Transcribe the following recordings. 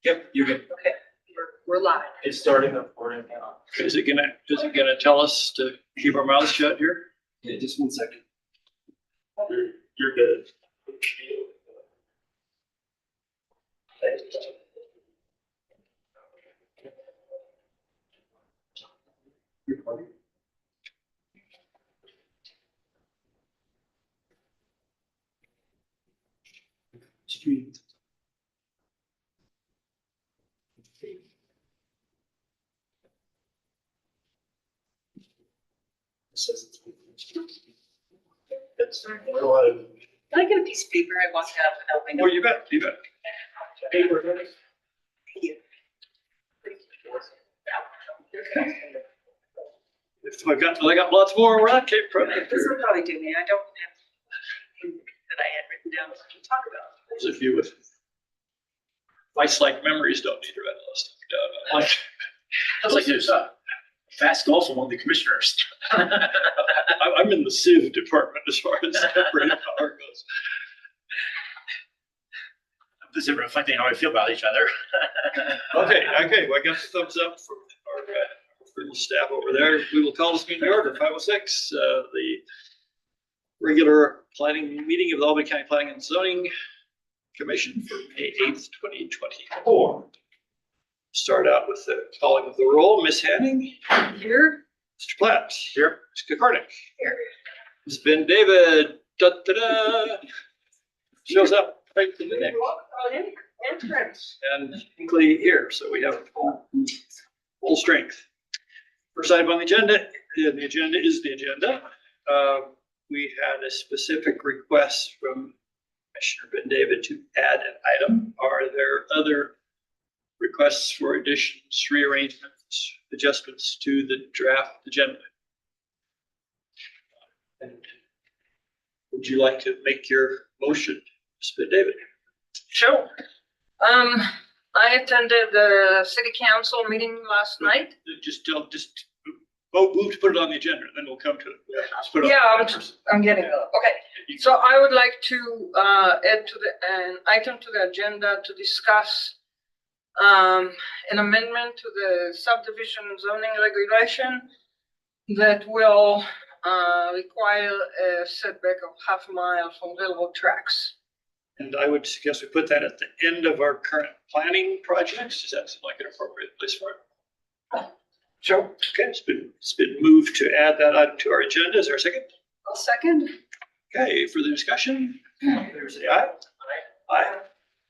Yep, you're good. Okay, we're live. It's starting recording now. Is it gonna tell us to keep our mouths shut here? Yeah, just 1 second. You're good. Recording. Stream. It says it's live. Can I get a piece of paper? I walked out without my Oh, notes. you bet, you bet. Paper. Thank you. If I got lots more, we're not Cape Cod. This will probably do me. I don't have anything that I had written down to talk about. As if you with vice-like memories don't need to write all this stuff down. Sounds like there's a fast golf among the commissioners. I'm in the Civ department as far as brain power goes. This is reflecting how I feel about each other. Okay, well, I got the thumbs up from our little staff over there. We will call this meeting to order, 5:06, the regular planning meeting of the Albany County Planning and Zoning Commission for May 8th, 2024. Start out with the calling of the roll. Ms. Hanning, Here. Mr. Platt, Here. Ms. Kokornik, Here. Ms. Ben David, da-da-da, shows up right in the neck. Entrance. And Hinkley here, so we have full strength. First item on the agenda, is the agenda. We had a specific request from Commissioner Ben David to add an item. Are there other requests for additions, rearrangements, adjustments to the draft agenda? And would you like to make your motion, Ms. Ben David? Sure. I attended the city council meeting last night. Just move to put it on the agenda, then we'll come to it. Just put it on. Yeah, I'm getting it. Okay. So I would like to add to an item to the agenda to discuss an amendment to the subdivision zoning regulation that will require a setback of half a mile from railroad tracks. And I would suggest we put that at the end of our current planning projects. Does that seem like an appropriate place for it? Sure. Okay, it's been moved to add that item to our agenda. Is there a second? I'll second. Okay, further discussion? There's the aye. Aye.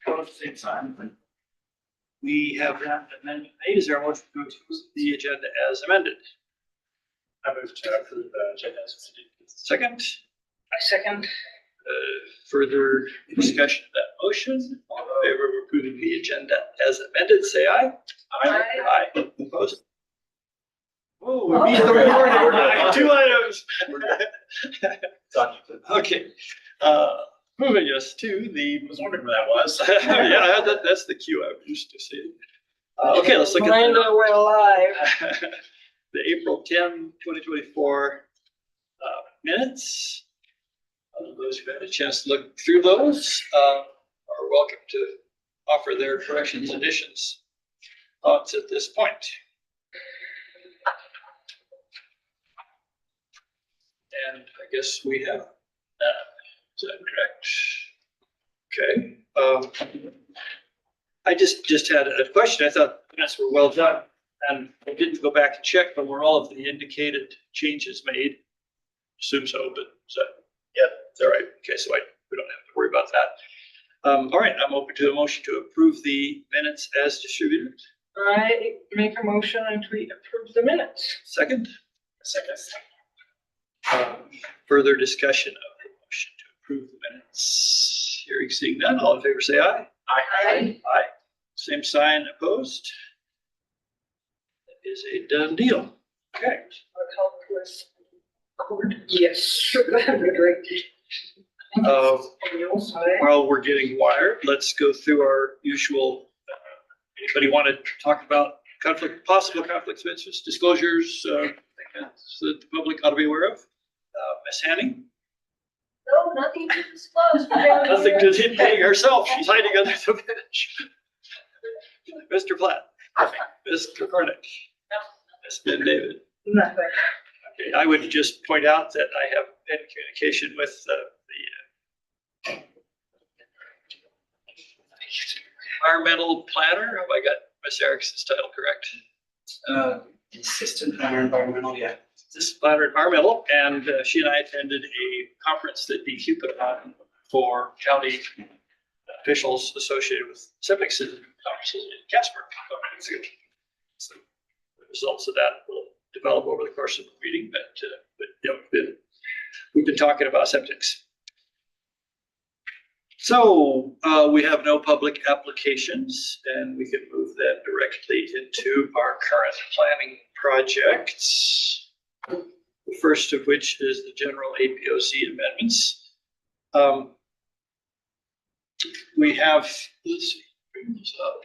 Go at the same time. We have that amendment made. Is there a motion to approve the agenda as amended? I moved to approve the agenda as presented. Second, I second. further discussion of that motion. All in favor of approving the agenda as amended, say aye. Aye. Aye. Opposed? Oh, we beat the recording by 2 items. Okay, moving us to the. I was wondering where that was. Yeah, that's the cue I was used to seeing. Okay, let's look at Find the, out we're alive. the April 10, 2024 minutes. Those who had a chance to look through those are welcome to offer their corrections, additions, thoughts at this point. And I guess we have that. Is that correct? Okay. I just had a question. I thought the minutes were well done. And I didn't go back and check, but were all of the indicated changes made? Assume so, but is that, yeah, it's all right. Okay, so we don't have to worry about that. All right, I'm open to a motion to approve the minutes as distributed. I make a motion and we approve the minutes. Second, Second. further discussion of the motion to approve the minutes. Hearing, seeing none, all in favor say aye. Aye. Aye. Same sign, opposed. That is a done deal. Okay. Yes. While we're getting wired, let's go through our usual, anybody want to talk about possible conflicts of interest, disclosures, that the public ought to be aware of? Ms. Hanning? No, nothing to disclose. Nothing to indicate herself. She's hiding under the bench. Mr. Platt, Mr. Cornick, Ms. Ben David. Nothing. Okay, I would just point out that I have been in communication with the environmental planner. Have I got Ms. Erickson's title correct? Assistant planner environmental, yeah. This planner environmental, and she and I attended a conference that DQ put on for county officials associated with septic system conferences in Casper. So the results of that will develop over the course of the meeting, but you know, we've been talking about septics. So we have no public applications, and we can move that directly into our current planning projects. The first of which is the general APOC amendments. We have, let's see, bring this up.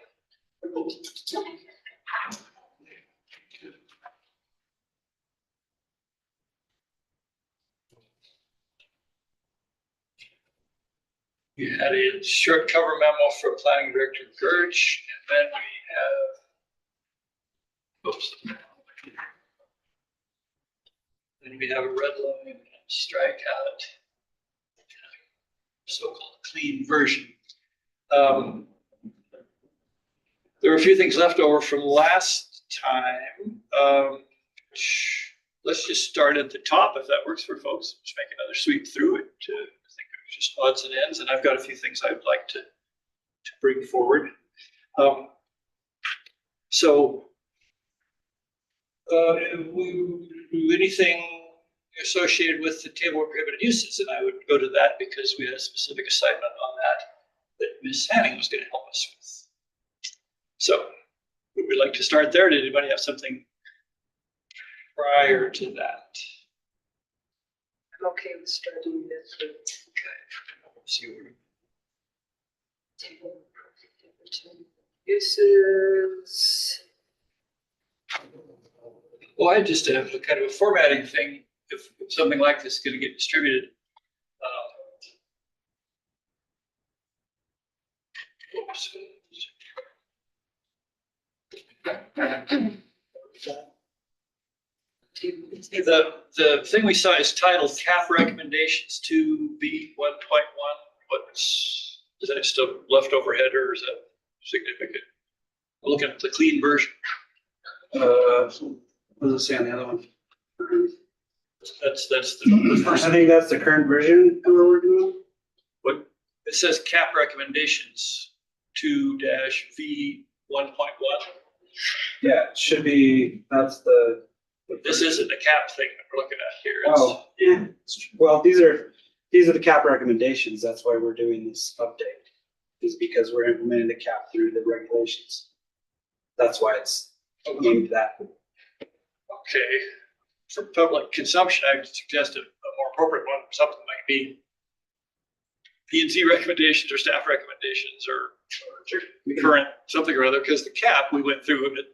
We had a short cover memo from Planning Director Gertsch, and then we have, oops. Then we have a red line and strikeout, so-called clean version. There are a few things left over from last time. Let's just start at the top if that works for folks. Just make another sweep through it. I think it was just odds and ends, and I've got a few things I would like to bring forward. Anything associated with the table of prohibited uses, and I would go to that because we had a specific assignment on that Ms. Hanning was going to help us with. So would we like to start there? Did anybody have something prior to that? I'm okay with starting this with. Okay. See where. Table of prohibited uses. Well, I just have a kind of a formatting thing. If something like this is going to get distributed, oops. The thing we saw is titled CAP recommendations to B 1.1. Is that just a leftover header or is that significant? I'm looking at the clean version. What does it say on the other one? That's the first. I think that's the current version that we're doing. What it says CAP recommendations 2-V 1.1. Yeah, it should be, that's the. This isn't the CAP thing that we're looking at here. Oh, yeah. Well, these are the CAP recommendations. That's why we're doing this update, is because we're implementing the CAP through the regulations. That's why it's named that. Okay. For public consumption, I would suggest a more appropriate one, something like P&Z recommendations or staff recommendations or current something or other, because the CAP, we went through it at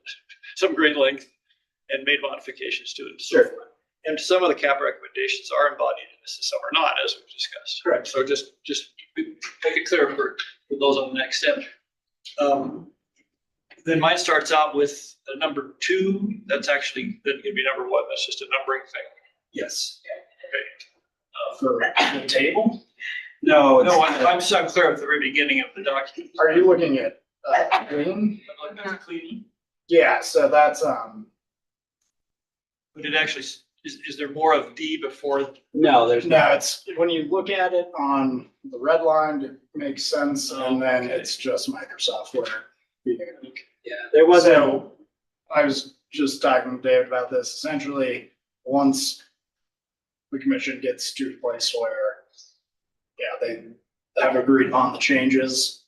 some great length and made modifications to it. Sure. And some of the CAP recommendations are embodied in this and some are not, as we've discussed. Correct. So just make it clear for those on the next step. Then mine starts out with number 2. That's actually going to be number 1. That's just a numbering thing. Yes. Okay. For the table? No. No, I'm clear at the very beginning of the document. Are you looking at clean? I'm looking at clean. Yeah, so that's But it actually, is there more of D before? No, there's no, not. it's when you look at it on the red line, it makes sense, and then Okay. it's just Microsoft Word. Yeah, there wasn't. So I was just talking to David about this. Essentially, once the commission gets to a place where, yeah, they have agreed upon the changes,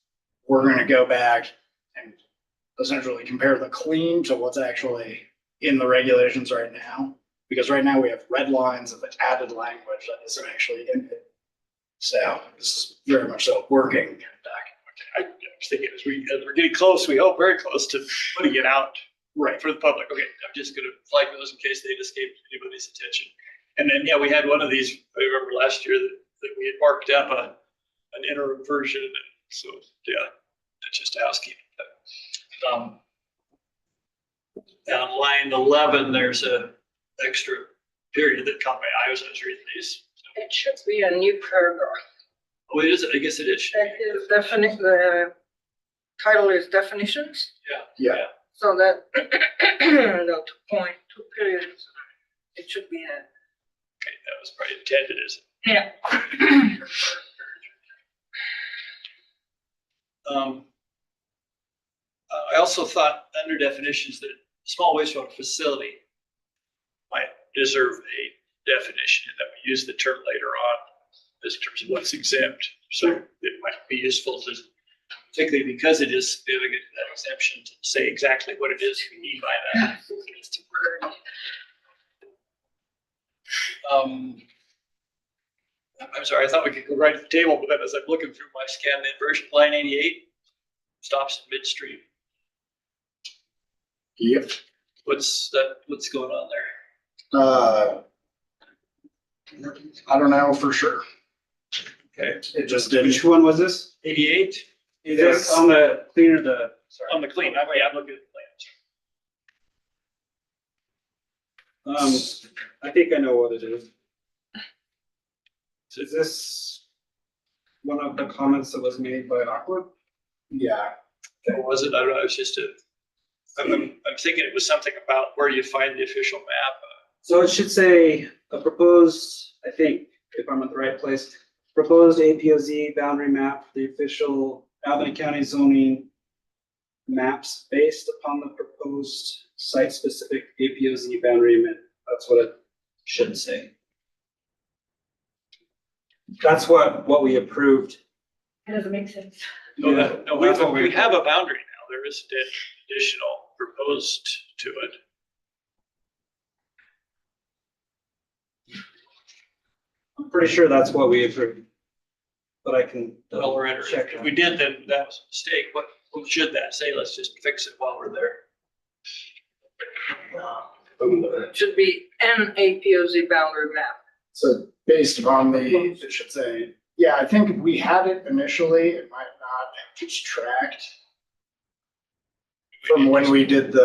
we're going to go back and essentially compare the clean to what's actually in the regulations right now. Because right now we have red lines of added language that isn't actually in it. So this is very much so working document. I was thinking as we're getting close, we hope very close to putting it out Right. for the public. Okay, I'm just going to flag those in case they'd escaped anybody's attention. And then, yeah, we had one of these, I remember last year that we had marked up an interim version. And so, yeah, that's just housekeeping. On line 11, there's a extra period that caught my eye as I was reading these. It should be a new paragraph. Oh, it is, I guess it is. That is the title is definitions, Yeah. so that, the 2 periods, it should be a, Okay, that was probably intended as. yeah. I also thought under definitions that small wastewater facility might deserve a definition, and that we use the term later on as terms of what's exempt. So it might be useful to, particularly because it is significant, that exemption, to say exactly what it is we mean by that. I'm sorry, I thought we could go right to the table, but then as I'm looking through my scanned in version, line 88 stops in midstream. Yep. What's going on there? I don't know for sure. Okay, It just Which didn't. one was this? 88 Is this on the clean or the, sorry? on the clean. I'm looking at the plans. I think I know what it is. Is this one of the comments that was made by Aqua? Yeah. What was it? I don't know. It's just I'm thinking it was something about where you find the official map. So it should say a proposed, I think, if I'm at the right place, proposed APOZ boundary map for the official Albany County zoning maps based upon the proposed site-specific APOZ boundary amendment. That's what it should say. That's what we approved. It doesn't make sense. No, Yeah, no, that's what we have a boundary now. There is additional proposed to it. I'm pretty sure that's what we approved. But I can Well, we're in. check. If we did, then that was a mistake. What should that say? Let's just fix it while we're there. It should be an APOZ boundary map. So based upon it should say, yeah, I think if we had it initially, it might not have just tracked from when we did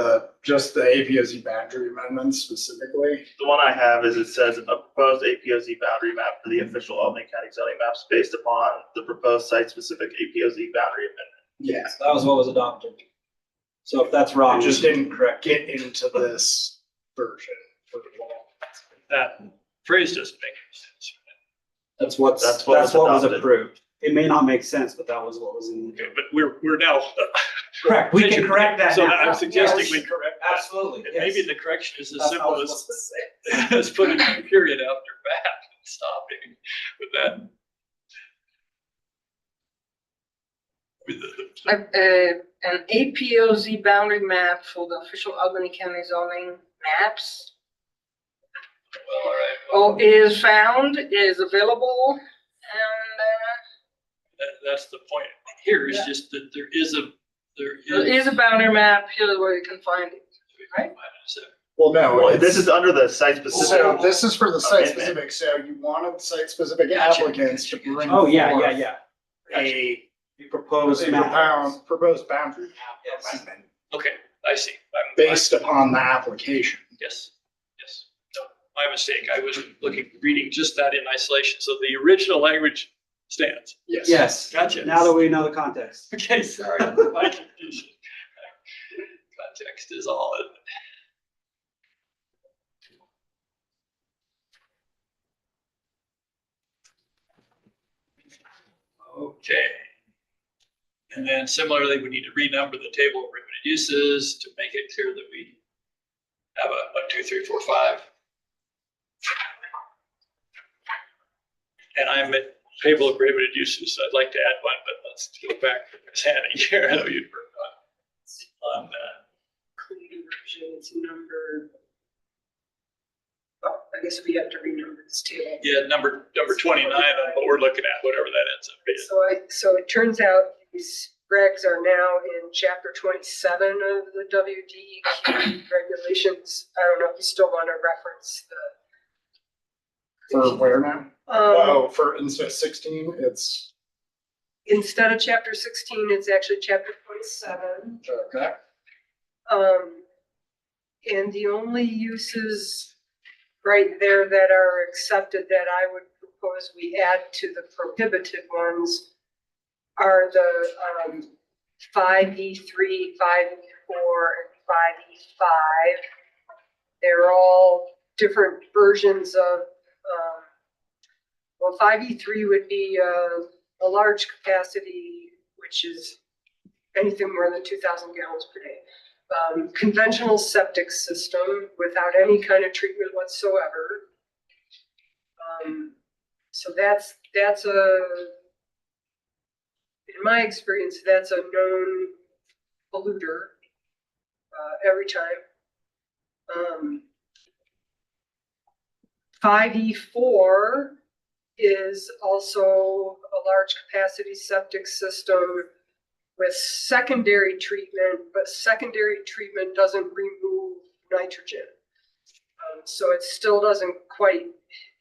just the APOZ boundary amendments specifically. The one I have is it says a proposed APOZ boundary map for the official Albany County zoning maps based upon the proposed site-specific APOZ boundary amendment. Yeah. That was what was adopted. So if that's wrong, It just we didn't correct. get into this version for the law. That phrase doesn't make any sense. That's what That's what was adopted. approved. It may not make sense, but that was what was in. Okay, but we're now. Correct. We can correct that So now. I'm suggesting Yes. we correct that. Absolutely. And maybe the correction is as That's simple how it's as, supposed to say. as putting a period after that and stopping with that. With An APOZ boundary map for the official Albany County zoning maps. well, all right. Well, Is found, is available, and, that's the point here is Yeah. just that there is there is a boundary map, here's where you can find it. Right. Well, no, Well, it's- this is under the site-specific. So this is for the site Amendment. specific, so you wanted site specific Gotcha. applicants to bring. Oh, yeah, forth yeah. A proposed a map. proposed boundary map Yes. amendment Okay, I see. based upon the application. Yes, yes. No, my mistake. I was reading just that in isolation. So the original language stands. Yes. Gotcha. Now that we know the context. Okay, sorry. My confusion. Context is all. Okay. And then similarly, we need to renumber the table of prohibited uses to make it clear that we have a 1, 2, 3, 4, 5. And I'm at table of prohibited uses. So I'd like to add one, but let's go back to Ms. Hanning here. I know you'd worked on that. Clean version is number. Oh, I guess we have to renumber this table. Yeah, number 29 on what we're looking at, whatever that ends up being. So it turns out these regs are now in chapter 27 of the WDEQ regulations. I don't know if you still want to reference For where now? the. For instead of 16, it's instead of chapter 16, it's actually chapter 27. Okay. And the only uses right there that are accepted that I would propose we add to the prohibited ones are the 5E3, 5E4, and 5E5. They're all different versions of, well, 5E3 would be a large capacity, which is anything more than 2,000 gallons per day. Conventional septic system without any kind of treatment whatsoever. So that's in my experience, that's a known polluter every time. 5E4 is also a large capacity septic system with secondary treatment, but secondary treatment doesn't remove nitrogen. So it still doesn't quite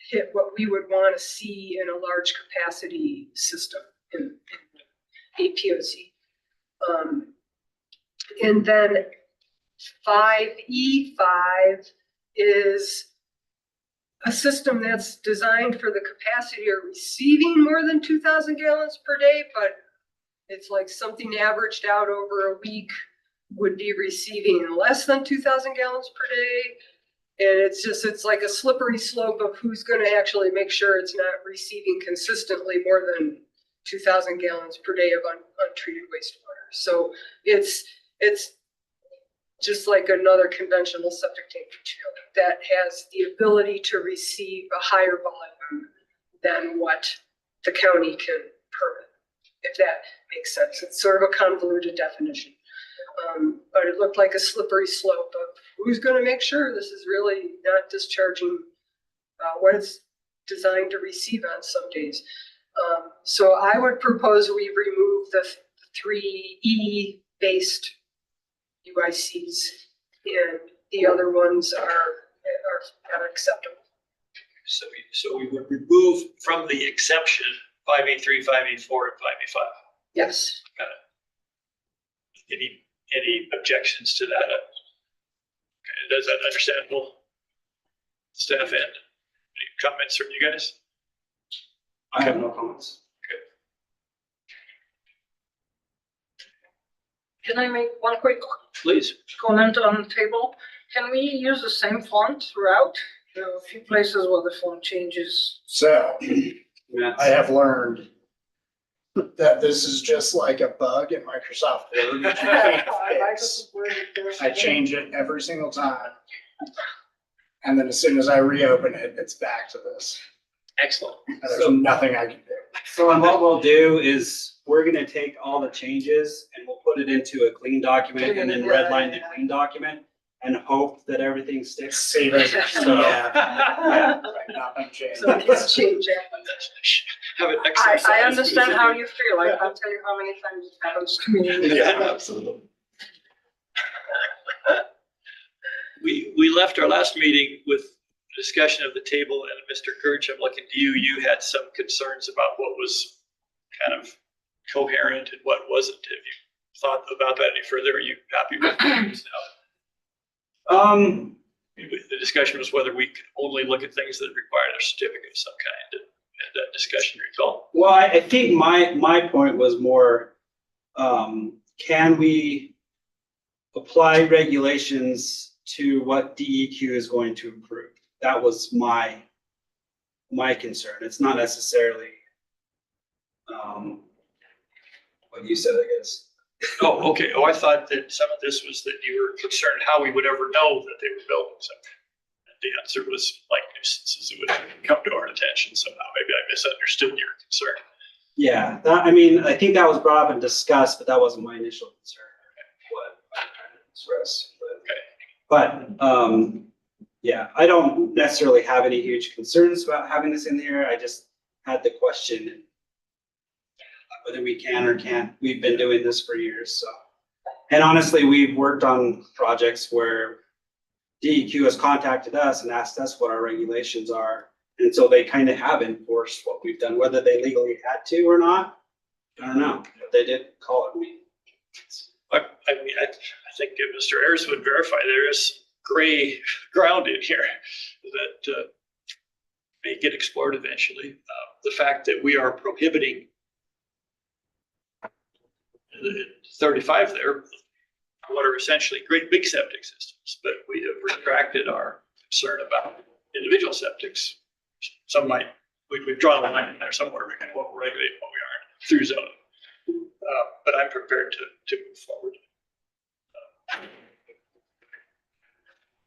hit what we would want to see in a large capacity system in APOZ. And then 5E5 is a system that's designed for the capacity of receiving more than 2,000 gallons per day, but it's like something averaged out over a week would be receiving less than 2,000 gallons per day. And it's like a slippery slope of who's going to actually make sure it's not receiving consistently more than 2,000 gallons per day of untreated wastewater. So it's just like another conventional septic tank that has the ability to receive a higher volume than what the county can permit, if that makes sense. It's sort of a convoluted definition. But it looked like a slippery slope of who's going to make sure this is really not discharging what it's designed to receive on some days. So I would propose we remove the 3E based UICs, and the other ones are acceptable. So we would remove from the exception 5E3, 5E4, and 5E5. Yes. Got it. Any objections to that? Okay, is that understandable? Staff end. Any comments from you guys? I have no comments. Can I make one quick Please. comment on the table? Can we use the same font throughout? There are a few places where the font changes. So Matt? I have learned that this is just like a bug in Microsoft Word. Which you can't fix. I change it every single time. And then as soon as I reopen it, it's back to this. Excellent. And there's nothing I can do. So and what we'll do is we're gonna take all the changes and we'll put it into a clean document and then redline the clean document and hope that everything sticks. Save it. So, yeah. Nothing changed. So it's changed. Have an I understand how you feel. I can't tell you how many times it happens to me. Yeah, absolutely. We left our last meeting with discussion of the table, and Mr. Kirch, I'm looking to you. You had some concerns about what was kind of coherent and what wasn't. Have you thought about that any further? Are you happy with things now? The discussion was whether we could only look at things that required a certificate of some kind, and that discussion recall. Well, I think my point was more, can we apply regulations to what DEQ is going to improve? That was my concern. It's not necessarily what you said, I guess. Oh, okay. Oh, I thought that some of this was that you were concerned how we would ever know that they were building something. And the answer was like nuisances. It would come to our attention somehow. Maybe I misunderstood your concern. Yeah, I think that was brought up and discussed, but that wasn't my initial concern. What I'm trying to express. But yeah, I don't necessarily have any huge concerns about having this in here. I just had the question whether we can or can't. We've been doing this for years, so. And honestly, we've worked on projects where DEQ has contacted us and asked us what our regulations are. And so they kind of have enforced what we've done, whether they legally had to or not. I don't know, they did call it me. I mean, I think Mr. Ayers would verify there is gray ground in here that may get explored eventually. The fact that we are prohibiting 35 there, what are essentially great big septic systems, but we have retracted our concern about individual septics. Some might, we've drawn a line in there somewhere, we can what we're regulating, what we aren't through zoning. But I'm prepared to move forward.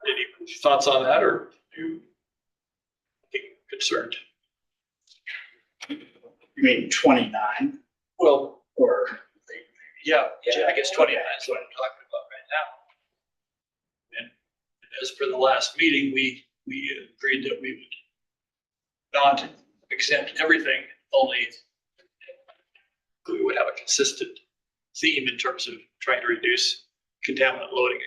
Any thoughts on that, or you concerned? You mean 29 Well, or? yeah, I guess 29 is what I'm talking about right now. And as per the last meeting, we agreed that we would not accept everything, only we would have a consistent theme in terms of trying to reduce contaminant loading.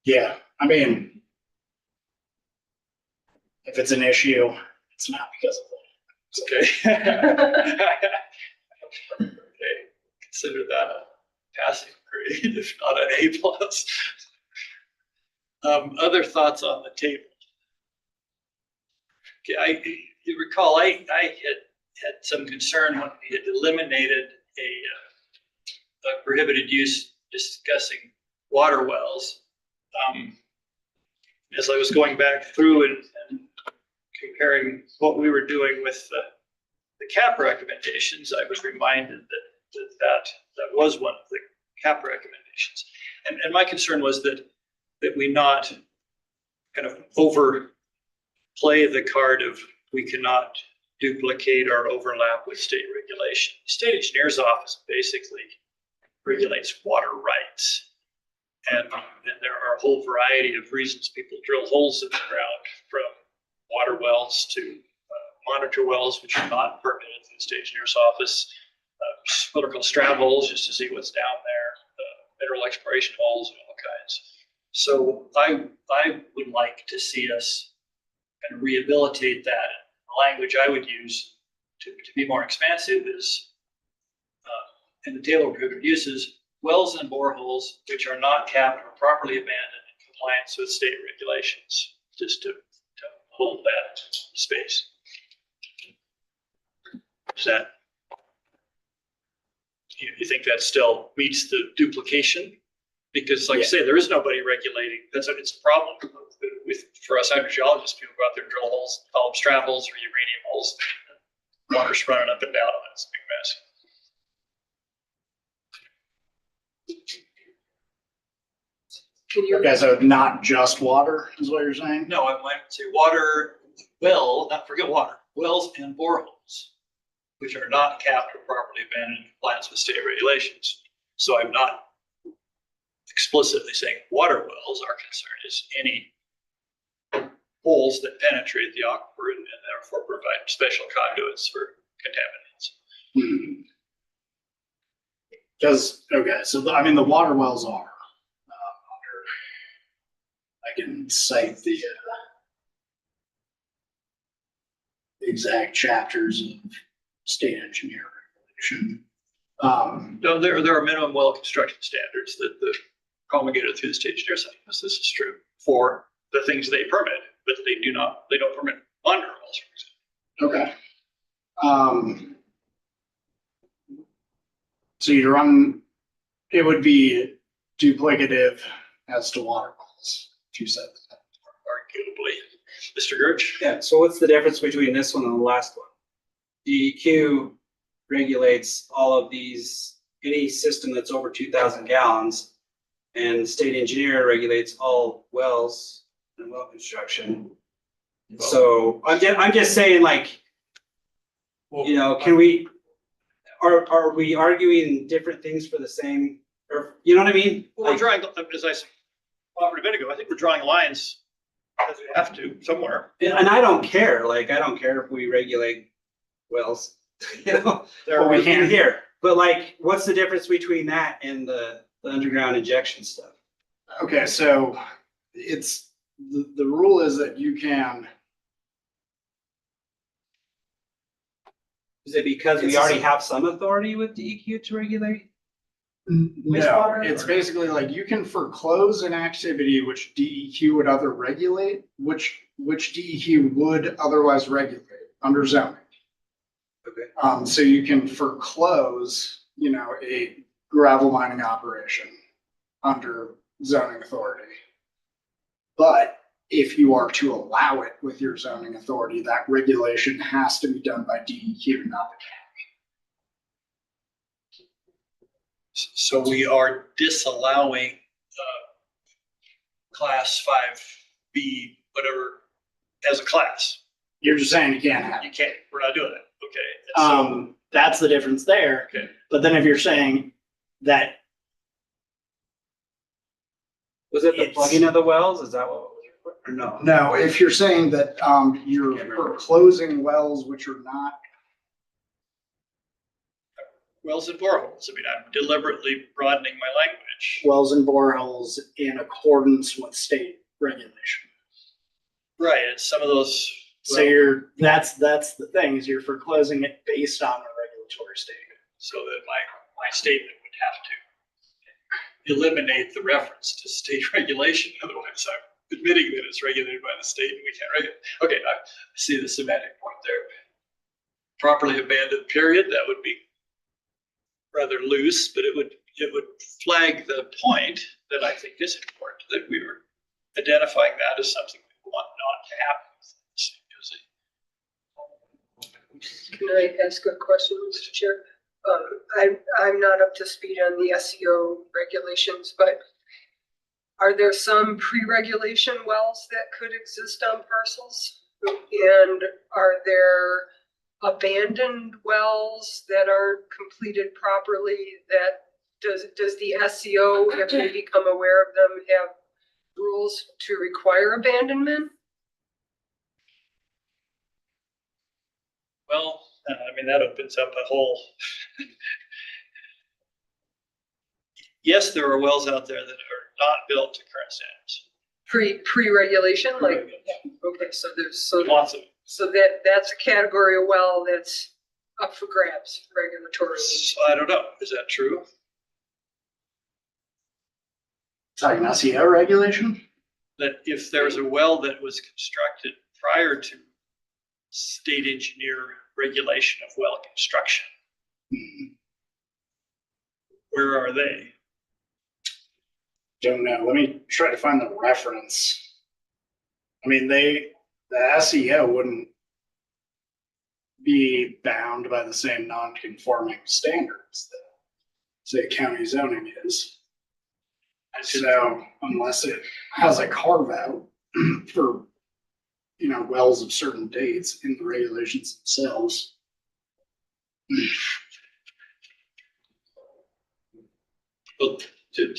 Yeah, I mean, if it's an issue, it's not because of that. Okay. Okay, consider that a passing grade, if not an A plus. Other thoughts on the table? Okay, you recall I had some concern when we had eliminated a prohibited use discussing water wells. As I was going back through and comparing what we were doing with the CAP recommendations, I was reminded that was one of the CAP recommendations. And my concern was that we not kind of overplay the card of we cannot duplicate or overlap with state regulation. The state engineer's office basically regulates water rights. And there are a whole variety of reasons people drill holes in the ground, from water wells to monitor wells, which are not permitted through the state engineer's office, political strat holes just to see what's down there, mineral exploration holes and all kinds. So I would like to see us kind of rehabilitate that. The language I would use to be more expansive is in the table of prohibited uses, wells and boreholes which are not capped or properly abandoned in compliance with state regulations, just to hold that space. Is that, you think that still meets the duplication? Because like I say, there is nobody regulating. It's a problem for us hydrogeologists. People go out there and drill holes, call them strat holes or uranium holes. Water's running up and down on it. It's a big mess. Can you, Okay, so not just water is what you're saying? No, I might say water, forget water, wells and boreholes, which are not capped or properly abandoned in compliance with state regulations. So I'm not explicitly saying water wells. Our concern is any holes that penetrate the aquifer and therefore provide special conduits for contaminants. Because, okay, so I mean, the water wells are under, I can cite the exact chapters of state engineer regulation. No, there are minimum well construction standards that the promulgated through the state engineer site. This is true for the things they permit, but they don't permit under wells, for example. Okay. So you run, it would be duplicative as to water wells, you said that. Arguably. Mr. Gertz? Yeah, so what's the difference between this one and the last one? DEQ regulates all of these, any system that's over 2,000 gallons, and the state engineer regulates all wells and well construction. So I'm just saying, like, you know, can we, are we arguing different things for the same, or, you know what I mean? Well, we're drawing, as I said a minute ago, I think we're drawing lines as we have to somewhere. And I don't care, like, I don't care if we regulate wells, you know, Well, we can't here. But like, what's the difference between that and the underground injection stuff? Okay, so it's, the rule is that you can Is it because we already have some authority with DEQ to regulate? No, Wastewater, it's or- basically like you can foreclose an activity which DEQ would other regulate, which DEQ would otherwise regulate under zoning. Okay. So you can foreclose, a gravel mining operation under zoning authority. But if you are to allow it with your zoning authority, that regulation has to be done by DEQ, not the county. So we are disallowing, class 5B, whatever, as a class. You're just saying you can't have You it. can't, we're not doing it, okay? And so, That's the difference there. okay, But then if you're saying that Was it the It's- plugging of the wells? Is that what? Or no? No, if you're saying that you're Can't remember. foreclosing wells which are not, wells and boreholes, I mean, I'm deliberately broadening my language. wells and boreholes in accordance with state regulation. Right, and some of those, So that's the thing, is you're foreclosing it based on a regulatory statement. so that my statement would have to eliminate the reference to state regulation, otherwise I'm admitting that it's regulated by the state and we can't regulate. Okay, I see the semantic point there. Properly abandoned period, that would be rather loose, but it would flag the point that I think is important, that we were identifying that as something we want not to happen. Can I ask a question, Mr. Chair? I'm not up to speed on the SEO regulations, but are there some pre-regulation wells that could exist on parcels? And are there abandoned wells that aren't completed properly that, does the SEO, if they become aware of them, have rules to require abandonment? Well, I mean, that opens up a whole. Yes, there are wells out there that are not built to current standards. Pre-regulation, like, okay, so Lots of, So that's a category of well that's up for grabs regulatory. so I don't know, is that true? It's like an SEO regulation? That if there's a well that was constructed prior to state engineer regulation of well construction, where are they? Don't know. Let me try to find the reference. I mean, the SEO wouldn't be bound by the same non-conforming standards that, say, county zoning is. So unless it has a carve out for, wells of certain dates in the regulations themselves. Well, to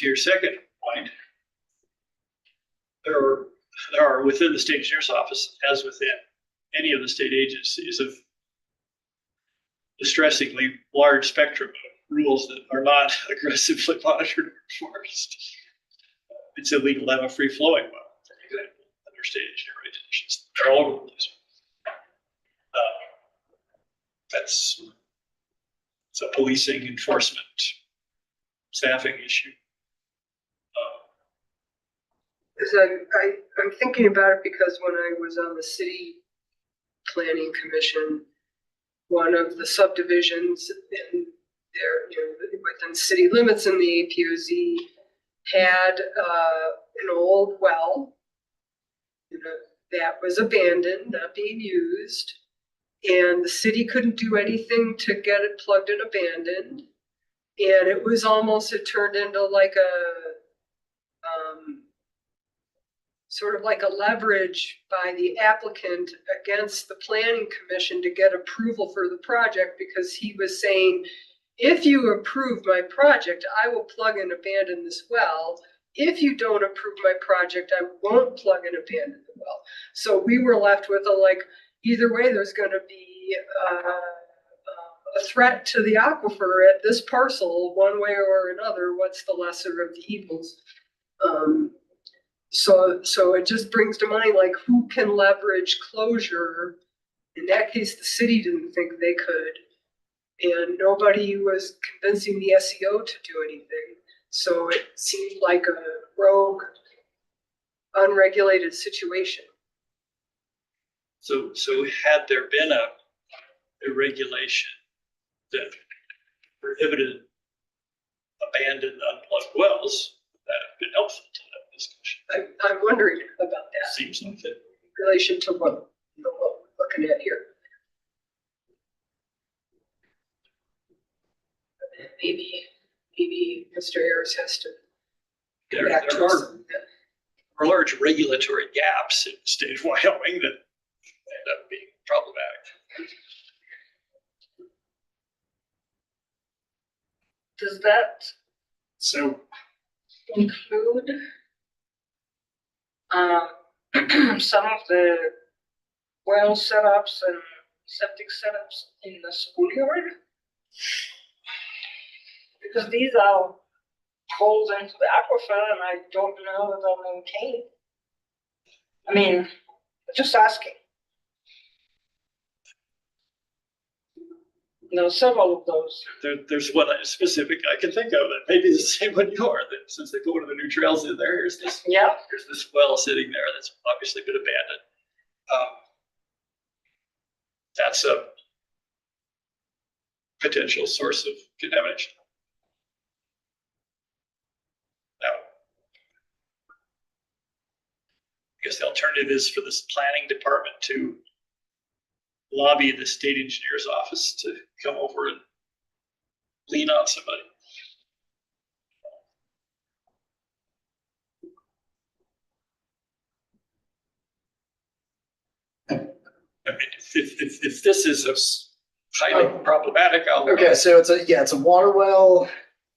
your second point, there are within the state engineer's office, as within any of the state agencies, of distressingly large spectrum of rules that are not aggressively monitored or enforced. It's illegal to have a free flowing well, for example, under state engineer regulations. They're all over the place. It's a policing enforcement staffing issue. Because I'm thinking about it because when I was on the city planning commission, one of the subdivisions in there, within city limits in the APOZ had an old well, that was abandoned, not being used. And the city couldn't do anything to get it plugged and abandoned. And it was almost, it turned into like a, sort of like a leverage by the applicant against the planning commission to get approval for the project, because he was saying, if you approve my project, I will plug and abandon this well. If you don't approve my project, I won't plug and abandon the well. So we were left with either way, there's gonna be a threat to the aquifer at this parcel, one way or another. What's the lesser of the evils? So it just brings to mind, like, who can leverage closure In that case, the city didn't think they could. And nobody was convincing the SEO to do anything. So it seemed like a rogue, unregulated situation. So had there been a regulation that prohibited abandoned unplugged wells, that would have been helpful to that discussion. I'm wondering about that Seems like it. in relation to what we're looking at here. Maybe Mr. Ayers has to. There are large regulatory gaps in the state of Wyoming that end up being problematic. Does that So include some of the well setups and septic setups in the schoolyard? Because these are holes into the aquifer and I don't know that they're maintained. I mean, just asking. There are several of those. There's one specific I can think of that may be the same one you are, that since they put one of the new trails in there, here's this well sitting there that's obviously been abandoned. That's a potential source of contamination. Now, I guess the alternative is for this planning department to lobby the state engineer's office to come over and lean on somebody. I mean, if this is a highly problematic, okay, so it's a water well.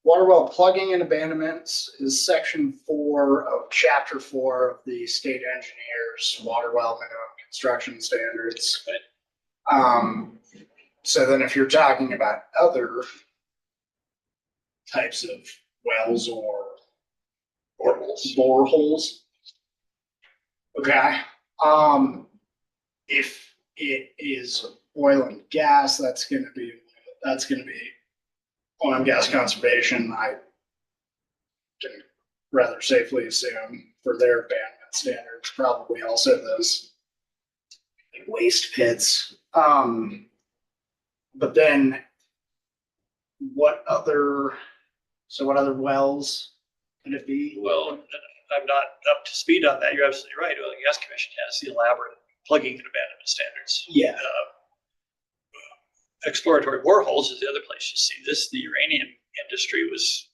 Water well plugging and abandonments is section 4 of chapter 4 of the state engineers water well minimum construction standards. So then if you're talking about other types of wells or boreholes, okay, if it is oil and gas, that's gonna be oil and gas conservation. I can rather safely assume for their abandonment standards, probably also those waste pits. But then what other wells could it be? well, I'm not up to speed on that. You're absolutely right. Oil and Gas Commission has the elaborate plugging and abandonment standards. Yeah. Exploratory boreholes is the other place you see this. The uranium industry was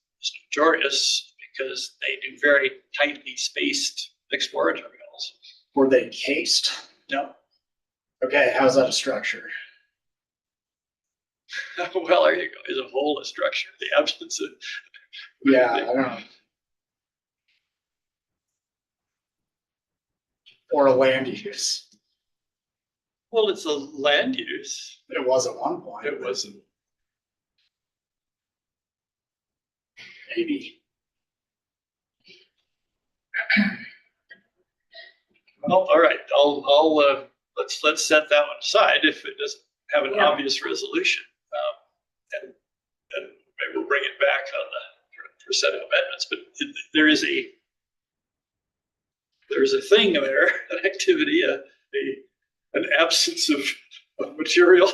notorious because they do very tightly spaced exploratory wells. Were they cased? No. Okay, how's that a structure? Well, there you go. Is a hole a structure? The absence of. Yeah, I don't know. Or a land use. Well, it's a land use. It was at one point. It wasn't. Maybe. Well, all right. I'll let's set that one aside if it doesn't have an obvious resolution. And maybe we'll bring it back on for set of amendments. But there is a thing there, an activity, an absence of material.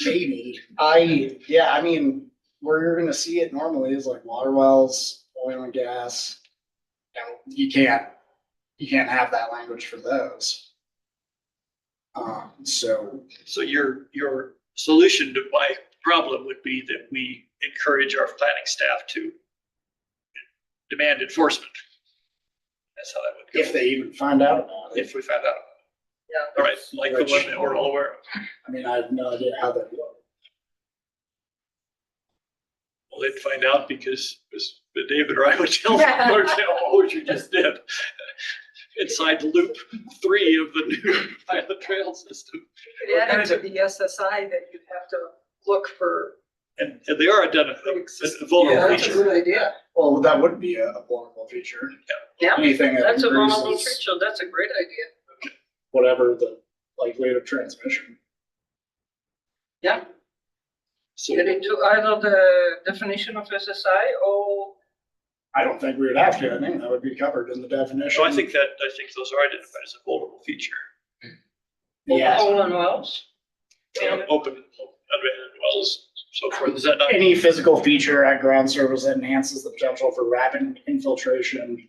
Maybe. I mean, where you're gonna see it normally is like water wells, oil and gas. And you can't have that language for those. So your solution to my problem would be that we encourage our planning staff to demand enforcement. That's how that would go. if they even find out about it. If we found out. Yeah. All right, like the one that we're all aware of. I mean, I have no idea how that would. Well, they'd find out because David or I would tell them, or tell what you just did. Inside loop 3 of the new pilot trail system. You could add it to the SSI that you'd have to look for. And they are a vulnerable Yeah, That's a feature. good idea. Well, that would be a vulnerable feature. Yeah, Anything that that's a vulnerable increases feature. That's a great idea. whatever the likelihood of transmission. Yeah, So get into either the definition of SSI or I don't think we would have to. I think that would be covered in the definition. so I think those are identified as a vulnerable feature. Yes. hole and wells. Open, unabandoned wells, so forth. Is that not? Any physical feature at ground surface that enhances the potential for rapid infiltration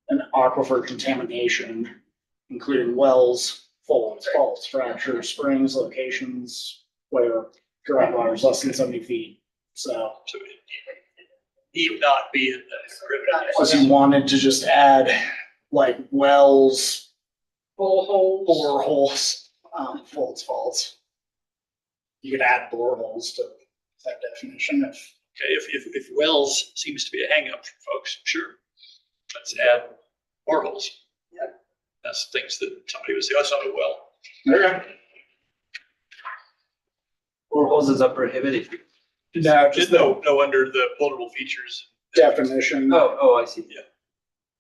and aquifer contamination, including wells, folds, faults, fractures, springs, locations where groundwater is less than 70 feet. So So it need not be in the perimeter. unless you wanted to just add like wells, Boreholes. boreholes, folds, faults. You could add boreholes to that definition if. Okay, if wells seems to be a hang up for folks, sure. Let's add boreholes. Yeah. That's things that somebody would say, oh, it's not a well. Okay. Boreholes are prohibited. No, Just no under the vulnerable features definition. Oh, I see.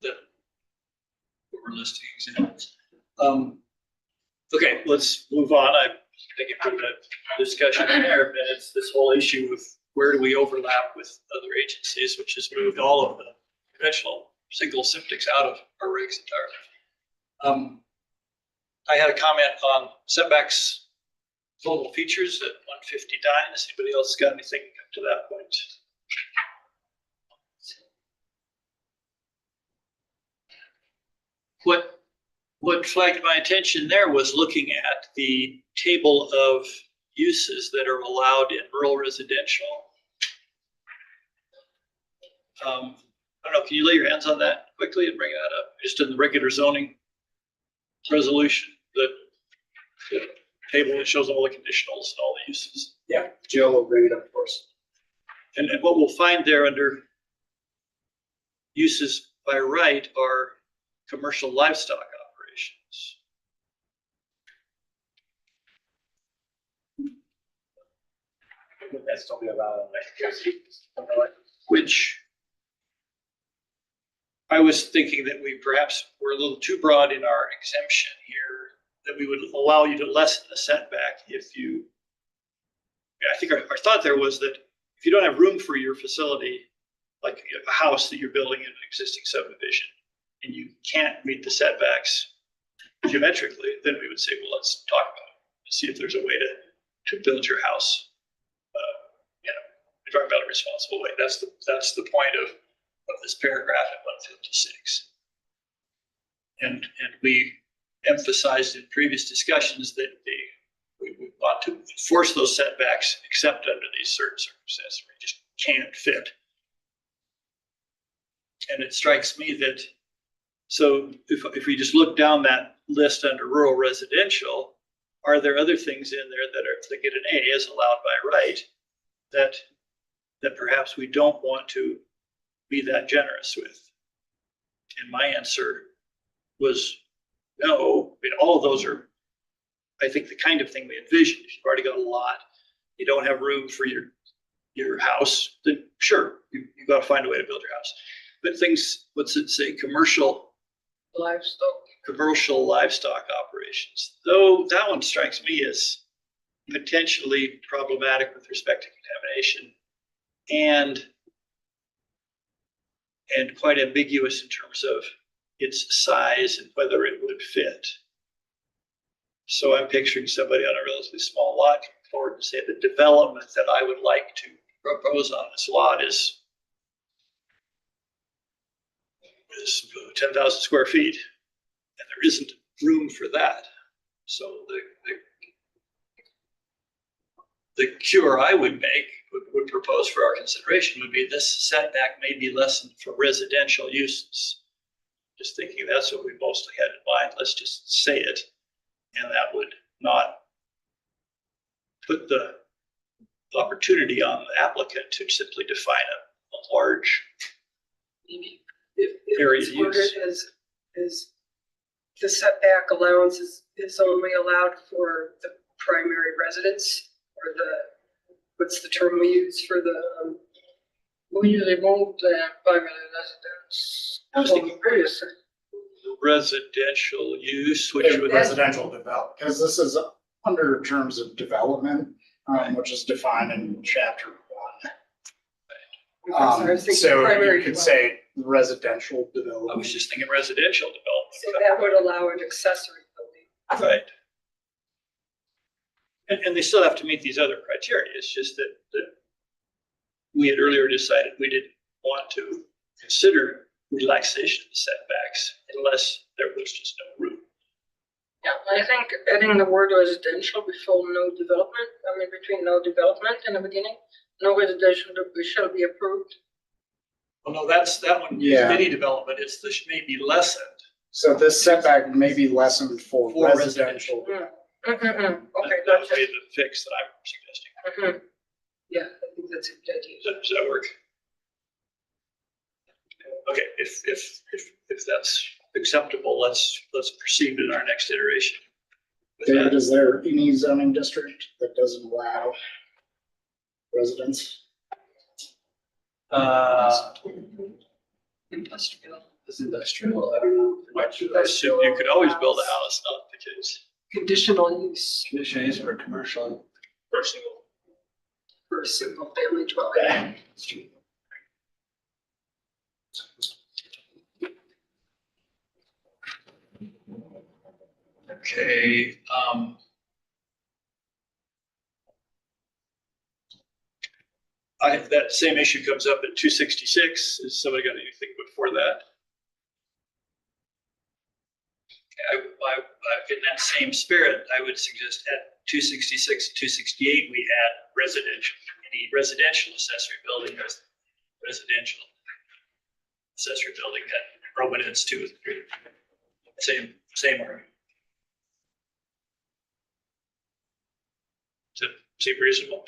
that we're listing examples. Okay, let's move on. I think it put a discussion there, and it's this whole issue of where do we overlap with other agencies, which has moved all of the conventional single septics out of our regs entirely. I had a comment on setbacks, vulnerable features at 159. Has anybody else got anything up to that point? What flagged my attention there was looking at the table of uses that are allowed in rural residential. I don't know, can you lay your hands on that quickly and bring that up? Just in the regular zoning resolution, the table that shows all the conditionals and all the uses. Yeah, Jill will bring it up for us. And what we'll find there under uses by right are commercial livestock operations. That's totally allowed. Which I was thinking that we perhaps were a little too broad in our exemption here, that we would allow you to lessen the setback if you, I think our thought there was that if you don't have room for your facility, like a house that you're building in an existing subdivision, and you can't meet the setbacks geometrically, then we would say, well, let's talk about it and see if there's a way to build your house, environmentally responsible way. That's the point of this paragraph at 156. And we emphasized in previous discussions that we want to enforce those setbacks except under these certain circumstances where you just can't fit. And it strikes me that, so if we just look down that list under rural residential, are there other things in there that get an A as allowed by right that perhaps we don't want to be that generous with? And my answer was no. I mean, all of those are, I think, the kind of thing we envisioned. If you've already got a lot, you don't have room for your house, then sure, you've got to find a way to build your house. But things, what's it say, commercial livestock operations. Though that one strikes me as potentially problematic with respect to contamination and quite ambiguous in terms of its size and whether it would fit. So I'm picturing somebody on a relatively small lot coming forward and say the development that I would like to propose on this lot is 10,000 square feet, and there isn't room for that. So the cure I would make, would propose for our consideration would be this setback may be lessened for residential uses. Just thinking that's what we mostly had in mind. Let's just say it, and that would not put the opportunity on the applicant to simply define a large If area it's use. worded as the setback allowance is only allowed for the primary residence or what's the term we use for the, We usually move the primary residence. I was thinking previously. residential use, which would. Residential develop, because this is under terms of development, which is defined in chapter 1. So I was thinking So primary you could dwelling. say residential I development. was just thinking residential So development. that would allow an accessory building. Right. And they still have to meet these other criteria. It's just that we had earlier decided we didn't want to consider relaxation of setbacks unless there was just no room. Yeah, I think adding the word residential before no development, I mean, between no development in the beginning, no residential shall be approved. Well, no, that one, Yeah. any development, this may be lessened. So this setback may be lessened for For residential. Okay, That would gotcha. be the fix that I'm suggesting. Mhm. Yeah, I think that's a good idea. Does that work? Okay, if that's acceptable, let's proceed in our next iteration. with David, that. is there any zoning district that doesn't allow residents? Industrial. This industrial, I don't know. I assume you could always build a house, not the case. Conditional use Conditional use for commercial. Personal. for a single family dwelling. Okay, that same issue comes up at 266. Has somebody got anything before that? In that same spirit, I would suggest at 266, 268, we add residential, any residential accessory building, residential accessory building that Roman ends 2 and 3. Same argument. Does it seem reasonable?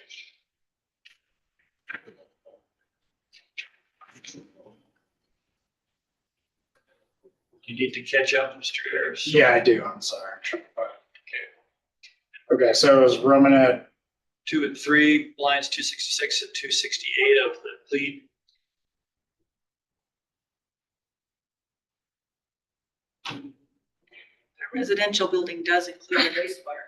You need to catch up, Mr. Harris. Yeah, I do, I'm sorry. Okay, so is Romanet 2 and 3, lines 266 and 268 of the lead. A residential building does include a wastewater.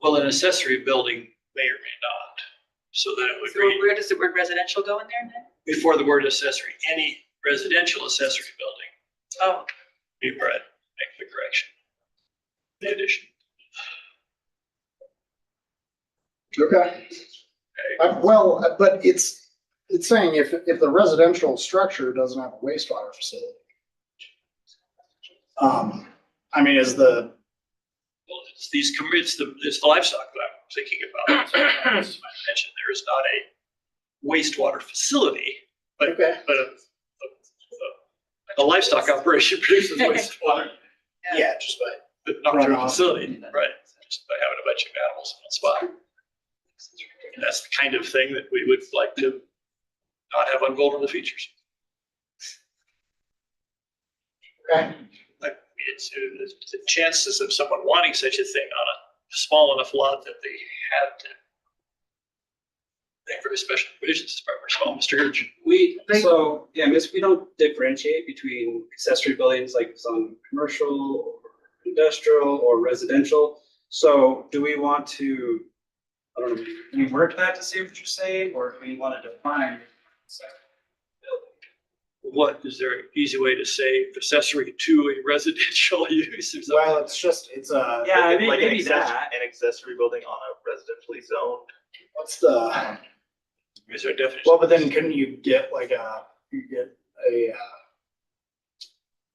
Well, an accessory building may or may not. So then it would So read, where does the word residential go in there then? before the word accessory, any residential accessory building, Oh, be right, make the correction. The addition. okay. Well, but it's saying if the residential structure doesn't have a wastewater facility. I mean, is the, Well, it's it's the livestock that I'm thinking about. So as I mentioned, there is not a wastewater facility, but okay, a livestock operation produces wastewater, yeah, just by, but not through a Runoff. facility, right? Just by having a bunch of animals in one spot. And that's the kind of thing that we would like to not have on Golden the Features. okay, Like, it's the chances of someone wanting such a thing on a small enough lot that they had to think for the special provisions as part of our small, Mr. Hirsch. We don't differentiate between accessory buildings like it's on commercial, or industrial, or residential. So do we want to, I don't know, reword that to see what you're saying, or do we want to define? What, is there an easy way to say accessory to a residential use or something? well, it's a, Yeah, Like maybe an that. accessory building on a residentially zoned. what's the, Is there a definition? well, but then couldn't you get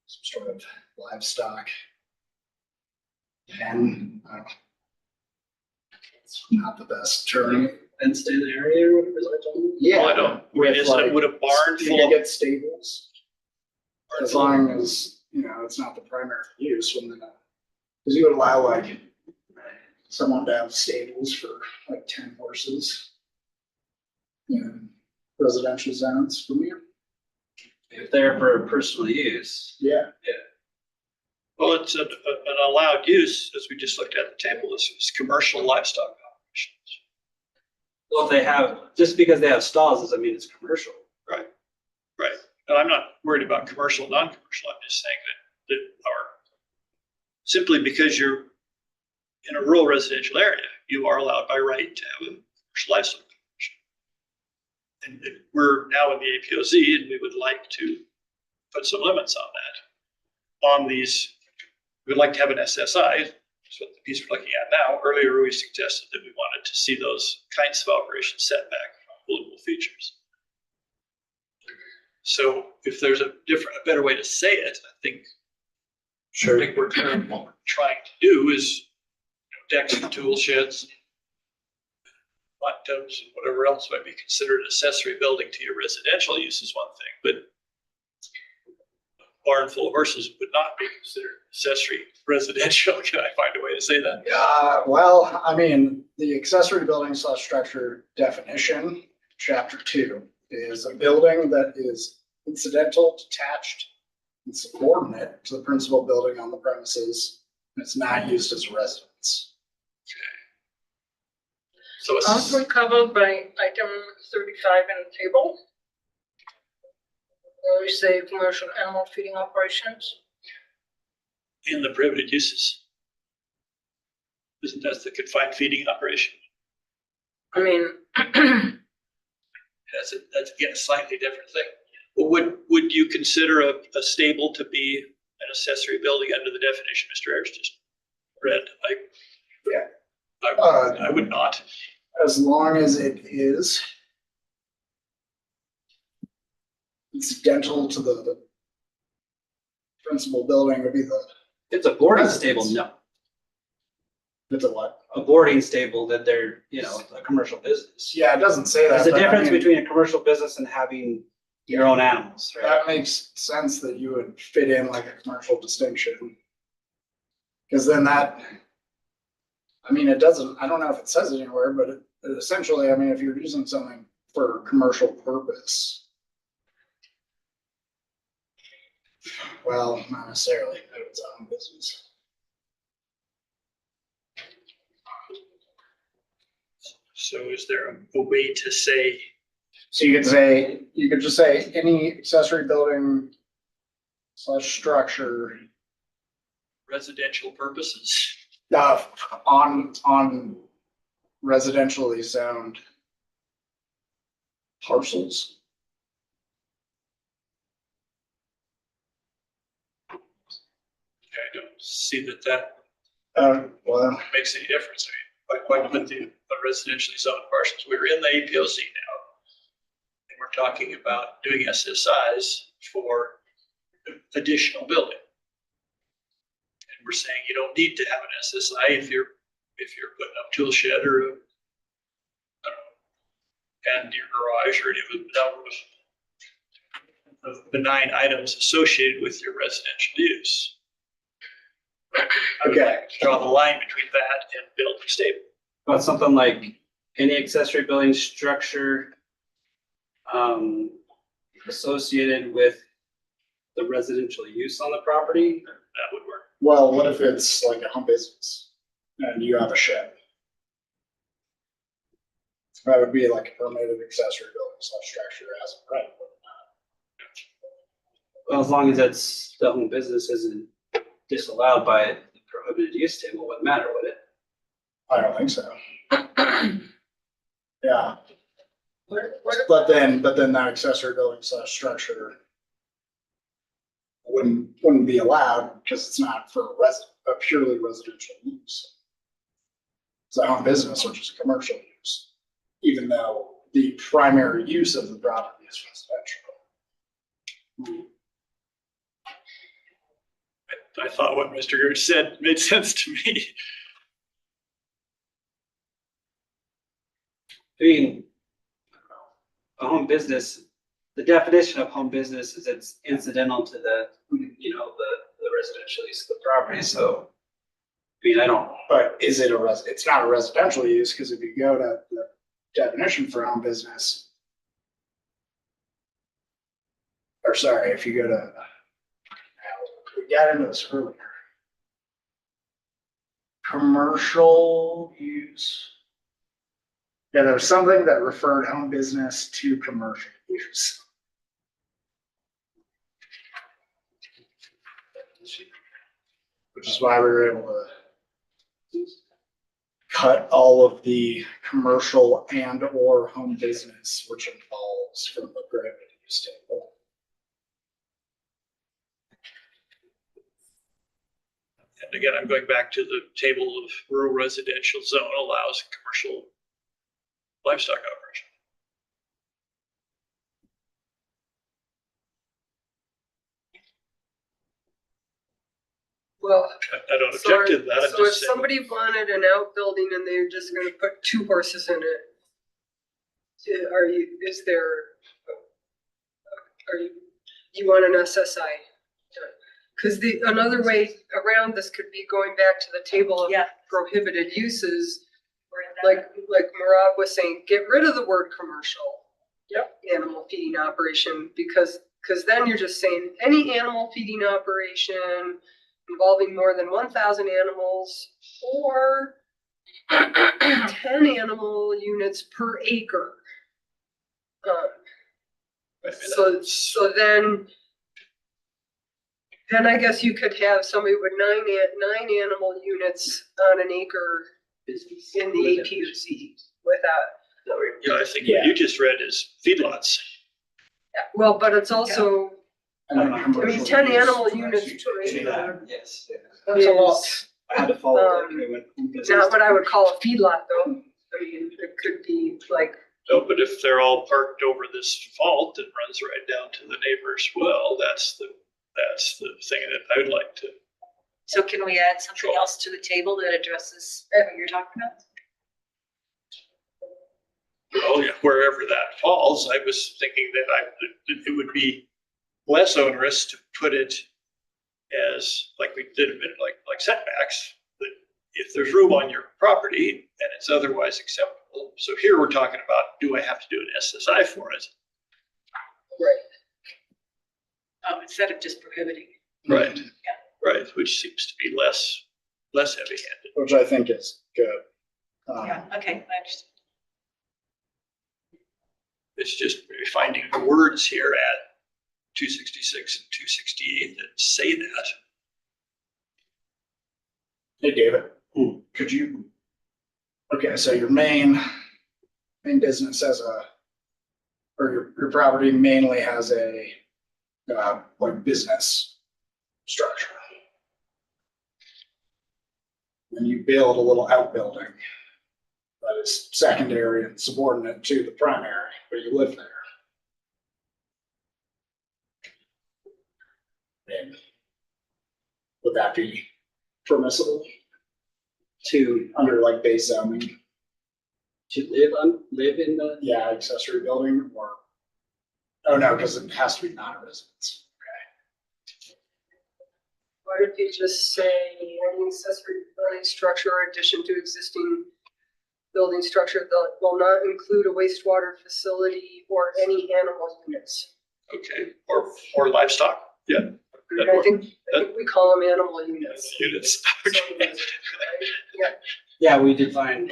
some sort of livestock? And, I don't know. It's not the best term. Fenced in area or whatever it's called? Yeah. Well, I don't, I mean, would a barn You full can of, get stables, as long as, it's not the primary use, when because you would allow like someone to have stables for like 10 horses in residential zones for me. If they're for personal use. Yeah. well, it's an allowed use, as we just looked at the table, is commercial livestock operations. Well, if they have, just because they have stalls doesn't mean it's commercial. Right. and I'm not worried about commercial, non-commercial, I'm just saying that simply because you're in a rural residential area, you are allowed by right to have a commercial livestock. And we're now in the APOZ and we would like to put some limits on that. On these, we'd like to have an SSI, that's what the piece we're looking at now. Earlier, we suggested that we wanted to see those kinds of operations set back from political features. So if there's a better way to say it, I think we're clear on what we're trying to do is decks and tool sheds, hot tubs, and whatever else might be considered accessory building to your residential use is one thing, but barn full of horses would not be considered accessory residential. Can I find a way to say that? Well, I mean, the accessory building / structure definition, chapter 2, is a building that is incidental, detached, and subordinate to the principal building on the premises, and it's not used as a residence. So it's Also covered by item 35 in the table. Where we say commercial animal feeding operations. in the prohibited uses. Isn't that the confined feeding operation? I mean, That's again a slightly different thing. Would you consider a stable to be an accessory building under the definition Mr. Ayers just read? I would not. As long as it is incidental to the principal building would be the, It's a boarding stable, no. it's a what? A boarding stable that they're, a commercial business. Yeah, it doesn't say that. There's a but I difference mean, between a commercial business and having your own animals, right? that makes sense that you would fit in like a commercial distinction. Cause then that, I mean, it doesn't, I don't know if it says it anywhere, but it essentially, I mean, if you're using something for commercial purpose. Well, not necessarily, if it's own business. So is there a way to say, So you could just say any accessory building / structure residential purposes? on residentially zoned parcels? I don't see that Well, makes any difference. I mean, quite with the residentially zoned parcels, we're in the APOC now. And we're talking about doing SSIs for additional building. And we're saying you don't need to have an SSI if you're putting up tool shed or a and your garage or any of the number of benign items associated with your residential use. I would like to draw the line between that and building stable. About something like any accessory building structure associated with the residential use on the property. That would work. well, what if it's like a home business and you have a shed? That would be like a permitted accessory building / structure as of right. Well, as long as it's the home business isn't disallowed by the prohibited use table, wouldn't matter, would it? I don't think so. Yeah. But then that accessory building / structure wouldn't be allowed because it's not for a purely residential use. It's a home business, which is a commercial use, even though the primary use of the property is residential. I thought what Mr. Gertz said made sense to me. I mean, a home business, the definition of home business is it's incidental to the residential use of the property, so. I mean, I don't, But is it it's not a residential use, because if you go to the definition for home business, or sorry, if you go to, we got into this earlier. Commercial use. Yeah, there was something that referred home business to commercial use. Which is why we were able to cut all of the commercial and or home business, which involves from the prohibited use table. And again, I'm going back to the table of rural residential zone allows commercial livestock operation. Well, I don't so object to that. I'm so if just saying. somebody wanted an outbuilding and they're just gonna put 2 horses in it, you want an SSI? Cause another way around this could be going back to the table of Yeah. prohibited uses, We're in that. like Marab was saying, get rid of the word commercial. Yep. Animal feeding operation, because then you're just saying any animal feeding operation involving more than 1,000 animals or 10 animal units per acre. So then I guess you could have somebody with nine animal units on an acre in the APUC without. Yeah, I think what you just read is feedlots. Well, but it's also, And then I mean, 10 animal units per acre Yes. That's a lot. is I had to follow that. We went from business not what to I would call a feedlot though. I mean, it could be like, No, but if they're all parked over this fault that runs right down to the neighbor's well, that's the thing that I would like to. So can we add something else to the table that addresses what you're talking about? Oh, yeah, wherever that falls, I was thinking that it would be less onerous to put it as, like we did a minute, like setbacks, that if there's room on your property and it's otherwise acceptable. So here we're talking about, do I have to do an SSI for it? Oh, instead of just prohibiting. Right. Right, which seems to be less heavy-handed. Which I think is good. Yeah, okay, I understand. It's just finding the words here at 266 and 268 that say that. Hey, David, could you, okay, so your main business has or your property mainly has a, like business structure. And you build a little outbuilding that is secondary and subordinate to the primary, but you live there. And would that be permissible to under like base zoning? live in the. Yeah, accessory building or, oh no, because it has to be non-residence. what if you just say any accessory building structure or addition to existing building structure that will not include a wastewater facility or any animal units? Okay, or livestock, yeah. I think we call them animal units. Units. So, Okay. right? Yeah. Yeah, we define.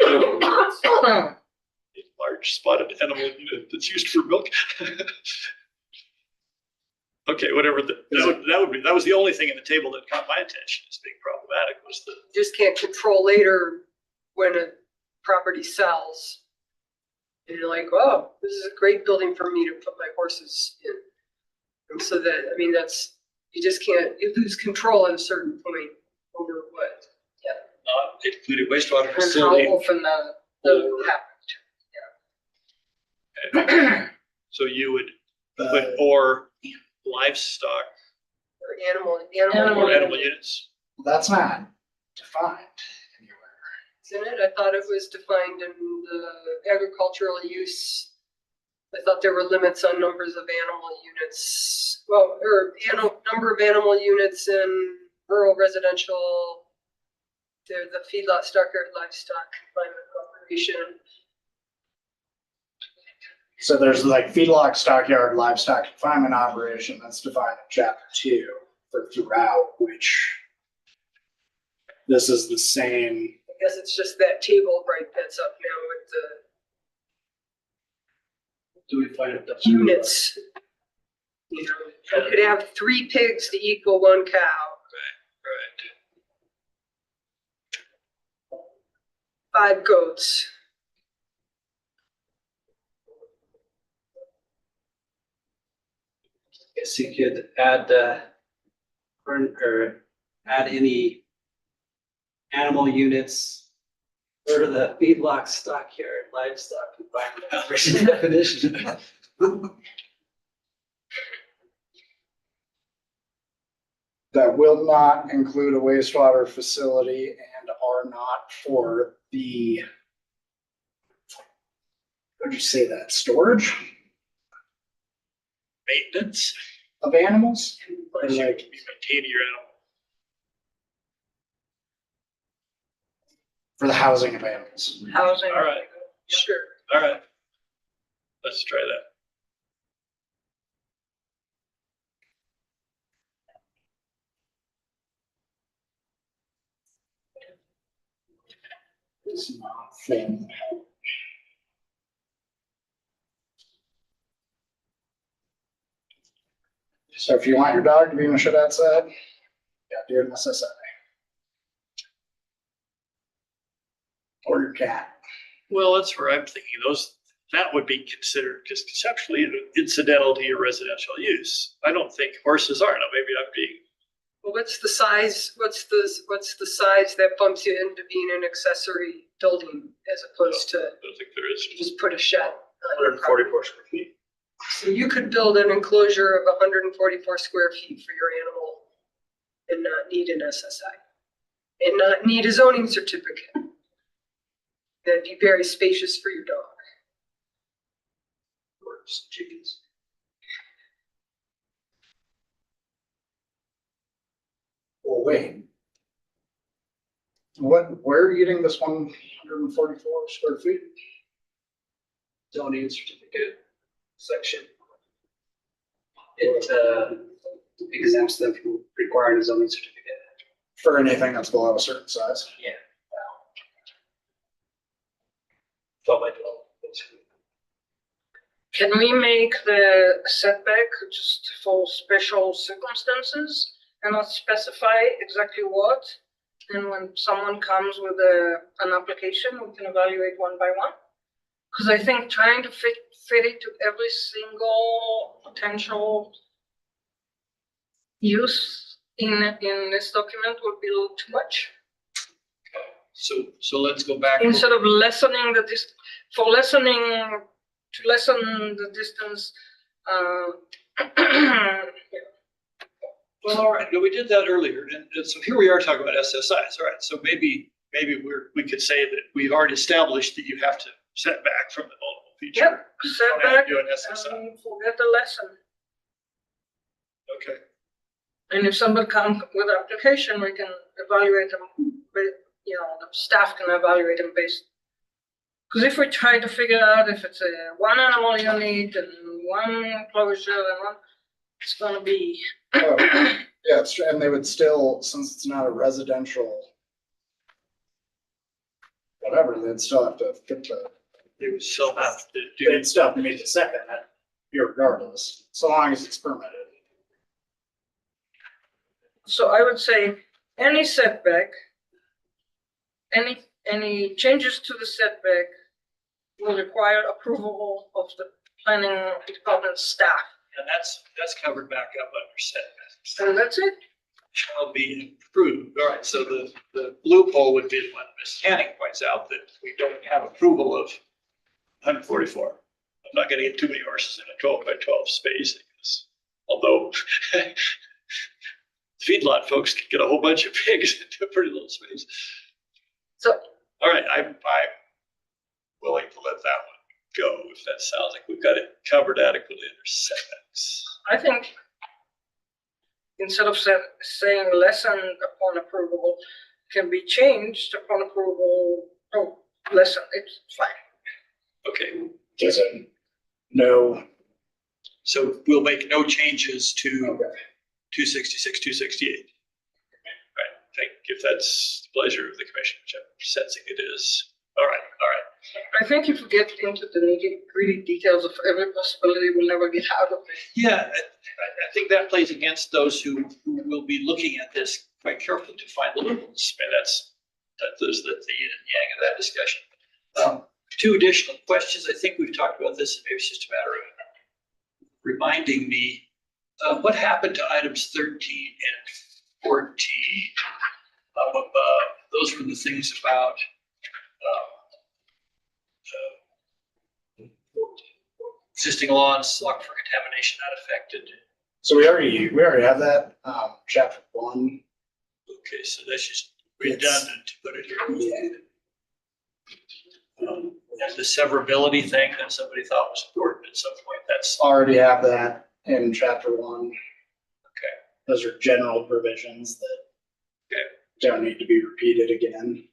Large spotted animal unit that's used for milk. Okay, whatever, that was the only thing in the table that caught my attention as being problematic was the, Just can't control later when a property sells. And you're like, oh, this is a great building for me to put my horses in. And so that, I mean, you just can't, you lose control at a certain point over what, not included wastewater And how facility. often that happens. So you would put or livestock or Animal or animal units. That's not defined anywhere. Isn't it? I thought it was defined in the agricultural use. I thought there were limits on numbers of animal units, well, or number of animal units in rural residential. They're the feedlot stockyard livestock confinement operation. So there's like feedlot, stockyard, livestock confinement operation that's defined in chapter 2 for throughout, which this is the same. I guess it's just that table right that's up now with Do we find it? the units. You know, you could have 3 pigs to equal 1 cow. 5 goats. Guess you could add, or add any animal units or the feedlot, stockyard, livestock, combined definition. That will not include a wastewater facility and are not for the, how'd you say that, storage Maintenance, of animals? Or you like, maintaining your animal. for the housing of animals. Housing. All right, Sure. all right. Let's try that. It's not thin. So if you want your dog to be in a shed outside, yeah, do it in SSI. Or your cat. Well, that's where I'm thinking that would be considered just conceptually incidental to your residential use. I don't think horses are. Now, maybe I'm being, Well, what's the size, what's the size that bumps you into being an accessory building as opposed to I don't think there is just put a shed? on your 144 square feet. So you could build an enclosure of 144 square feet for your animal and not need an SSI. And not need a zoning certificate. That'd be very spacious for your dog. Or some chickens. Well, wait. Where are you getting this 144 square feet? Zoning certificate section. It exempts them from requiring a zoning certificate. For anything that's below a certain size? Yeah. 12 by 12. Can we make the setback just for special circumstances and not specify exactly what? And when someone comes with an application, we can evaluate one by one? Because I think trying to fit it to every single potential use in this document would be a little too much. So let's go back. Instead of lessening to lessen the distance, Well, all right, no, we did that earlier, and so here we are talking about SSIs, all right, so maybe we could say that we've already established that you have to set back from the multiple feature. yep, You don't have to setback, do an SSI, and forget the lesson. okay, And if somebody comes with an application, we can evaluate them, the staff can evaluate them based. Because if we try to figure out if it's a one animal unit and one enclosure and one, it's gonna be. Oh, yeah, it's true, and they would still, since it's not a residential whatever, they'd still have to fit the, they would still have to do they'd still have to meet the setback, irregardless, so long as it's permitted. So I would say any setback, any changes to the setback will require approval of the planning department staff. and that's covered back up under setbacks. And that's it. Shall be improved, all right, so the loophole would be the one Ms. Canning points out, that we don't have approval of 144. I'm not gonna get too many horses in a 12 by 12 space, I guess. Although feedlot folks can get a whole bunch of pigs into a pretty little space. So All right, I'm willing to let that one go if that sounds like we've got it covered adequately under setbacks. I think instead of saying lessened upon approval, can be changed upon approval, lessened, it's fine. Okay, Does it? No. so we'll make no changes to Okay. 266, 268. Right, I think if that's the pleasure of the commission, which I'm sensing it is. All right. I think if we get into the nitty-gritty details of every possibility, we'll never get out of it. Yeah, I think that plays against those who will be looking at this quite carefully to find the loopholes. And That's the yin and yang of that discussion. Two additional questions. I think we've talked about this, and maybe it's just a matter of reminding me, what happened to items 13 and 14 up above? Those were the things about existing laws, locked for contamination not affected. So we already have that, chapter 1. Okay, so that's just redundant to put it here. Yeah. And the severability thing that somebody thought was important at some point, that's Already have that in chapter 1. okay. Those are general provisions that Okay. don't need to be repeated again.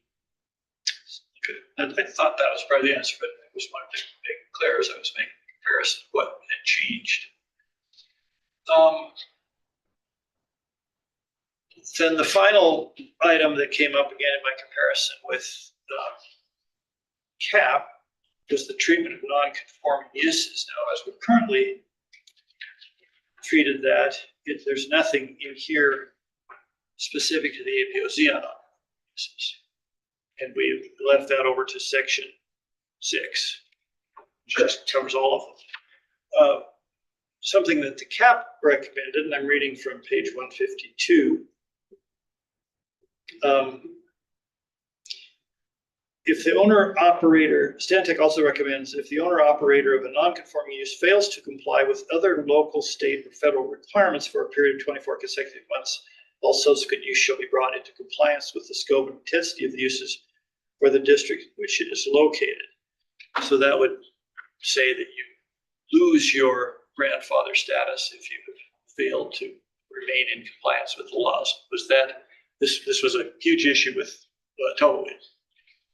Good. I thought that was probably the answer, but I just wanted to make it clear as I was making a comparison of what had changed. Then the final item that came up again in my comparison with CAP was the treatment of non-conforming uses. Now, as we've currently treated that, there's nothing in here specific to the APOZ on non-conforming uses. And we've left that over to section 6, which just covers all of them. Something that the CAP recommended, and I'm reading from page 152. If the owner operator, Stantec also recommends if the owner operator of a non-conforming use fails to comply with other local, state, or federal requirements for a period of 24 consecutive months, all subsequent use shall be brought into compliance with the scope and intensity of the uses for the district in which it is located. So that would say that you lose your grandfather status if you have failed to remain in compliance with the laws. Was that, this was a huge issue with tollways.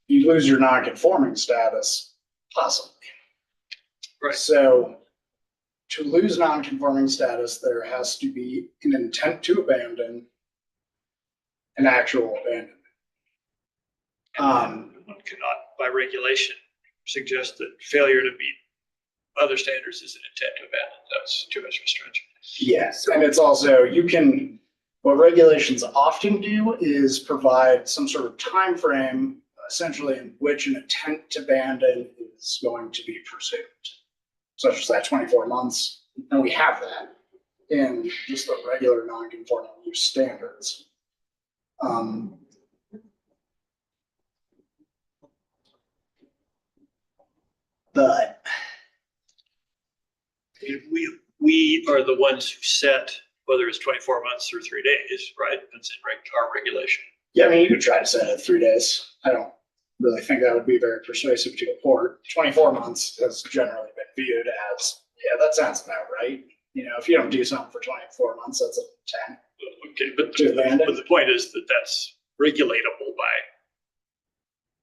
You lose your non-conforming status, possibly. Right. So to lose non-conforming status, there has to be an intent to abandon, an actual abandonment. One cannot, by regulation, suggest that failure to meet other standards is an intent to abandon. That's too much of a stretch. Yes, and it's also, what regulations often do is provide some sort of time frame, essentially in which an intent to abandon is going to be pursued, such as that 24 months. And we have that in just the regular non-conforming use standards. But We are the ones who set whether it's 24 months or 3 days, right? That's in our regulation. yeah, I mean, you could try to set it 3 days. I don't really think that would be very persuasive to a court. 24 months has generally been viewed as, yeah, that sounds about right. You know, if you don't do something for 24 months, that's a 10. Okay, but To abandon. the point is that that's regulatable by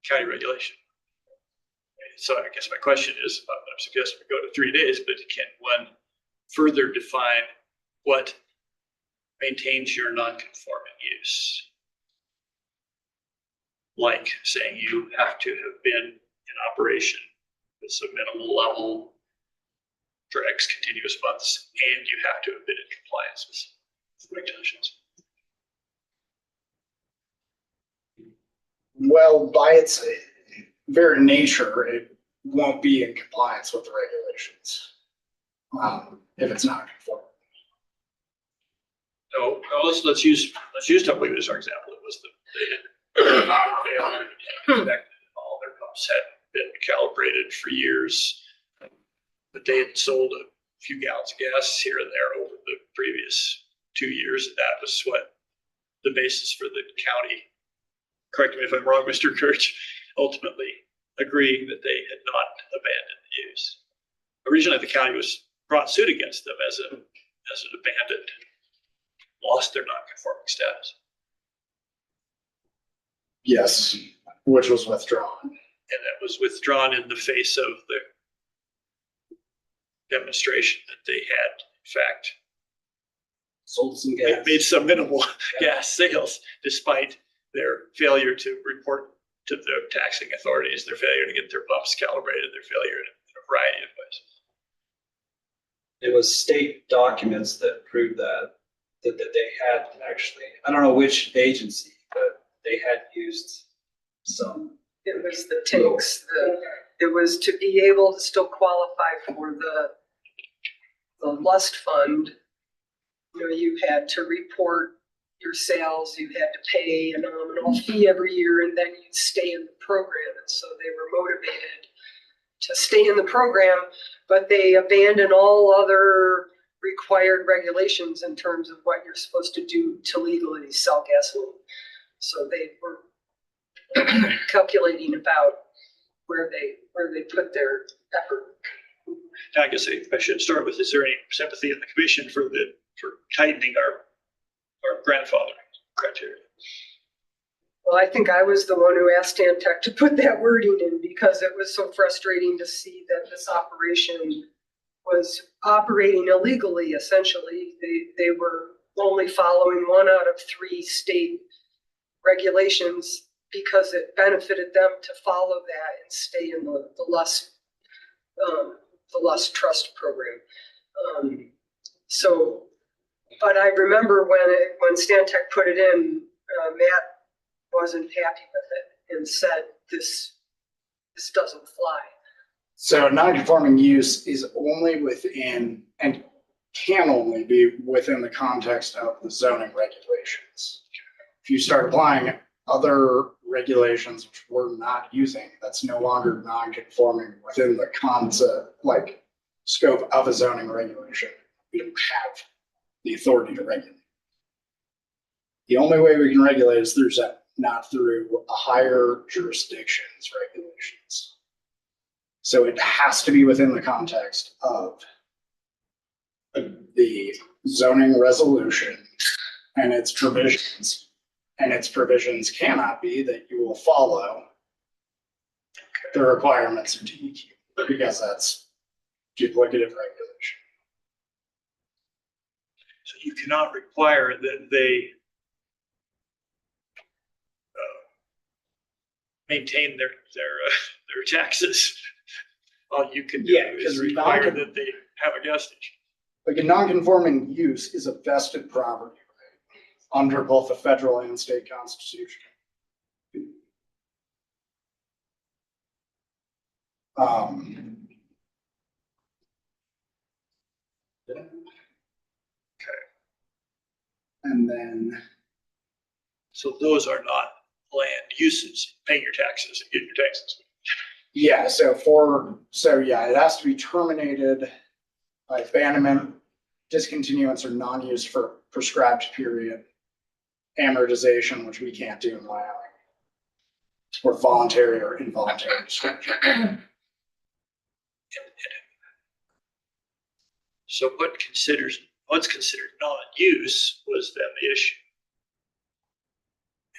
county regulation. So I guess my question is, I'm suggesting we go to 3 days, but can one further define what maintains your non-conforming use? Like saying you have to have been in operation with some minimal level for X continuous months, and you have to have been in compliance with regulations. Well, by its very nature, it won't be in compliance with the regulations if it's not conforming. No, let's use Tumbleweed as our example. It was they had all their pumps hadn't been calibrated for years, but they had sold a few gallons of gas here and there over the previous 2 years. And that was what the basis for the county, correct me if I'm wrong, Mr. Kirch, ultimately agreeing that they had not abandoned the use. Originally, the county was brought suit against them as an abandoned, lost their non-conforming status. Yes, which was withdrawn. And that was withdrawn in the face of the demonstration that they had, in fact, Sold some gas. made some minimal gas sales despite their failure to report to the taxing authorities, their failure to get their pumps calibrated, their failure in a variety of ways. It was state documents that proved that they had actually, I don't know which agency, but they had used So it was the tanks, it was to be able to still qualify for the lust fund. You know, you had to report your sales, you had to pay a nominal fee every year, and then you'd stay in the program. And so they were motivated to stay in the program, but they abandoned all other required regulations in terms of what you're supposed to do to legally sell gasoline. So they were calculating about where they put their effort. I guess I should start with, is there any sympathy in the commission for tightening our grandfathering criteria? Well, I think I was the one who asked Stantec to put that wording in because it was so frustrating to see that this operation was operating illegally, essentially. They were only following 1 out of 3 state regulations because it benefited them to follow that and stay in the Lust Trust program. But I remember when Stantec put it in, Matt wasn't happy with it and said, this doesn't fly. So non-conforming use is only within and can only be within the context of the zoning regulations. If you start applying other regulations which we're not using, that's no longer non-conforming within the concept, like scope of a zoning regulation. We don't have the authority to regulate. The only way we can regulate is through zoning, not through a higher jurisdiction's regulations. So it has to be within the context of the zoning resolution and its provisions. And its provisions cannot be that you will follow the requirements of DEQ because that's duplicative regulation. So you cannot require that they maintain their taxes. All you can do is require that they have a gas station. Like a non-conforming use is a vested property right, under both the federal and state constitution. And then, So those are not land uses, paying your taxes and getting your taxes. yeah, it has to be terminated by abandonment, discontinuance, or non-use for a prescribed period, amortization, which we can't do in Wyoming, or voluntary or involuntary disclosure. So what's considered non-use was then the issue.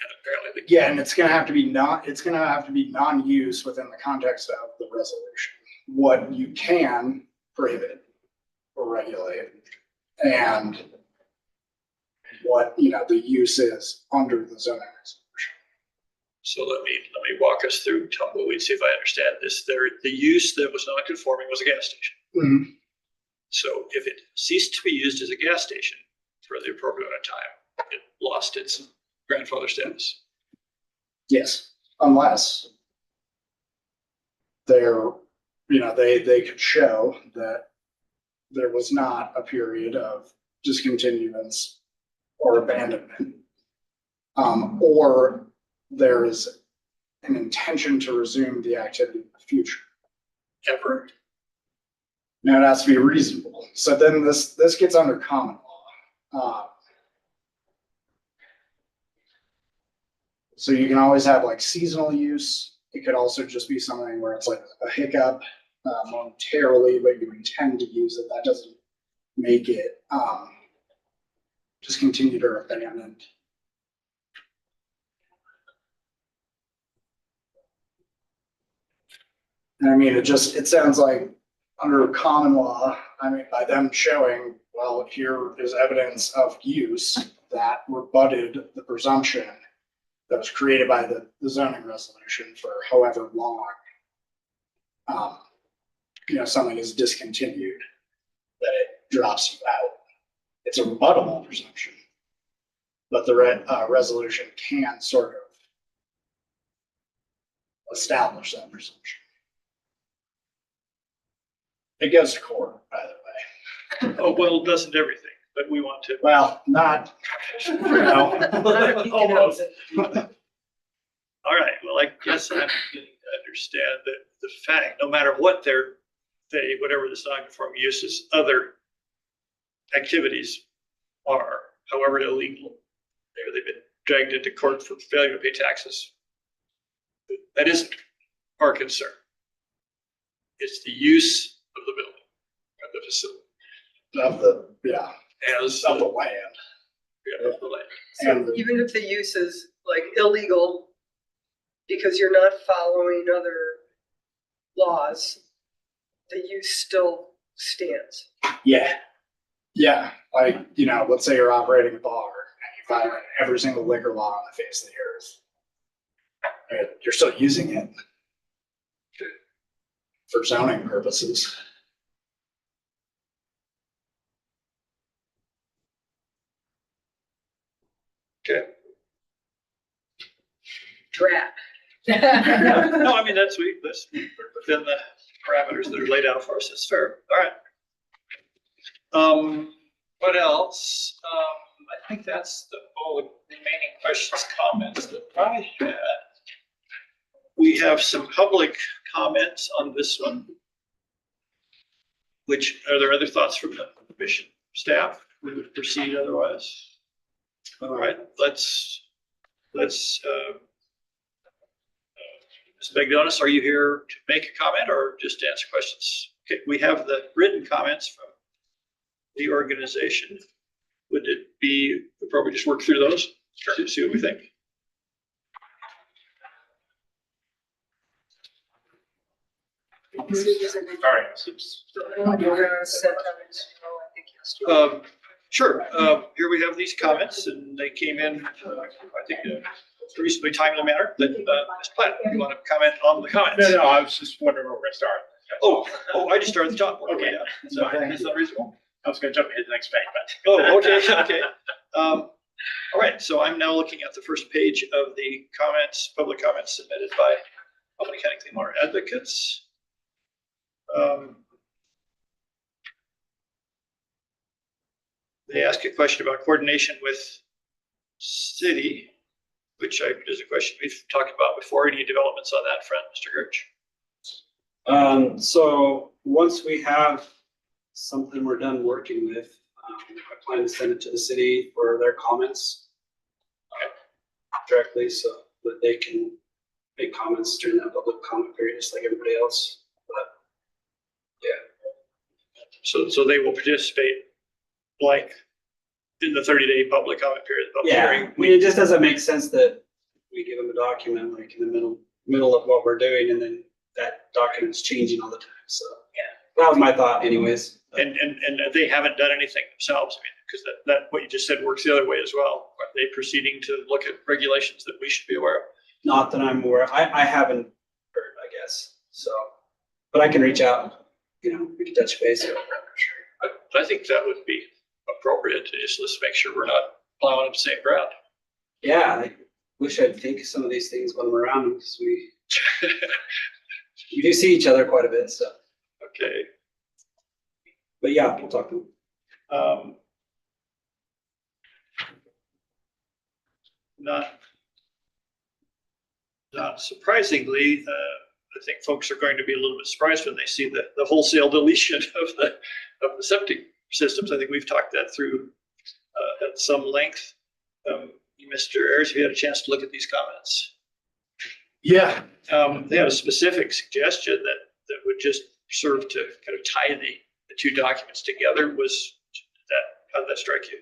And apparently Yeah, and it's gonna have to be non-use within the context of the resolution. What you can prohibit or regulate, and what, the use is under the zoning resolution. So let me walk us through tumbleweed, see if I understand this. The use that was non-conforming was a gas station. Mm-hmm. So if it ceased to be used as a gas station for the appropriate amount of time, it lost its grandfather status. Yes, unless they could show that there was not a period of discontinuance or abandonment, or there is an intention to resume the activity in the future. Ever? Now it has to be reasonable. So then this gets under common law. So you can always have like seasonal use. It could also just be something where it's like a hiccup momentarily, but you intend to use it. That doesn't make it discontinued or abandoned. And I mean, it sounds like under common law, by them showing, well, here is evidence of use that rebutted the presumption that was created by the zoning resolution for however long, something is discontinued, that it drops you out. It's a rebuttable presumption, but the resolution can sort of establish that presumption. It goes to court, by the way. Oh, well, doesn't everything, but we want to. Well, not, no. Almost. All right, well, I guess I'm beginning to understand that the fact, no matter what whatever the non-conforming uses, other activities are, however illegal, maybe they've been dragged into court for failure to pay taxes. That isn't our concern. It's the use of the building, of the facility. Of the, yeah, As of the land. yeah, of the land. So even if the use is like illegal because you're not following other laws, the use still stands. Yeah. Yeah, like, you know, let's say you're operating a bar and you violate every single liquor law on the face of the earth. And you're still using it for zoning purposes. Okay. Drat. No, I mean, that's within the parameters that are laid out for us. It's fair. All right. What else? I think that's all the remaining questions, comments that I had. We have some public comments on this one. Are there other thoughts from the commission staff? We would proceed otherwise. All right, let's, Ms. Magdonis, are you here to make a comment or just to answer questions? Okay, we have the written comments from the organization. Would it be appropriate to just work through those? Sure. To see what we think? All right. Sure. Here we have these comments, and they came in, I think, in a reasonably timely manner. That Ms. Platt, you want to comment on the comments? No, I was just wondering where we're gonna start. Oh, I just started at the top. Okay, yeah. So is that reasonable? I was gonna jump into the next page, but. Oh, okay. All right, so I'm now looking at the first page of the comments, public comments submitted by Albany County Clean Water Advocates. They ask a question about coordination with city, which is a question we've talked about before. Any developments on that front, Mr. Gerch? So once we have something we're done working with, I plan to send it to the city for their comments directly, so that they can make comments during that public comment period, just like everybody else. But yeah. So they will participate like in the 30-day public comment period. Public hearing. I mean, it just doesn't make sense that we give them a document like in the middle of what we're doing, and then that document's changing all the time. So yeah, that was my thought, anyways. And they haven't done anything themselves. I mean, because that what you just said works the other way as well. Are they proceeding to look at regulations that we should be aware of? Not that I'm aware. I haven't heard, I guess. So, but I can reach out. You know, we can touch base. I think that would be appropriate to just let's make sure we're not plowing up the same ground. Yeah, I wish I'd think of some of these things when I'm around them, because we do see each other quite a bit. So okay. But yeah, we'll talk to them. Not surprisingly, I think folks are going to be a little bit surprised when they see the wholesale deletion of the septic systems. I think we've talked that through at some length. Mr. Ayers, have you had a chance to look at these comments? Yeah. They had a specific suggestion that would just serve to kind of tie the two documents together. How did that strike you?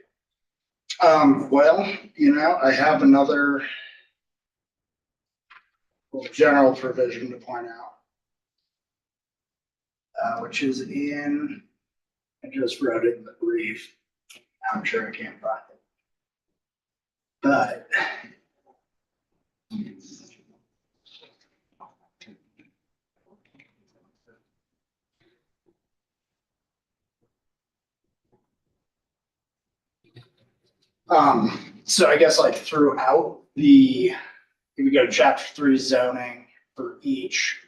Well, you know, I have another little general provision to point out, which is I just wrote it in the brief. I'm sure I can't find it. But so I guess like throughout if you go to chapter 3 zoning, for each,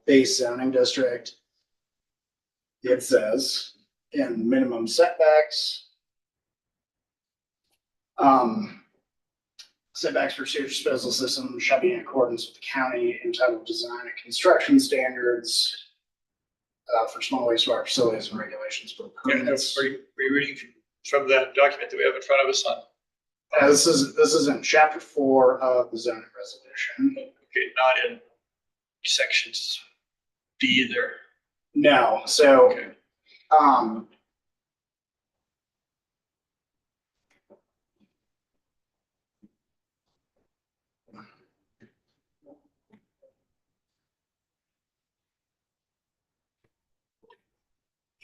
base zoning district. It says in minimum setbacks. Setbacks for sewage disposal systems shall be in accordance with the county entitled design and construction standards. For small wastewater facilities and regulations for permits. Are you reading from that document that we have in front of us on? This is in chapter 4 of the zoning resolution. Okay, not in sections D there. No, so, Okay.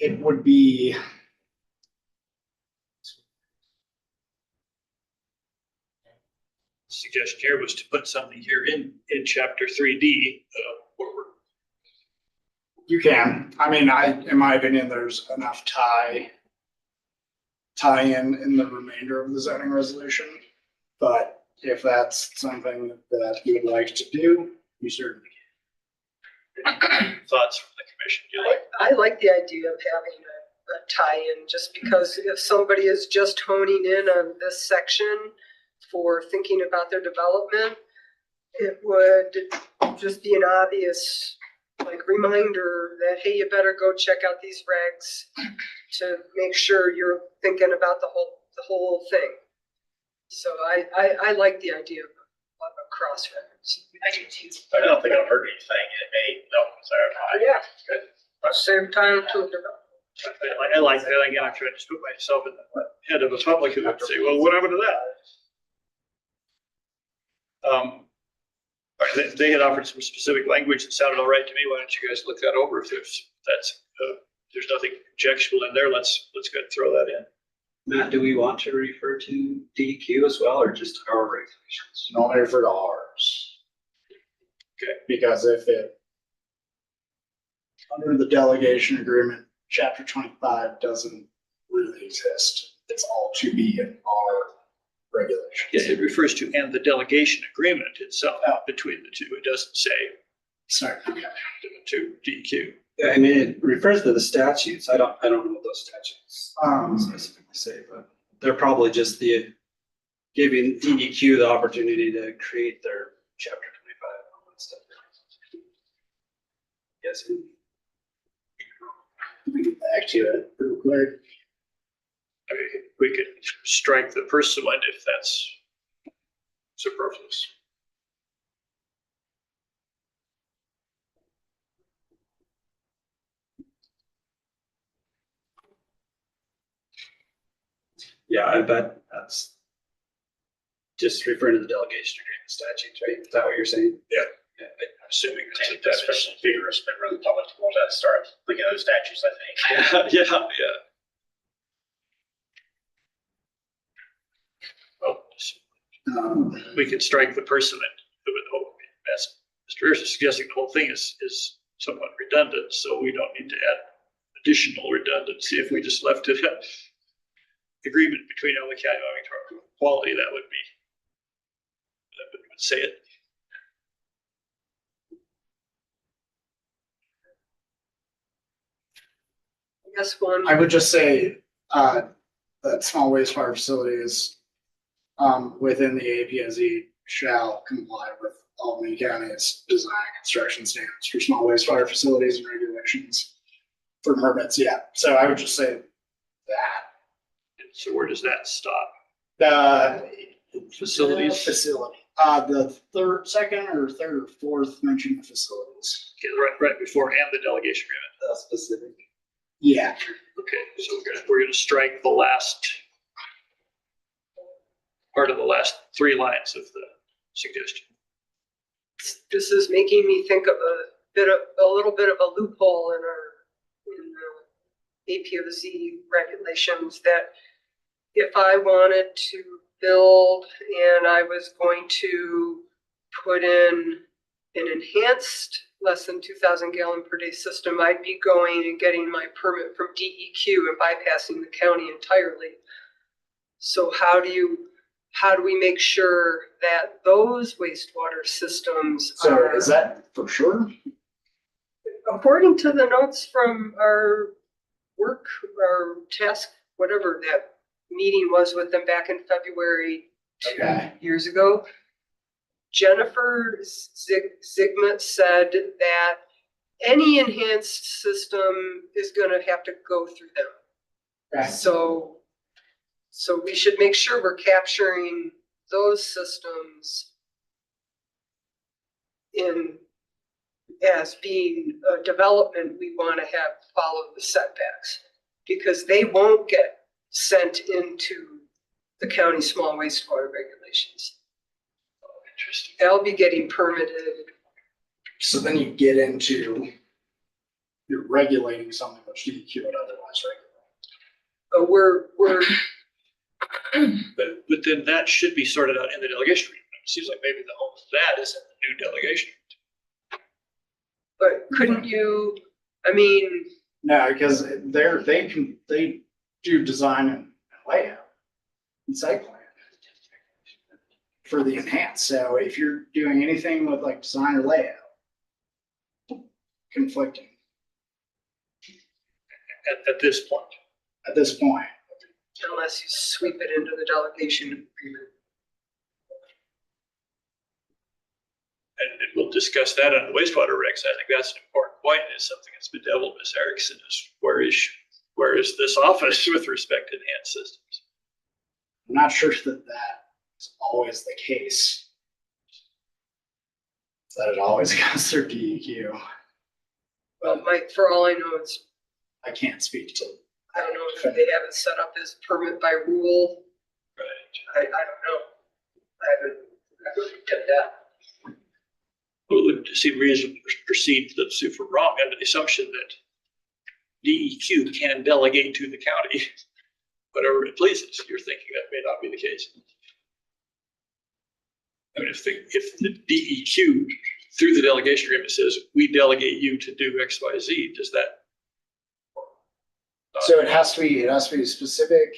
it would be. Suggestion here was to put something here in chapter 3D, where we're. You can, I mean, in my opinion, there's enough tie-in in the remainder of the zoning resolution. But if that's something that you would like to do, you certainly Thoughts from the commission? Do you like? I like the idea of having a tie-in, just because if somebody is just honing in on this section for thinking about their development, it would just be an obvious like reminder that, hey, you better go check out these regs to make sure you're thinking about the whole thing. So I like the idea of a cross-reference. I do too. I don't think I've heard anything. It may, no, sorry. Yeah. Good. Same time to develop. I like that. Again, I'm trying to put myself in the head of a public who would say, well, what happened to that? They had offered some specific language that sounded all right to me. Why don't you guys look that over? If there's nothing objectionable in there, let's go ahead and throw that in. Matt, do we want to refer to DEQ as well, or just our regulations? only refer to ours. Okay. Because if it, under the delegation agreement, chapter 25 doesn't really exist. It's all to be in our regulations. Yeah, it refers to and the delegation agreement itself between the two. It doesn't say Sorry. to DEQ. Yeah, I mean, it refers to the statutes. I don't know what those statutes specifically say, but they're probably just giving DEQ the opportunity to create their chapter 25 and all that stuff. Yes. We get back to it real quick. I mean, we could strike the pursuant if that's superfluous. Yeah, I bet that's just referring to the delegation agreement statutes, right? Is that what you're saying? Yeah. Yeah, I'm assuming I think that's especially vigorous, but really public to want to start looking at those statutes, I think. yeah. Well, we could strike the pursuant. As Mr. Ayers is suggesting, the whole thing is somewhat redundant, so we don't need to add additional redundancy. If we just left it agreement between Albany County and Wyoming Quality, that would say it. Yes, one. I would just say, that small wastewater facilities, within the APSE shall comply with Albany County's design and construction standards for small wastewater facilities and regulations for permits. Yeah, so I would just say that. So where does that stop? The Facilities? facility, the second or third or fourth mention of facilities. Okay, right before and the delegation agreement. that's specific. Yeah, Okay, so we're gonna strike the last part of the last 3 lines of the suggestion. This is making me think of a little bit of a loophole in the APOZ regulations, that if I wanted to build and I was going to put in an enhanced less than 2,000 gallon per day system, I'd be going and getting my permit from DEQ and bypassing the county entirely. So how do you how do we make sure that those wastewater systems So are, is that for sure? according to the notes from our work, our task, whatever that meeting was with them back in February Okay. 2 years ago, Jennifer Zigmund said that any enhanced system is gonna have to go through them. Okay. So we should make sure we're capturing those systems in, as being a development we want to have follow the setbacks. Because they won't get sent into the county small wastewater regulations. Interesting. They'll be getting permitted. So then you get into, you're regulating something which DEQ would otherwise regulate. But we're, But then that should be sorted out in the delegation agreement. It seems like maybe the home of that is in the new delegation. but couldn't you, I mean, No, because they do design and layout and site plan for the enhanced. So if you're doing anything with like design or layout, conflicting At this point. at this point. unless you sweep it into the delegation agreement. And we'll discuss that on the wastewater regs. I think that's an important point. It's something that's bedeviled Ms. Erickson is where is this office with respect to enhanced systems? I'm not sure that is always the case. That it always goes through DEQ. Well, Mike, for all I know, it's, I can't speak to. I don't know if they have it set up as permit by rule. Right. I don't know. I haven't looked at that. Well, it would seem reasonable to proceed, let's see if we're wrong, under the assumption that DEQ can delegate to the county whatever it pleases. You're thinking that may not be the case. I mean, if the DEQ through the delegation agreement says, we delegate you to do X, Y, Z, does that? So it has to be specific.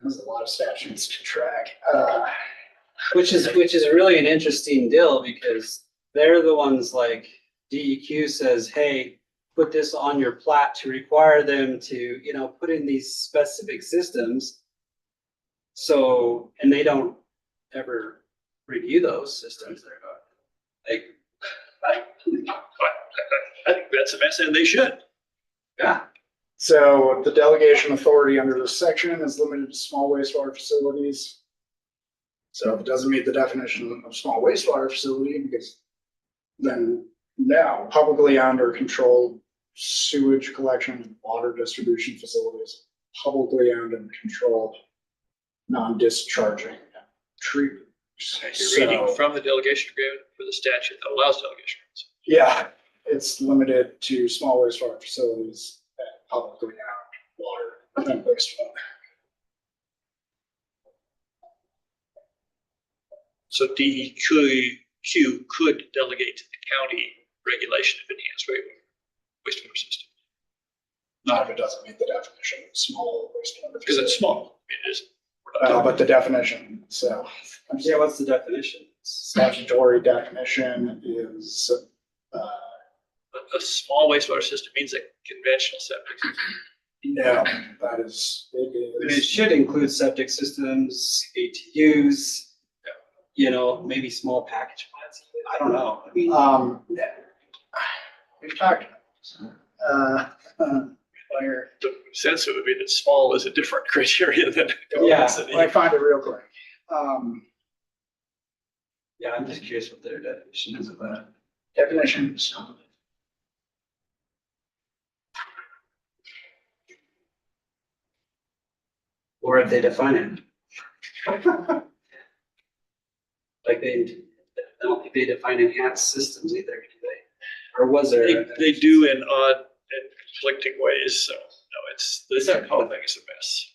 There's a lot of statutes to track. Which is really an interesting deal because they're the ones like DEQ says, hey, put this on your plat to require them to, put in these specific systems. So, and they don't ever review those systems. They're like, I think that's a mess, and they should. yeah. So the delegation authority under this section is limited to small wastewater facilities. So if it doesn't meet the definition of small wastewater facility, because then no, publicly owned or controlled sewage collection, water distribution facilities, publicly owned and controlled non-discharging treatment. You're reading from the delegation agreement for the statute that allows delegation agreements. Yeah, it's limited to small wastewater facilities and publicly owned water and wastewater. So DEQ could delegate to the county regulation of enhanced wastewater system. Not if it doesn't meet the definition of small wastewater. Because it's small. It is. But the definition, so Yeah, what's the definition? statutory definition is, A small wastewater system means a conventional septic system. no, that is, It should include septic systems, ATUs, maybe small package plants. I don't know. I mean, we've talked about this. Fire. The sense it would be that small is a different criteria than Yeah. density. Let me find it real quick. yeah, I'm just curious what their definition is of that. Definitions. Or if they define it. Like I don't think they define enhanced systems either, do they? Or was there? They do in odd and conflicting ways, so no, the whole thing is a mess.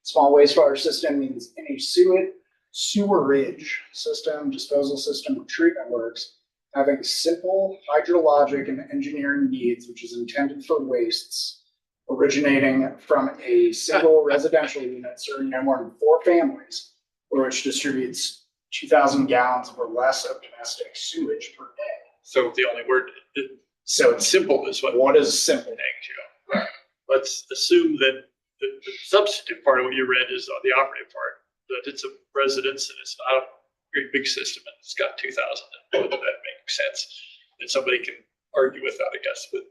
Small wastewater system means any sewerage system, disposal system, or treatment works having simple hydrologic and engineering needs, which is intended for wastes originating from a single residential unit serving no more than 4 families, or which distributes 2,000 gallons or less of domestic sewage per day. So the only word, So it's simple is what. what is simple? Let's assume that the substantive part of what you read is on the operative part, that it's a residence and it's not a great big system and it's got 2,000. That makes sense. And somebody can argue with that, I guess, but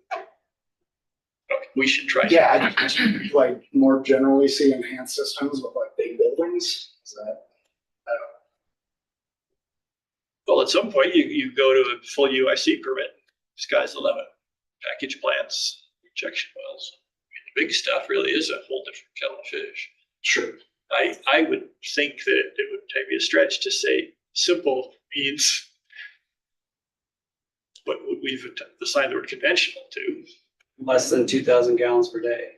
okay, we should try. Yeah, do you like more generally see enhanced systems with like big buildings? Is that, I don't know. Well, at some point you go to a full UIC permit, sky's the limit. Package plants, injection wells. I mean, the big stuff really is a whole different kettle of fish. Sure. I would think that it would take me a stretch to say simple means what we've assigned the word conventional to. Less than 2,000 gallons per day.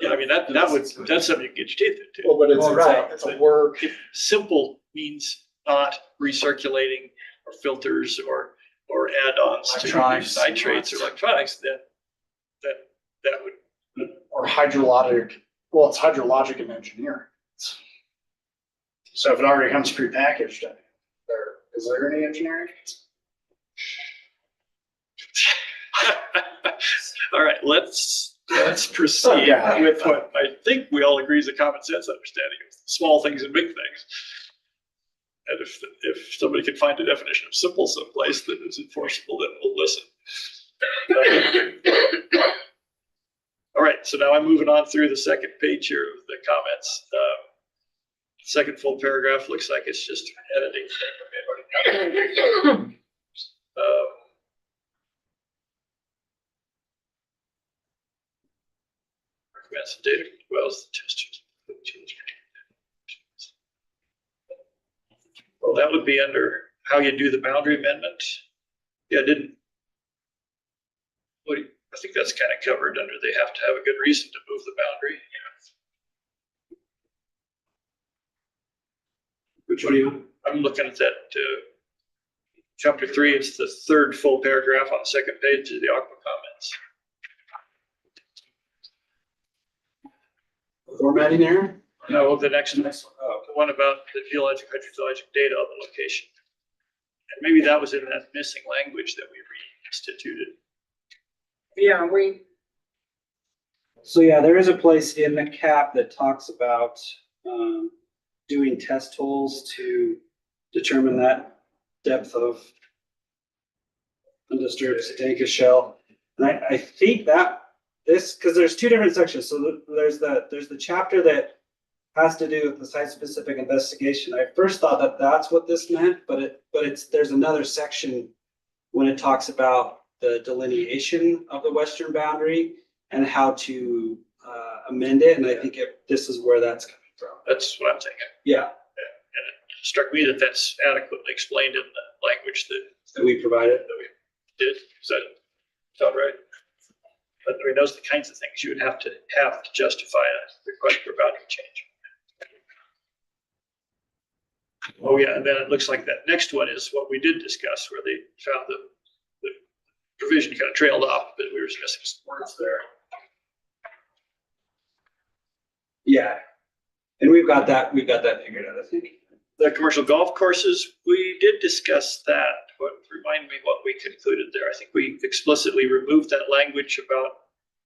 Yeah, I mean, that's something you can get your teeth into. Well, but it's, Well, it's right. a, it's a work. If simple means not recirculating or filters or add-ons to Electronics. nitrates or electronics, then that would. Or hydrologic, well, it's hydrologic and engineering. So if it already comes prepackaged, is there any engineering? All right, let's proceed Okay. with what I think we all agree is a common sense understanding of small things and big things. And if somebody can find a definition of simple someplace that is enforceable, then we'll listen. All right, so now I'm moving on through the second page here of the comments. Second full paragraph looks like it's just editing. Recommends data wells test. Well, that would be under how you do the boundary amendment. Yeah, I think that's kind of covered under they have to have a good reason to move the boundary. Which one? I'm looking at that chapter 3. It's the third full paragraph on the second page of the Aqua comments. Formatting error? No, the next one. Oh, The one about the geologic, hydrogeologic data on the location. And maybe that was in that missing language that we reinstituted. Yeah, so yeah, there is a place in the cap that talks about doing test holes to determine that depth of undisturbed Sedanka shell. And I think that this, because there's 2 different sections. So there's the chapter that has to do with the site-specific investigation. I first thought that that's what this meant, but there's another section when it talks about the delineation of the western boundary and how to amend it. And I think this is where that's coming from. That's what I'm thinking. Yeah, And it struck me that that's adequately explained in the language that we provided. that we did. Does that sound right? But I mean, those are the kinds of things you would have to justify a request for boundary change. Oh yeah, and then it looks like that next one is what we did discuss, where they found the provision kind of trailed off, but we were missing some words there. Yeah, and we've got that figured out, I think. The commercial golf courses, we did discuss that. Remind me what we concluded there. I think we explicitly removed that language about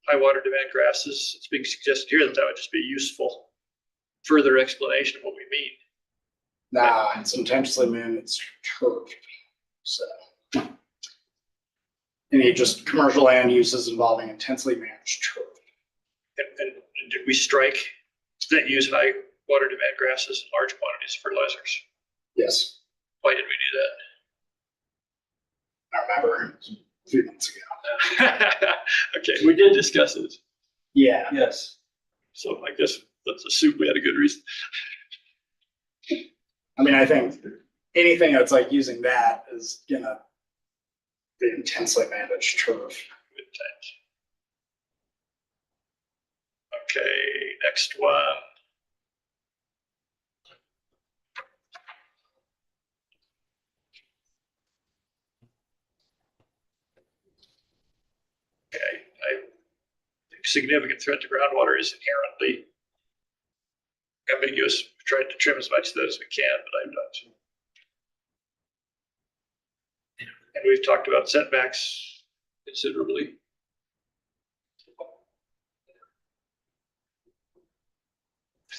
high water demand grasses. It's being suggested here that would just be a useful further explanation of what we mean. Nah, it's intentionally managed turf. So. Any just commercial land uses involving intensely managed turf. And did we strike that use high water demand grasses in large quantities of fertilizers? Yes, Why did we do that? I remember a few months ago. Okay, we did discuss it. Yeah, Yes. So I guess let's assume we had a good reason. I mean, I think anything that's like using that is gonna be intensely managed turf. Good times. Okay, next one. Okay, I think significant threat to groundwater is inherently ambiguous. We've tried to trim as much of that as we can, but I'm not. And we've talked about setbacks considerably.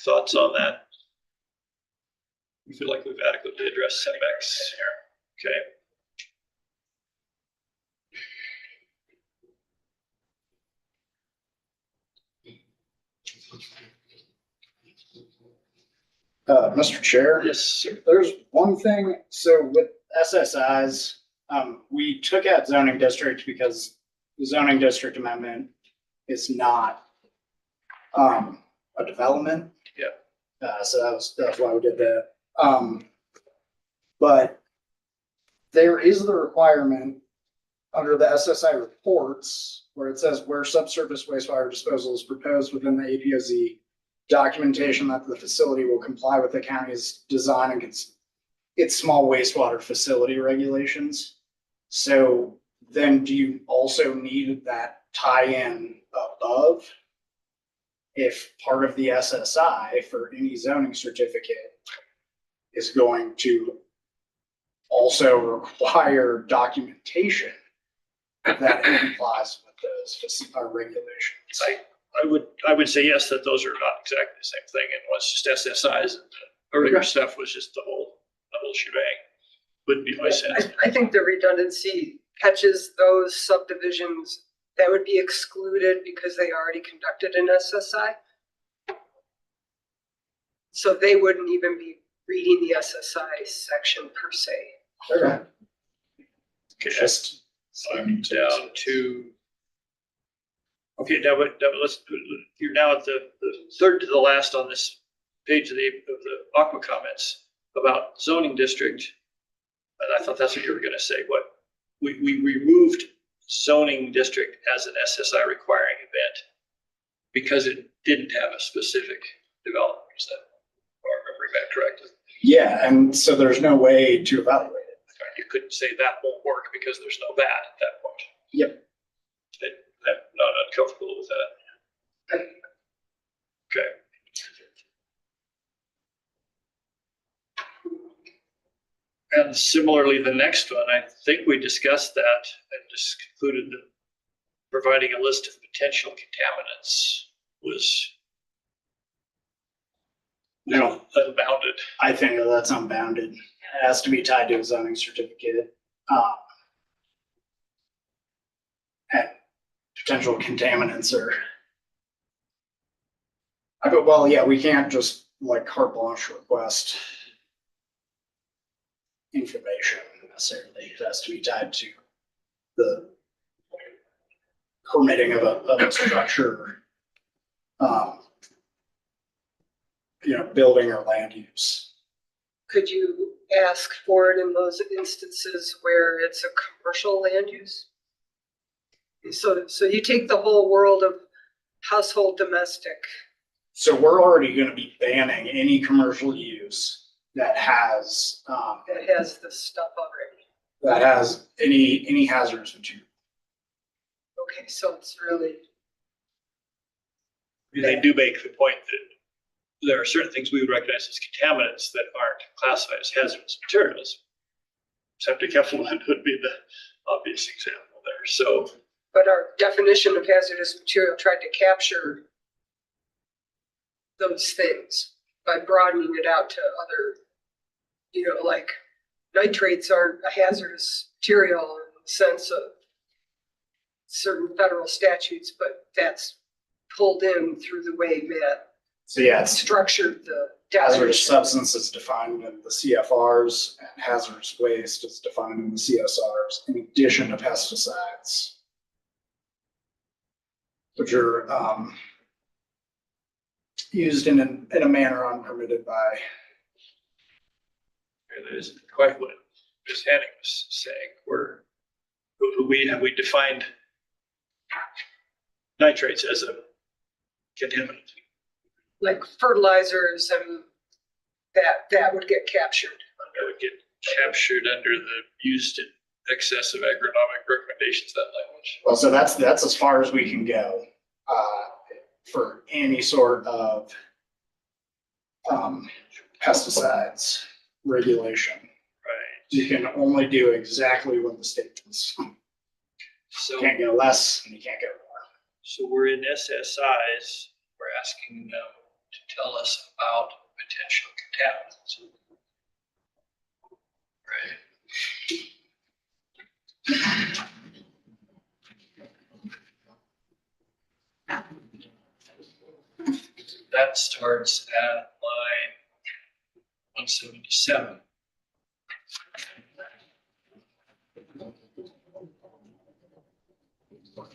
Thoughts on that? We feel like we've adequately addressed setbacks here. Okay. Mr. Chair? Yes, sir. There's one thing, so with SSIs, we took out zoning district because the zoning district amendment is not a development. Yeah. So that's why we did that. But there is the requirement under the SSI reports where it says where subsurface wastewater disposal is proposed within the APOZ, documentation that the facility will comply with the county's design and its small wastewater facility regulations. So then do you also need that tie-in above? If part of the SSI for any zoning certificate is going to also require documentation that complies with those regulations. I would say yes, that those are not exactly the same thing, and was just SSIs, and the earlier stuff was just the whole shebang, would be my sense. I think the redundancy catches those subdivisions that would be excluded because they already conducted an SSI. So they wouldn't even be reading the SSI section per se. Okay. Just down to. Okay, now let's. You're now at the third to the last on this page of the Aqua comments about zoning district, and I thought that's what you were going to say. What we removed zoning district as an SSI requiring event because it didn't have a specific development. Is that, or remembering that correctly? Yeah, and so there's no way to evaluate it. You couldn't say that won't work because there's no that at that point. Yep. I'm not uncomfortable with that. Okay. And similarly, the next one, I think we discussed that and just concluded that providing a list of potential contaminants was, unbounded. I think that's unbounded. It has to be tied to a zoning certificate. And potential contaminants are. Well, yeah, we can't just like carte blanche request information necessarily. It has to be tied to the permitting of a structure, building or land use. Could you ask for it in those instances where it's a commercial land use? So you take the whole world of household domestic. So we're already going to be banning any commercial use that has That has this stuff already. that has any hazardous material. Okay, so it's really, They do make the point that there are certain things we would recognize as contaminants that aren't classified as hazardous materials. Septic effluent would be the obvious example there. So, but our definition of hazardous material tried to capture those things by broadening it out to other, like nitrates aren't a hazardous material in the sense of certain federal statutes, but that's pulled in through the way Matt So yeah, it's structured the hazardous definition. substances defined in the CFRs and hazardous waste is defined in the CSRs in addition to pesticides, which are used in a manner unpermitted by. that isn't quite what Ms. Hanning was saying. We defined nitrates as a contaminant. Like fertilizers and that would get captured. That would get captured under the used in excess of agronomic recommendations, that language. Well, so that's as far as we can go. for any sort of pesticides regulation. Right. You can only do exactly what the state does. So, You can't go less and you can't go more. so we're in SSIs, we're asking them to tell us about potential contaminants. Right. That starts at line 177.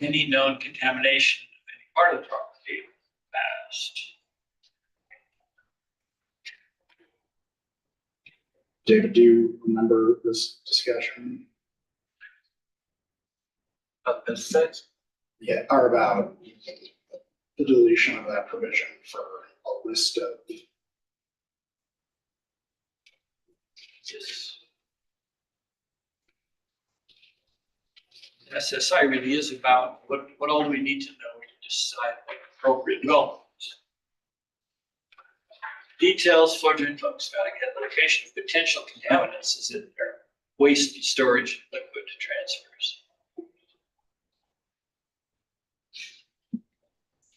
Any known contamination of any part of the property past. David, do you remember this discussion? Of pesticides? Yeah, or about the deletion of that provision for a list of. SSI really is about what all do we need to know to decide what appropriate development is. Details, flow drain folks gotta get location of potential contaminants is in there. Waste storage, liquid transfers.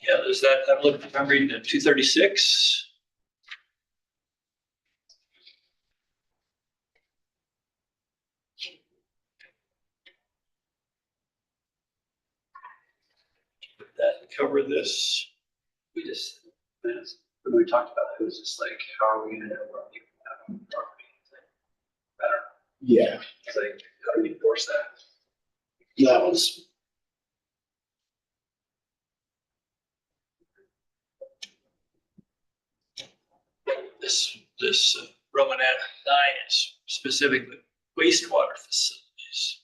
Yeah, there's that, I'm reading at 236. That cover this. We just, when we talked about it, it was just like, how are we gonna know what people have on the property? It's like, I don't know. Yeah, It's like, how do we enforce that? that was. This Roman at 9 is specifically wastewater facilities.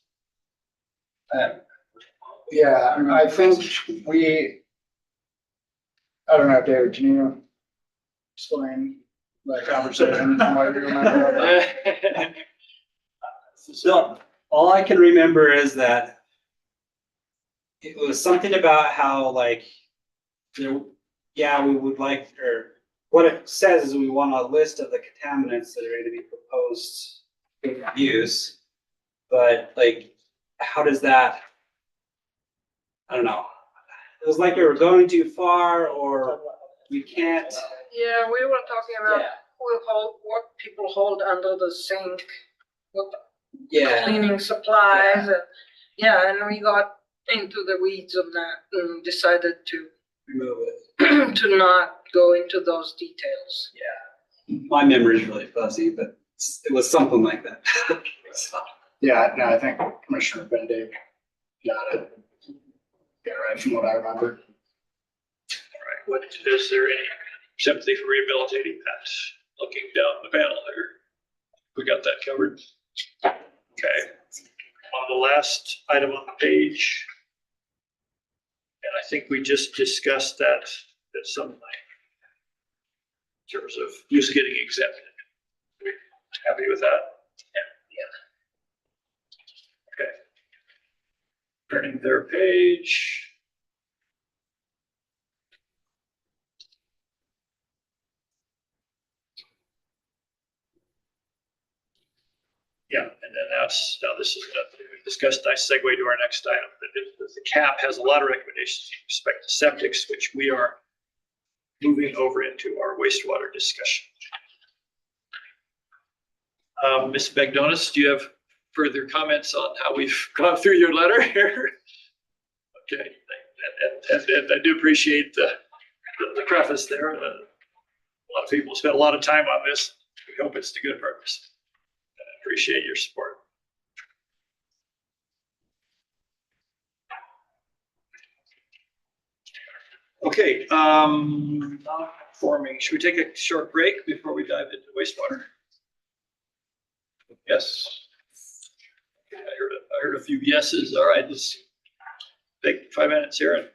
Yeah, I think I don't know, David, can you explain that conversation? What you remember? So, all I can remember is that it was something about how like, there, yeah, we would like, or what it says is we want a list of the contaminants that are going to be proposed for use. But like, how does that, I don't know. It was like we were going too far or we can't. Yeah, we were talking about Yeah. what people hold under the sink, what Yeah. cleaning supplies, and yeah, and we got into the weeds of that and decided to Remove it. to not go into those details. My memory is really fuzzy, but it was something like that. So, Yeah, no, I think Commissioner Bendig got it. Got it right from what I remember. Right, what is there any sympathy for rehabilitating that? Looking down the panel here, we got that covered. Okay, on the last item on the page, and I think we just discussed that at some length in terms of use getting exempted. Happy with that? Yeah. Okay. Turning their page. Yeah, and then now this is we discussed, nice segue to our next item. The CAP has a lot of recommendations with respect to septics, which we are moving over into our wastewater discussion. Ms. Bagdonis, do you have further comments on how we've gone through your letter here? Okay, and I do appreciate the preface there. A lot of people spent a lot of time on this. We hope it's to good purpose. I appreciate your support. Okay, non-conforming. Should we take a short break before we dive into wastewater? Yes. I heard a few yeses. All right, let's take 5 minutes here and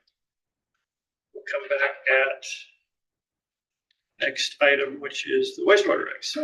we'll come back at next item, which is the wastewater regs.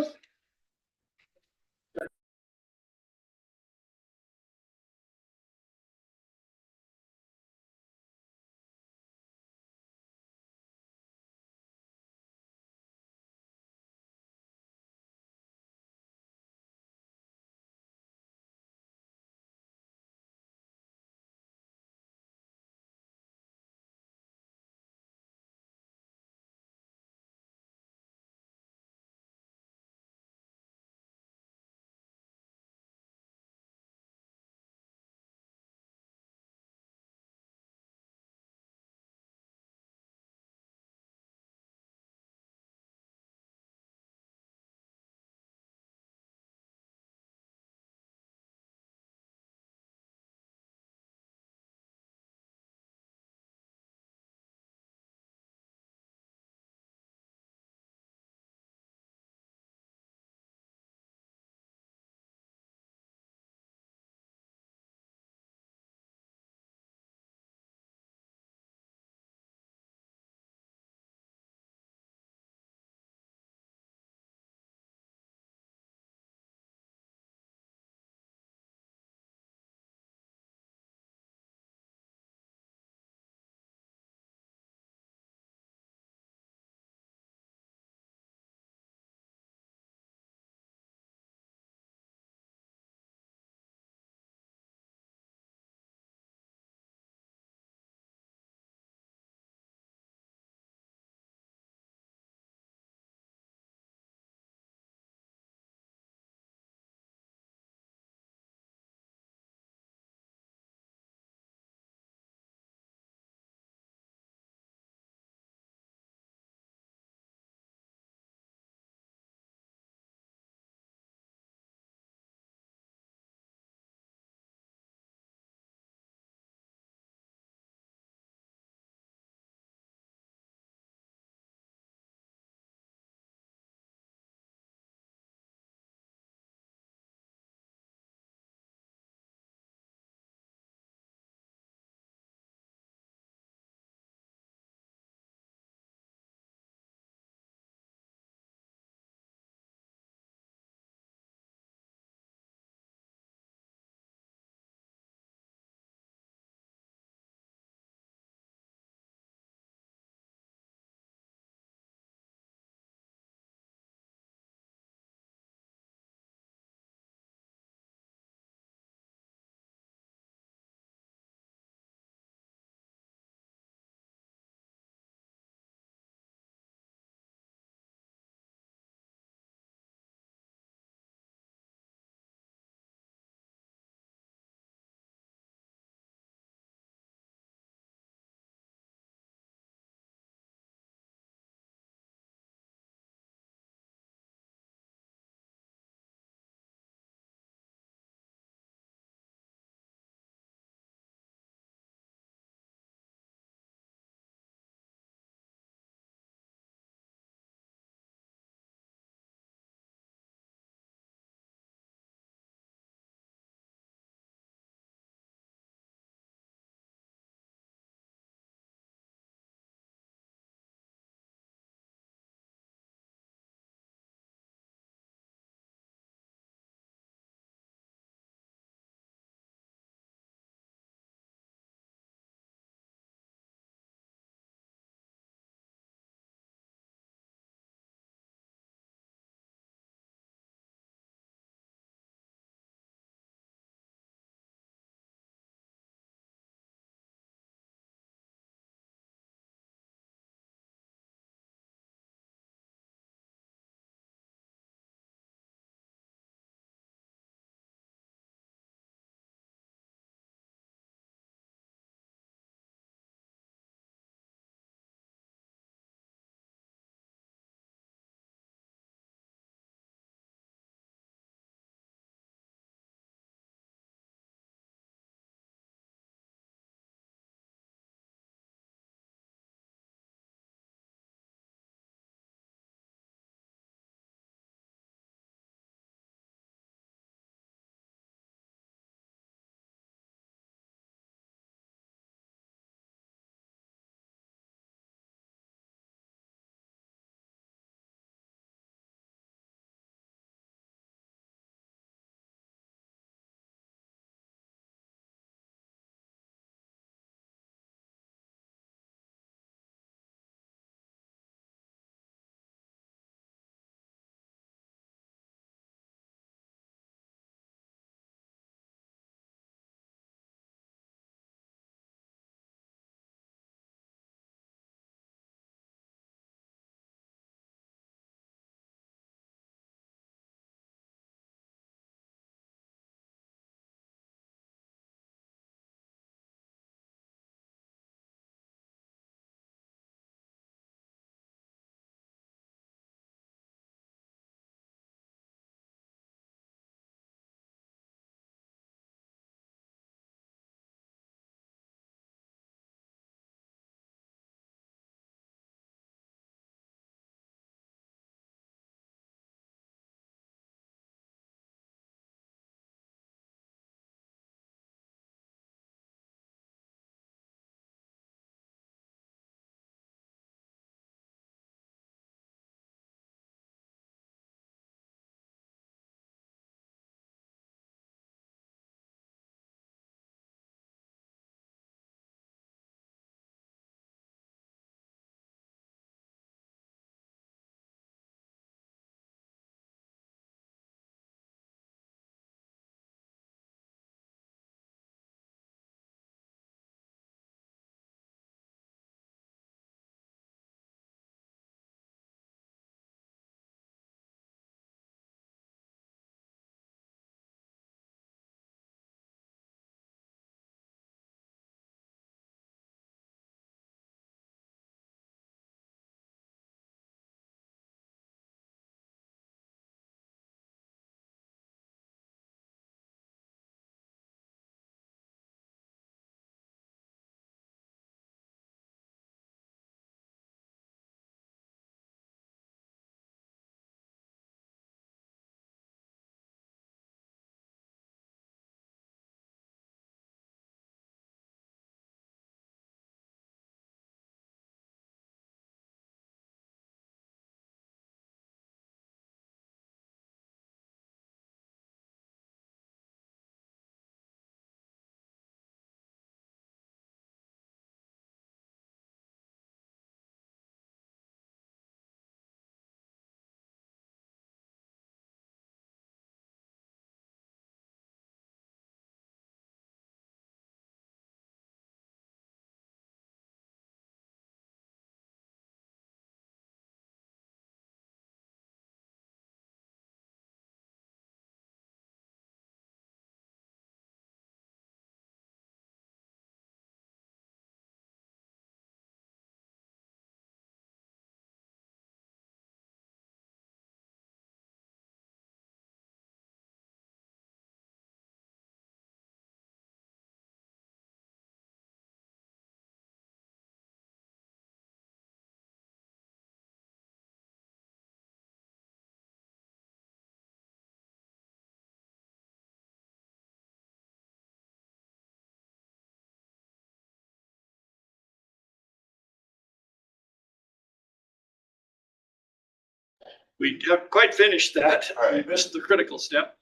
we haven't quite finished that. All right. We missed the critical step.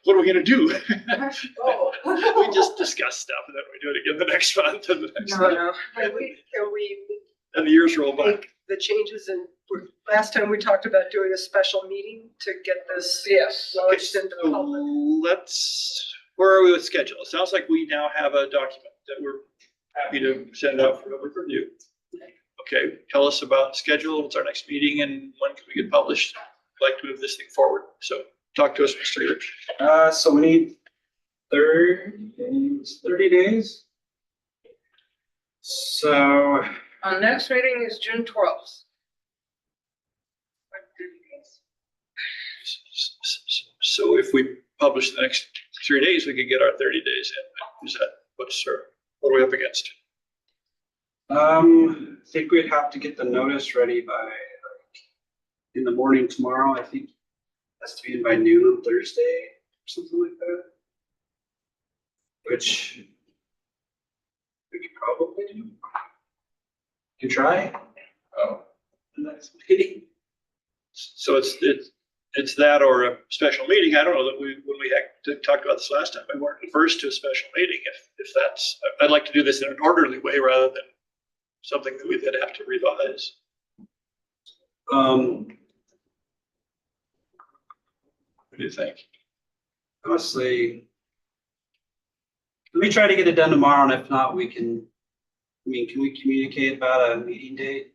What are we gonna do? Oh. We just discuss stuff and then we do it again the next month and the next No, month. no. Can we And the years roll by. make the changes and last time we talked about doing a special meeting to get this Yes. launched into the public. Where are we with schedule? It sounds like we now have a document that we're happy to send out for public review. Okay, tell us about schedule. What's our next meeting and when can we get published? I'd like to move this thing forward. So talk to us, Mr. Rich. So we need 30 days. So, Our next meeting is June 12th. So if we publish the next 3 days, we could get our 30 days in. Is that what are we up against? I think we'd have to get the notice ready by in the morning tomorrow. I think has to be in by noon on Thursday or something like that. Which we could probably do. Can try. Oh. The next meeting. So it's that or a special meeting. I don't know that when we talked about this last time, we weren't averse to a special meeting. If that's, I'd like to do this in an orderly way rather than something that we then have to revise. What do you think? Honestly, let me try to get it done tomorrow, and if not, we can. I mean, can we communicate about a meeting date?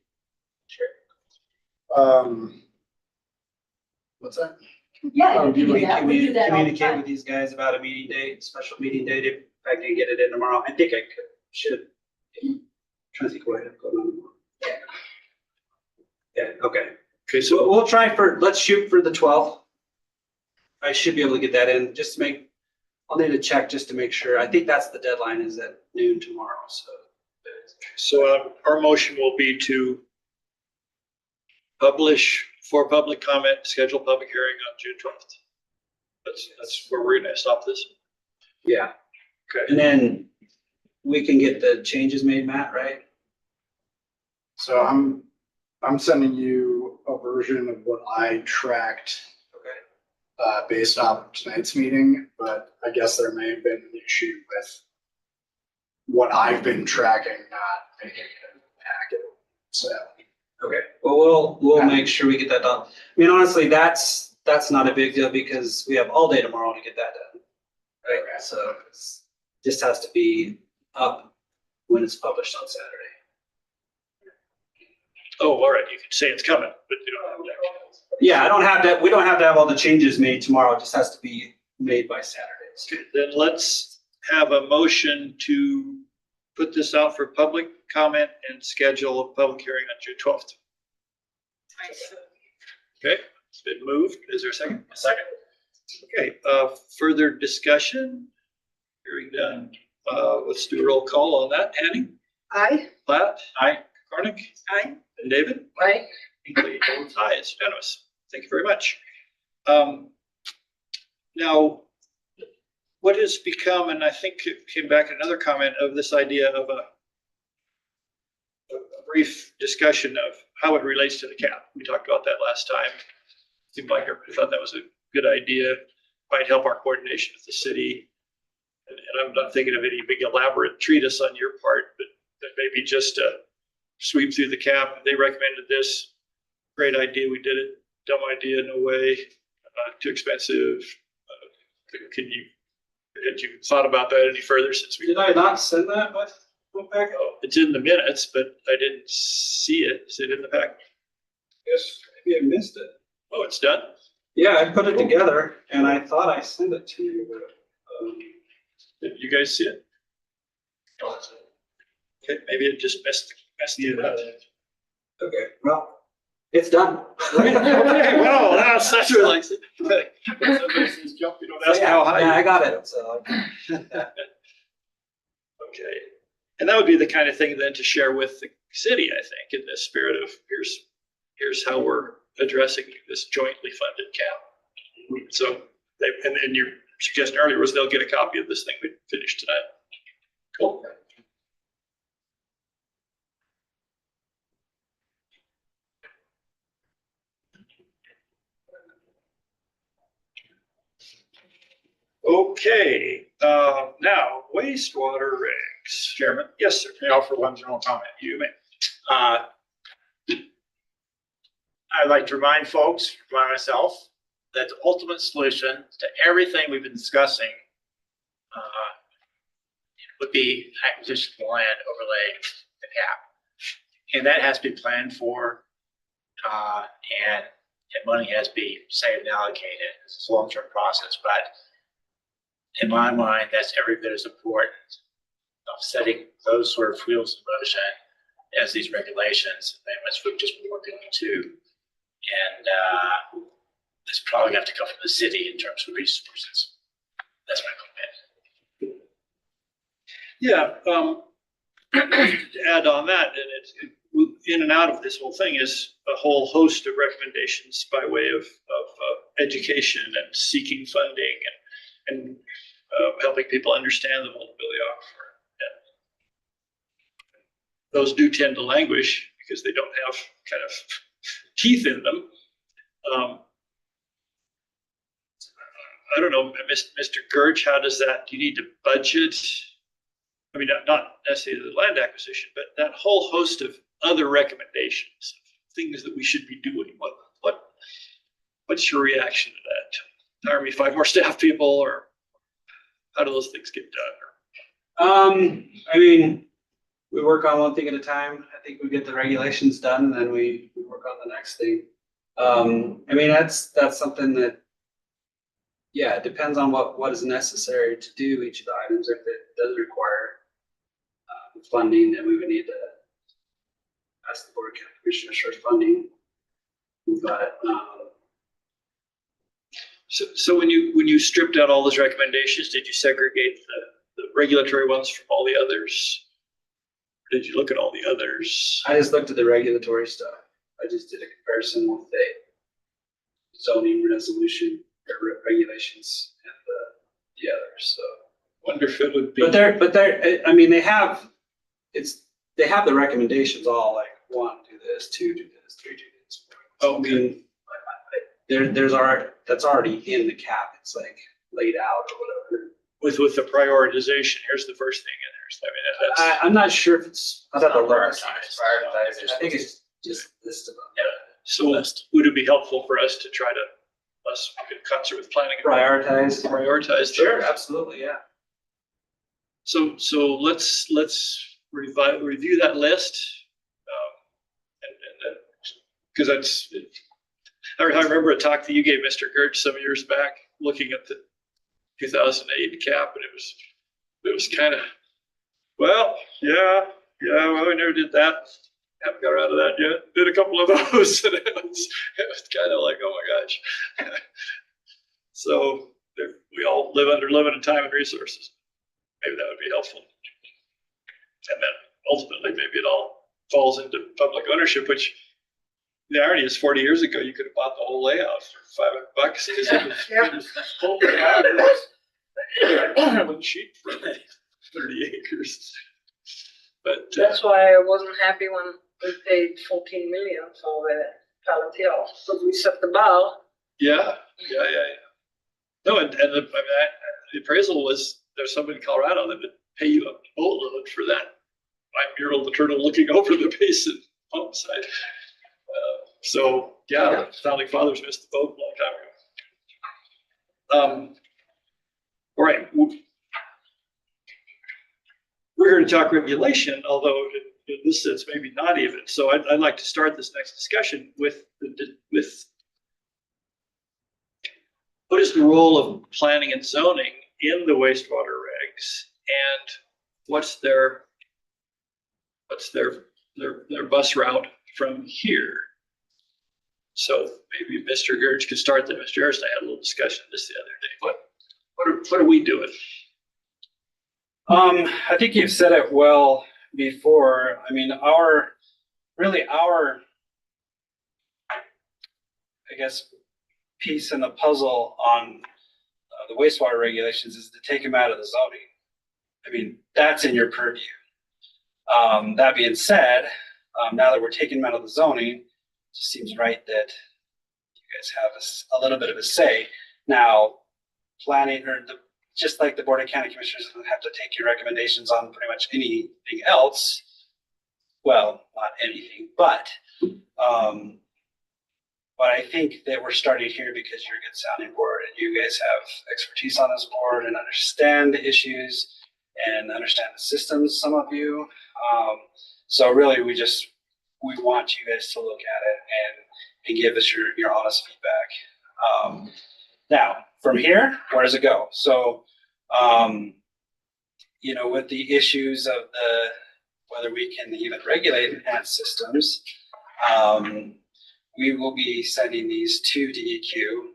What's that? Yeah, Oh, you do can do that. We do that all the Communicate time. with these guys about a meeting date, special meeting date, if I can get it in tomorrow. I think I should. I'm trying to think what I have going on tomorrow. Yeah, okay. Okay, So so we'll try let's shoot for the 12th. I should be able to get that in, just to make, I'll need to check just to make sure. I think that's the deadline is at noon tomorrow, so. our motion will be to publish for public comment, schedule public hearing on June 12th. That's where we're gonna stop this. Yeah. Okay. And then we can get the changes made, Matt, right? So I'm sending you a version of what I tracked Okay. based off tonight's meeting, but I guess there may have been an issue with what I've been tracking, not making it in the packet. So, Okay, well, we'll make sure we get that done. I mean, honestly, that's not a big deal because we have all day tomorrow to get that done. Right, so it's just has to be up when it's published on Saturday. Oh, all right, you can say it's coming, but you don't have to. Yeah, we don't have to have all the changes made tomorrow. It just has to be made by Saturday. Okay, then let's have a motion to put this out for public comment and schedule a public hearing on June 12th. Okay, it's been moved. Is there a second? A second. Okay, further discussion? Hearing done. Let's do a roll call on that. Annie? Aye. Platt? Aye. Cornick? Aye. And David? Right? Equally votes aye, it's unanimous. Thank you very much. Now, what has become, and I think it came back in another comment of this idea of a brief discussion of how it relates to the cap. We talked about that last time. Seemed like everybody thought that was a good idea, might help our coordination with the city. And I'm not thinking of any big elaborate treatise on your part, but maybe just a sweep through the cap. They recommended this. Great idea. We did it. Dumb idea. No way. Too expensive. Had you thought about that any further since we? Did I not send that with packet? Oh, it's in the minutes, but I didn't see it. Is it in the packet? Yes, maybe I missed it. Oh, it's done? Yeah, I put it together and I thought I sent it to you, but, Did you guys see it? Okay, maybe it just missed the event. okay, well, it's done. Okay, well, that's what I said. Okay. You don't ask how high. Yeah, I got it, so. Okay. And that would be the kind of thing then to share with the city, I think, in the spirit of here's how we're addressing this jointly funded cap. So and your suggestion earlier was they'll get a copy of this thing we finished tonight. Cool. Okay, now wastewater regs. Chairman, Yes, sir. may I offer one general comment? You may. Uh, I'd like to remind folks, remind myself, that the ultimate solution to everything we've been discussing would be acquisition of land overlay the cap. And that has to be planned for, and money has to be saved and allocated. It's a long-term process, but in my mind, that's every bit as important of setting those sort of wheels in motion as these regulations, amendments we've just been working on too. And it's probably going to have to come from the city in terms of resources. That's my comment. Yeah, to add on that, and it's in and out of this whole thing is a whole host of recommendations by way of education and seeking funding and helping people understand the vulnerability aquifer. And those do tend to languish because they don't have kind of teeth in them. I don't know, Mr. Gertz, how does that, do you need to budget? I mean, not necessarily the land acquisition, but that whole host of other recommendations, things that we should be doing. What's your reaction to that? Hire me 5 more staff people, or how do those things get done? I mean, we work on one thing at a time. I think we get the regulations done and then we work on the next thing. I mean, that's something that, yeah, it depends on what is necessary to do each of the items. If it does require funding, then we would need to ask the Board of County Commissioners for funding. But So when you stripped out all those recommendations, did you segregate the regulatory ones from all the others? Or did you look at all the others? I just looked at the regulatory stuff. I just did a comparison with the zoning resolution or regulations and the others. So Wonder if it would be. But they're, I mean, they have the recommendations all like 1, do this, 2, do this, 3, do this. Oh, I mean, that's already in the cap. It's like laid out or whatever. With the prioritization, here's the first thing in there. So, I mean, that's. I'm not sure if it's. It's not prioritized. prioritized. I think it's just listed on. So would it be helpful for us to try to, us in concert with planning, Prioritize. prioritize? Sure, those? absolutely, yeah. So let's review that list. And because I remember a talk that you gave Mr. Gertz some years back, looking at the 2008 cap, and it was kind of, well, we never did that. Haven't got around to that yet. Did a couple of those, and it was kind of like, oh my gosh. So we all live under limited time and resources. Maybe that would be helpful. And then ultimately, maybe it all falls into public ownership, which the irony is 40 years ago, you could have bought the whole layout for $500 because it was totally out of one sheet for 30 acres. But That's why I wasn't happy when we paid 14 million for Pallet Hill, because we set the bar. yeah. No, and the appraisal was, there's somebody in Colorado that would pay you a boatload for that 5-year-old maternal looking over the basin pump site. So yeah, founding fathers missed the boat a long time ago. All right, we're here to talk regulation, although in this sense maybe not even. So I'd like to start this next discussion with what is the role of planning and zoning in the wastewater regs, and what's their bus route from here? So maybe Mr. Gertz could start there. Mr. Harris and I had a little discussion this the other day. What are we doing? I think you've said it well before. I mean, our I guess, piece in the puzzle on the wastewater regulations is to take them out of the zoning. I mean, that's in your purview. That being said, now that we're taking them out of the zoning, it just seems right that you guys have a little bit of a say. Now, planning or just like the Board of County Commissioners have to take your recommendations on pretty much anything else. Well, not anything, but I think that we're starting here because you're a good sounding board and you guys have expertise on this board and understand the issues and understand the systems, some of you. So really, we want you guys to look at it and give us your honest feedback. Now, from here, where does it go? So, with the issues of whether we can even regulate enhanced systems, we will be sending these to DEQ,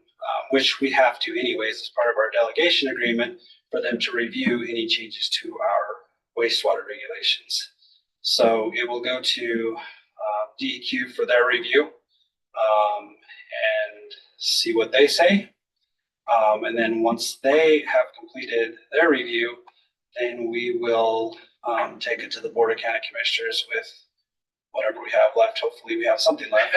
which we have to anyways as part of our delegation agreement for them to review any changes to our wastewater regulations. So it will go to DEQ for their review and see what they say. And then once they have completed their review, then we will take it to the Board of County Commissioners with whatever we have left. Hopefully we have something left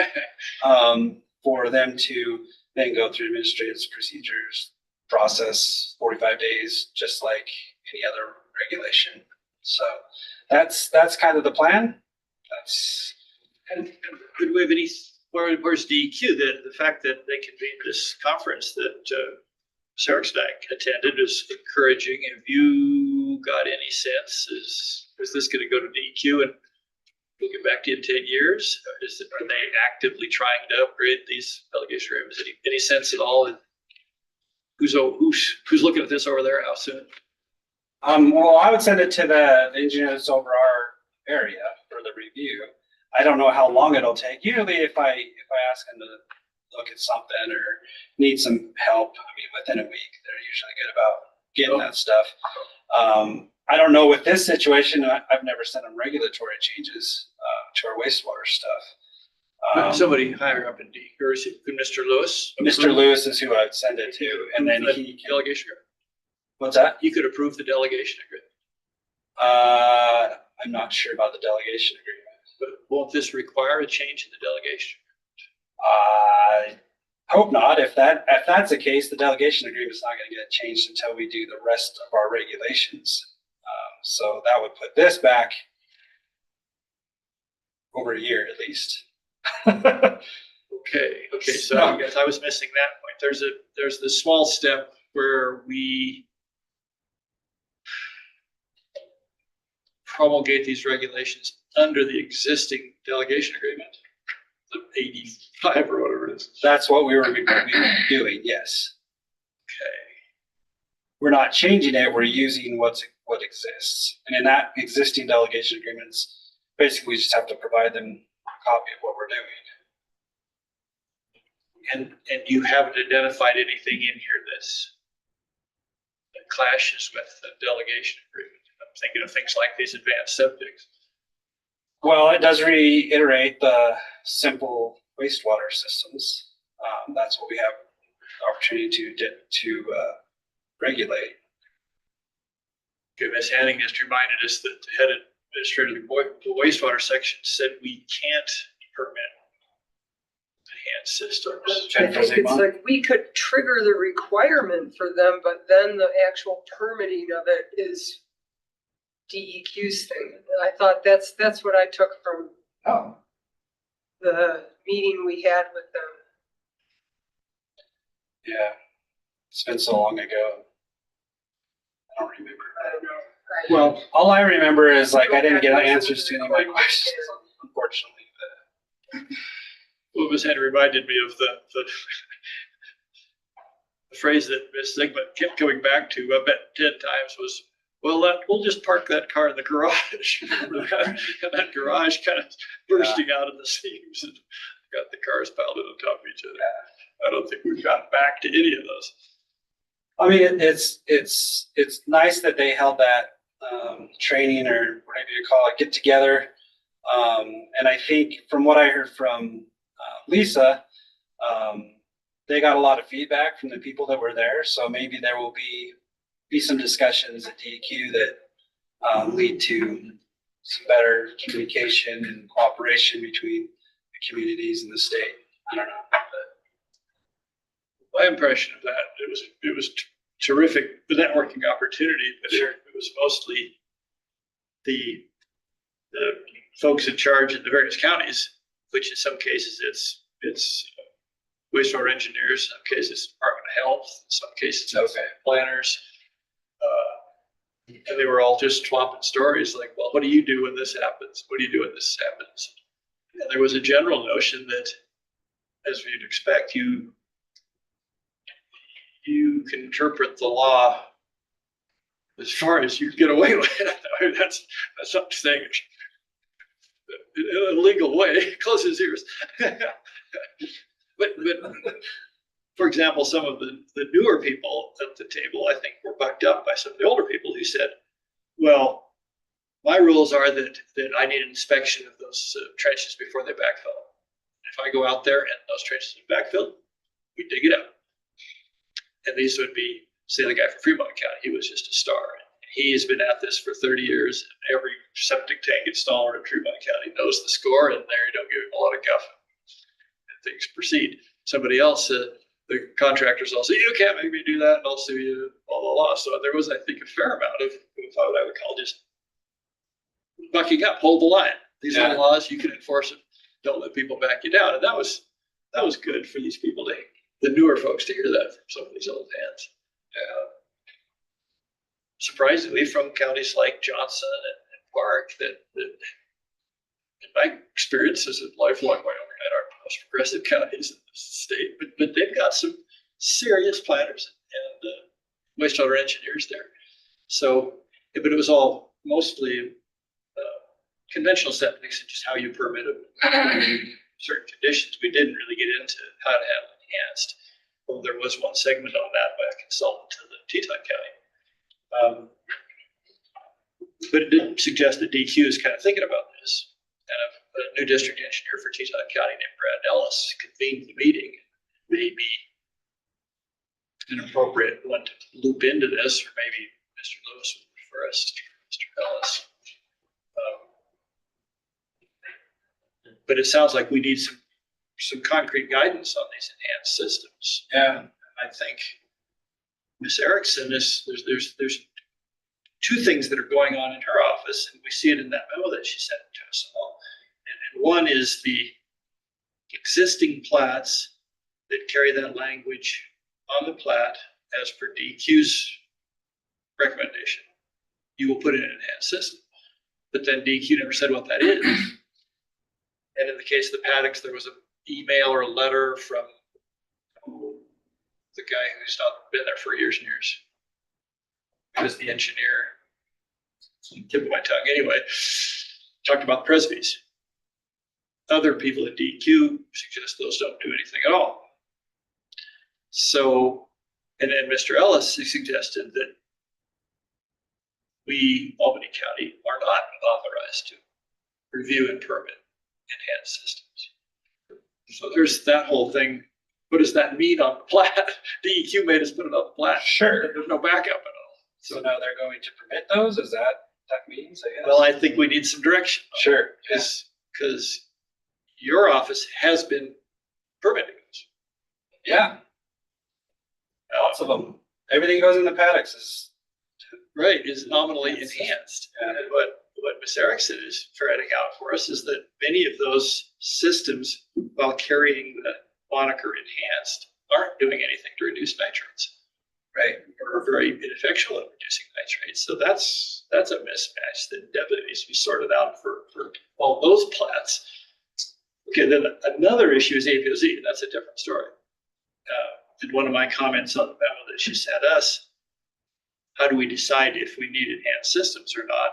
for them to then go through administrative procedures process, 45 days, just like any other regulation. So that's kind of the plan. And could we have any, where's DEQ? The fact that they convened this conference that Sarah Stack attended is encouraging. Have you got any sense? Is this going to go to DEQ and we'll get back to you in 10 years? Are they actively trying to upgrade these delegation rooms? Any sense at all? Who's looking at this over there? How soon? Well, I would send it to the engineers over our area for the review. I don't know how long it'll take. Usually if I ask them to look at something or need some help, within a week, they're usually good about getting that stuff. I don't know with this situation, I've never sent them regulatory changes to our wastewater stuff. Somebody higher up in DEQ, or is it Mr. Lewis? Mr. Lewis is who I would send it to, and then he can. Delegation agreement. What's that? You could approve the delegation agreement. I'm not sure about the delegation agreement. But won't this require a change in the delegation? I hope not. If that's the case, the delegation agreement is not going to get changed until we do the rest of our regulations. So that would put this back over a year at least. Okay. So I guess I was missing that point. There's the small step where we promulgate these regulations under the existing delegation agreement, the 85 or whatever it is. That's what we were doing. Yes. Okay. We're not changing it. We're using what exists. And in that existing delegation agreements, basically we just have to provide them a copy of what we're doing. And you haven't identified anything in here that clashes with the delegation agreement. I'm thinking of things like these advanced septics. Well, it does reiterate the simple wastewater systems. That's what we have the opportunity to regulate. Okay, Ms. Hanning just reminded us that the head administrator of the wastewater section said we can't permit enhanced systems. I think it's like we could trigger the requirement for them, but then the actual permitting of it is DEQ's thing. And I thought that's what I took from the meeting we had with them. Yeah, it's been so long ago. I don't remember. I don't know. Well, all I remember is I didn't get answers to any of my questions, unfortunately. Well, Ms. Hanning reminded me of the phrase that Ms. Zygmunt kept coming back to, I bet 10 times was, well, we'll just park that car in the garage. Remember that? And that garage kind of bursting out of the seams and got the cars piled in on top of each other. I don't think we've gotten back to any of those. I mean, it's nice that they held that training or whatever you call it, get together. And I think from what I heard from Lisa, they got a lot of feedback from the people that were there. So maybe there will be some discussions at DEQ that lead to some better communication and cooperation between the communities and the state. I don't know. My impression of that, it was terrific networking opportunity, but it was mostly the folks in charge in the various counties, which in some cases it's wastewater engineers, some cases Department of Health, in some cases it's planners. And they were all just swapping stories like, well, what do you do when this happens? What do you do when this happens? And there was a general notion that, as you'd expect, you can interpret the law as far as you get away with it. I mean, that's not saying it in a legal way, close his ears. But for example, some of the newer people at the table, I think, were bucked up by some of the older people who said, well, my rules are that I need an inspection of those trenches before they backfill. If I go out there and those trenches are backfilled, we dig it up. And these would be, say, the guy from Fremont County, he was just a star. He has been at this for 30 years. And every septic tank installer in Fremont County knows the score, and there you don't give him a lot of guff. And things proceed. Somebody else, the contractors all say, you can't make me do that, and I'll sue you, blah, blah, blah. So there was, I think, a fair amount of what I would call just bucking up, hold the line. These are the laws, you can enforce them. Don't let people back you down. And that was good for these people, the newer folks, to hear that from some of these old hands. Surprisingly, from counties like Johnson and Park, that in my experience as a lifelong Wyoming, our most progressive counties in the state, but they've got some serious planners and wastewater engineers there. So, but it was all mostly conventional septics and just how you permit certain conditions. We didn't really get into how to handle enhanced. Well, there was one segment on that by a consultant to the Teton County. But it did suggest that DQ is kind of thinking about this. And a new district engineer for Teton County named Brad Ellis convened the meeting. Maybe an appropriate one to loop into this, or maybe Mr. Lewis would refer us to Mr. Ellis. But it sounds like we need some concrete guidance on these enhanced systems. And I think Ms. Erickson there's two things that are going on in her office, and we see it in that memo that she sent to us all. And one is the existing plats that carry that language on the plat as per DQ's recommendation. You will put in an enhanced system. But then DQ never said what that is. And in the case of the paddocks, there was an email or a letter from the guy who's not been there for years and years. He was the engineer. Tip of my tongue. Anyway, talked about Presby's. Other people at DQ suggest those don't do anything at all. So, and then Mr. Ellis suggested that we, Albany County, are not authorized to review and permit enhanced systems. So there's that whole thing. What does that mean on the plat? DEQ made us put it on the plat. Sure. There's no backup at all. So now they're going to permit those? Is that means, I guess? Well, I think we need some direction. Sure. Because your office has been permitting those. Yeah. Lots of them. Everything goes in the paddocks is. Right, is nominally enhanced. Yeah. And what Ms. Erickson is ferreting out for us is that many of those systems, while carrying the moniker enhanced, aren't doing anything to reduce nitrates, right? Or are very ineffectual at reducing nitrates. So that's a mismatch that definitely needs to be sorted out for all those plats. Okay, then another issue is APOZ, and that's a different story. And one of my comments on the memo that she sent us, how do we decide if we need enhanced systems or not?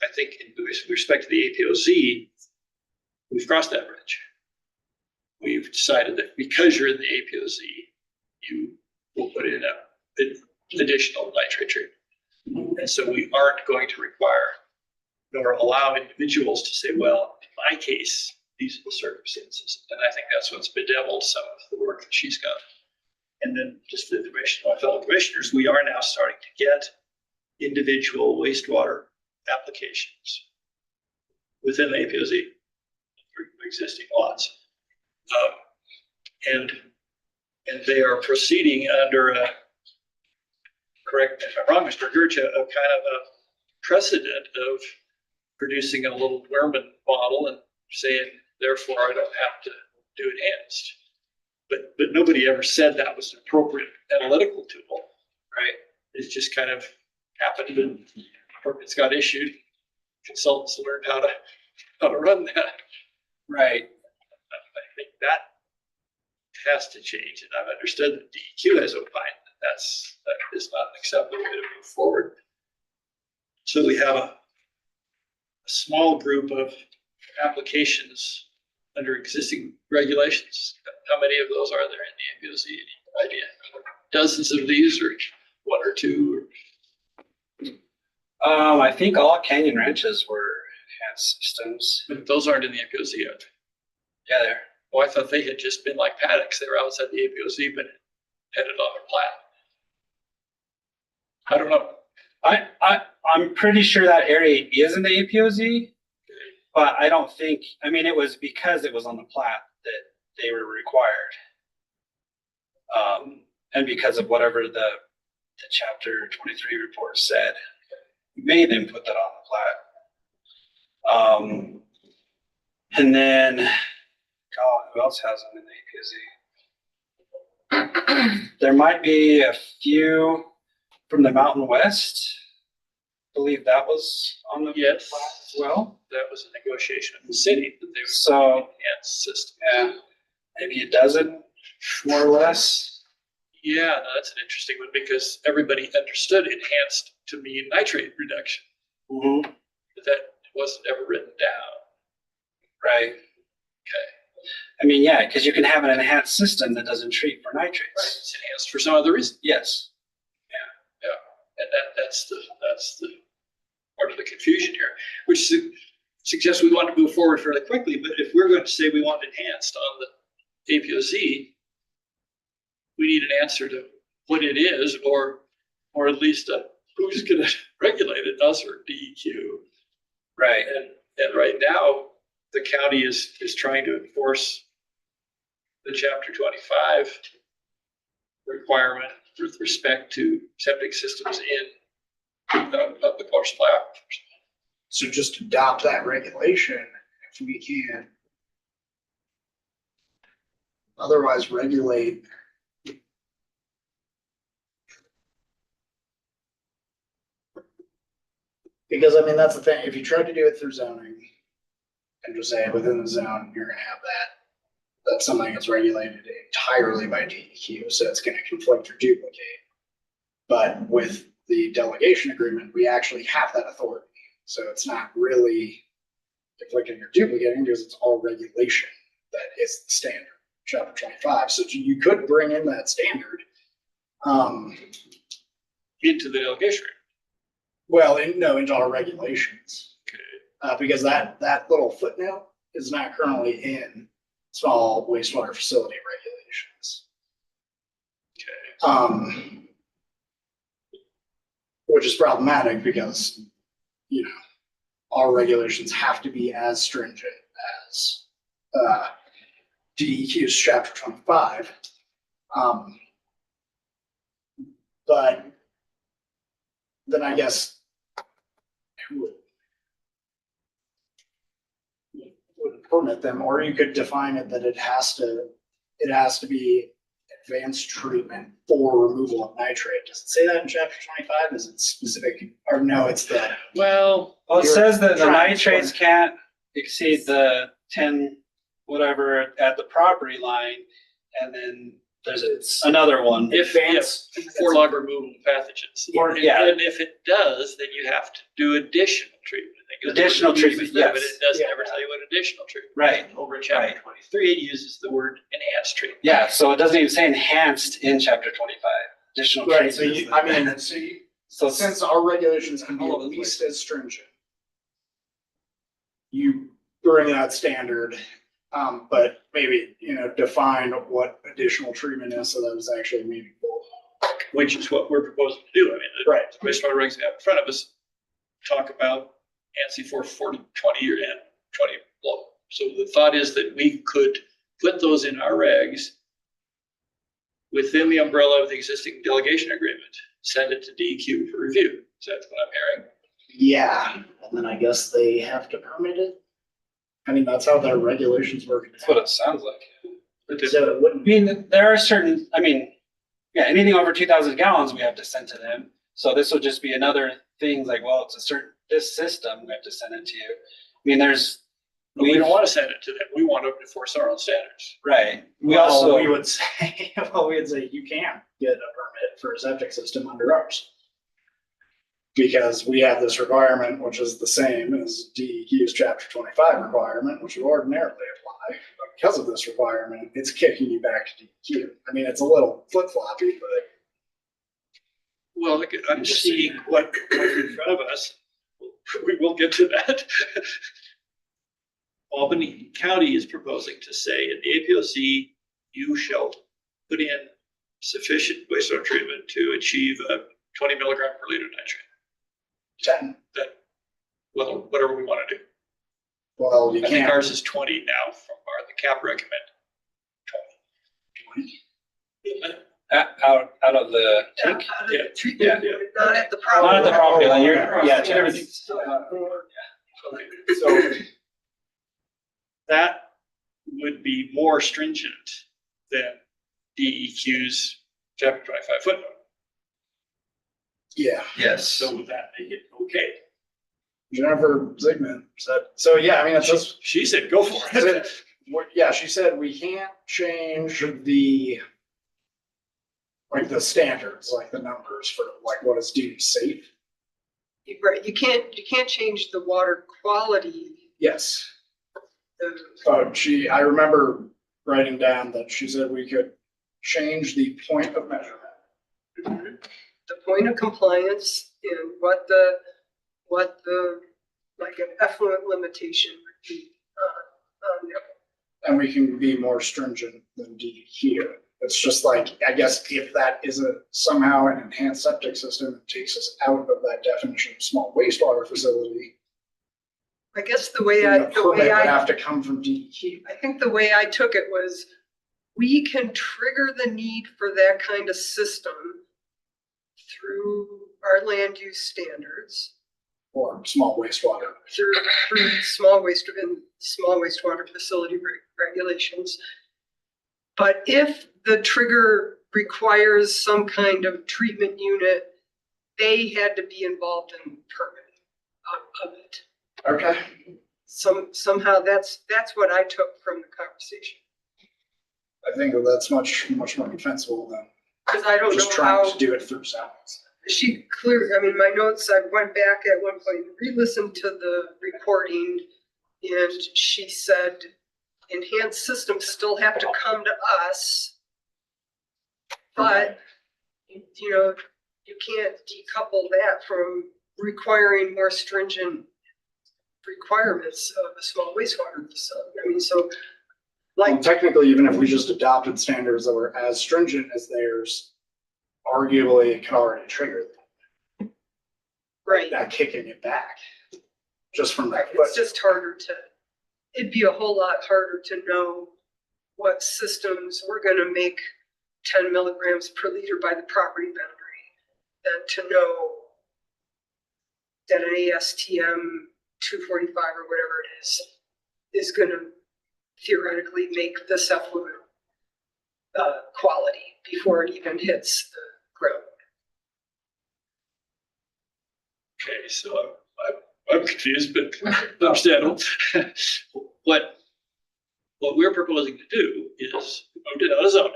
I think with respect to the APOZ, we've crossed that bridge. We've decided that because you're in the APOZ, you will put in an additional nitrate treatment. And so we aren't going to require nor allow individuals to say, well, in my case, these are the circumstances. And I think that's what's bedeviled some of the work that she's got. And then just for information to my fellow commissioners, we are now starting to get individual wastewater applications within the APOZ for existing lots. And they are proceeding under correct me if I'm wrong, Mr. Gurcha, a kind of a precedent of producing a little Werman model and saying, therefore, I don't have to do enhanced. But nobody ever said that was an appropriate analytical tool, right? It's just kind of happened and permits got issued. Consultants learned how to run that. Right. I think that has to change, and I've understood that DEQ has opined that that is not an acceptable way to move forward. So we have a small group of applications under existing regulations. How many of those are there in the APOZ? Any idea? Dozens of these, or one or two? I think all Canyon Ranches were enhanced systems. But those aren't in the APOZ yet. Yeah, there. Oh, I thought they had just been like paddocks. They were outside the APOZ, but headed on a plat. I don't know. I'm pretty sure that area is in the APOZ, but I don't think, I mean, it was because it was on the plat that they were required. And because of whatever the chapter 23 report said, made them put that on the plat. And then, God, who else has them in the APOZ? There might be a few from the Mountain West. I believe that was on the Yes. plat as well. That was a negotiation of the city that they were So, enhanced system. yeah, maybe a dozen, more or less. Yeah, no, that's an interesting one because everybody understood enhanced to mean nitrate reduction, Mm-hmm. but that wasn't ever written down. Right. Okay. I mean, yeah, because you can have an enhanced system that doesn't treat for Right. nitrates. It's enhanced for some other reason. Yes. And that's the part of the confusion here, which suggests we want to move forward fairly quickly. But if we're going to say we want enhanced on the APOZ, we need an answer to what it is, or at least who's going to regulate it, us or DEQ. Right. And right now, the county is trying to enforce the Chapter 25 requirement with respect to septic systems in the coastal aquifers. So just adopt that regulation if we can. Otherwise regulate. Because I mean, that's the thing, if you try to do it through zoning and just say within the zone, you're gonna have that's something that's regulated entirely by DEQ, so it's gonna conflict or duplicate. But with the delegation agreement, we actually have that authority. So it's not really conflicting or duplicating because it's all regulation that is the standard, chapter 25. So you could bring in that standard. Into the delegation. Well, into our regulations. Because that little footnote is not currently in small wastewater facility regulations. Which is problematic because, our regulations have to be as stringent as DEQ's chapter 25. But then I guess who would permit them, or you could define it that it has to be advanced treatment for removal of nitrate. Does it say that in chapter 25? Is it specific, or no, it's the. Well, it says that the nitrates can't exceed the 10 whatever at the property line, and then there's another one. If for log removal pathogens. Yeah. And if it does, then you have to do additional treatment. Additional treatment, yes. But it doesn't ever tell you what additional treatment. Right. Over in chapter 23, it uses the word enhanced treatment. Yeah, so it doesn't even say enhanced in chapter 25. Additional Right, treatment. So since our regulations can be at least as stringent, you bring that standard, but maybe, define what additional treatment is so that it's actually meaningful. Which is what we're proposing to do. I mean, the wastewater regs we have in front of us talk about ANSI 440, 20 year and 20 below. So the thought is that we could put those in our regs within the umbrella of the existing delegation agreement send it to DEQ for review. Is that what I'm hearing? Yeah, and then I guess they have to permit it. I mean, that's how their regulations work. That's what it sounds like. So it I wouldn't mean, there are certain, I mean, yeah, anything over 2,000 gallons, we have to send to them. So this will just be another thing like, well, it's a certain, this system, we have to send it to you. I mean, But we don't want to send it to them. We want to enforce our own standards. right. We Well, also, we would say, you can't get a permit for a septic system under ours. Because we have this requirement, which is the same as DEQ's chapter 25 requirement, which would ordinarily apply. But because of this requirement, it's kicking you back to DEQ. I mean, it's a little flip floppy, but Well, I'm just seeing what's in front of us. We will get to that. Albany County is proposing to say in the APOC, you shall put in sufficient wastewater treatment to achieve a 20 milligram per liter nitrate. 10. That, well, whatever we want to do. Well, you I think can't. ours is 20 now from the cap recommend. 20. out of the tank. Out of the Yeah. treatment, Yeah. not at the Not property. at the property line, you're, Oh, yeah, okay. two different things. Okay, so that would be more stringent than DEQ's chapter 25 footnote. Yeah, Yes. So would that make it okay? Jennifer Zigman said, so yeah, I mean, it's just, She said, go for it. yeah, she said we can't change the, like the standards, like the numbers for like what is deemed safe. Right, you can't change the water quality. Yes. The- I remember writing down that she said we could change the point of measurement. the point of compliance and what the, like an effluent limitation would be on there. And we can be more stringent than DEQ. It's just like, I guess if that is somehow an enhanced septic system, it takes us out of that definition of small wastewater facility. I guess the way Then the permit would I have to come from DEQ. I think the way I took it was, we can trigger the need for that kind of system through our land use standards, Or small wastewater. through small wastewater facility regulations. But if the trigger requires some kind of treatment unit, they had to be involved in permitting of it. Okay. Somehow that's what I took from the conversation. I think that's much more defensible than Cause I don't just know trying how to do it through sounds. she I mean, my notes, I went back at one point, re-listened to the recording, and she said enhanced systems still have to come to us. But, you know, you can't decouple that from requiring more stringent requirements of a small wastewater facility. I mean, so Well, like, technically, even if we just adopted standards that were as stringent as theirs, arguably it could already trigger right, that kicking it back. Just from that. it's just harder to, it'd be a whole lot harder to know what systems we're gonna make 10 milligrams per liter by the property boundary than to know that an ASTM 245 or whatever it is gonna theoretically make this effluent quality before it even hits the ground. Okay, so I'm confused, but understandable. What we're proposing to do is move it out of zoning,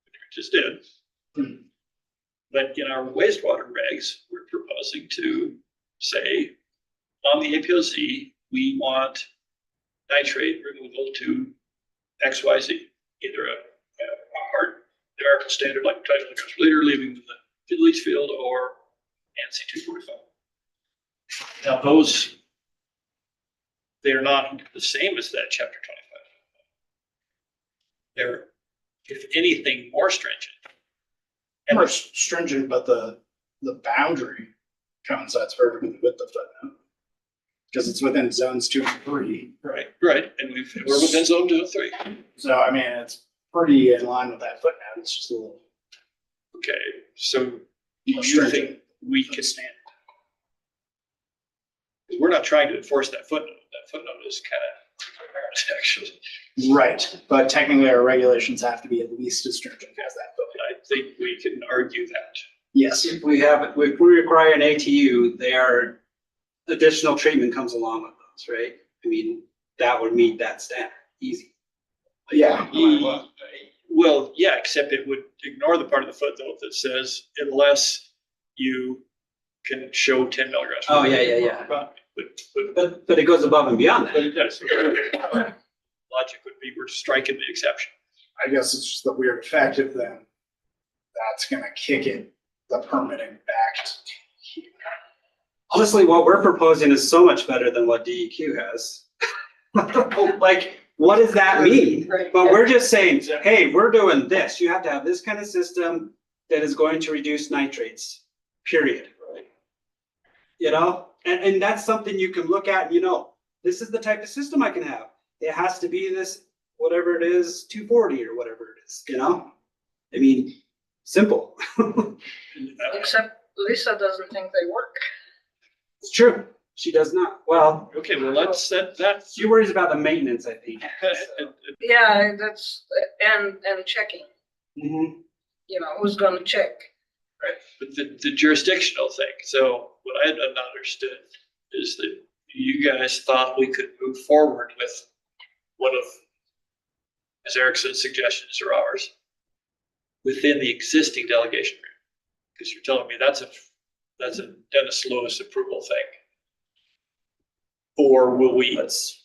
which we just did. But in our wastewater regs, we're proposing to say, on the APOC, we want nitrate removal to XYZ, either a hard numerical standard like 20 milligrams per liter, leaving the leach field, or ANSI 245. Now, they're not the same as that chapter 25. They're, if anything, more stringent. More stringent, but the boundary coincides perfectly with the footnote. Because it's within zones 2 and 3. Right, and we're within zone 2 and 3. So, I mean, it's pretty in line with that footnote. It's just a little. Okay, so you think we can stand? We're not trying to enforce that footnote. That footnote is kind of actually. Right, but technically our regulations have to be at least as stringent as that. I think we can argue that. Yes, If we require an ATU, additional treatment comes along with those, right? I mean, that would meet that standard, easy. yeah. Well, yeah, except it would ignore the part of the footnote that says unless you can show 10 milligrams. Oh, yeah. But it goes above and beyond But that. it does. Logic would be we're striking the exception. I guess it's just the weird effect of then that's gonna kick the permitting back. Honestly, what we're proposing is so much better than what DEQ has. Like, what does that mean? Right. But we're just saying, hey, we're doing this. You have to have this kind of system that is going to reduce nitrates, period. You know, and that's something you can look at, this is the type of system I can have. It has to be this, whatever it is, 240 or whatever it is, I mean, simple. Except Lisa doesn't think they work. It's true. She does not. Well, Okay, well, let's set that. she worries about the maintenance, I think. Yeah, that's, and checking, Mhm. who's gonna check? Right, but the jurisdictional thing, so what I had not understood is that you guys thought we could move forward with one of Ms. Erickson's suggestions or ours within the existing delegation agreement. Because you're telling me that's a Dennis Lewis approval thing. Or will we? That's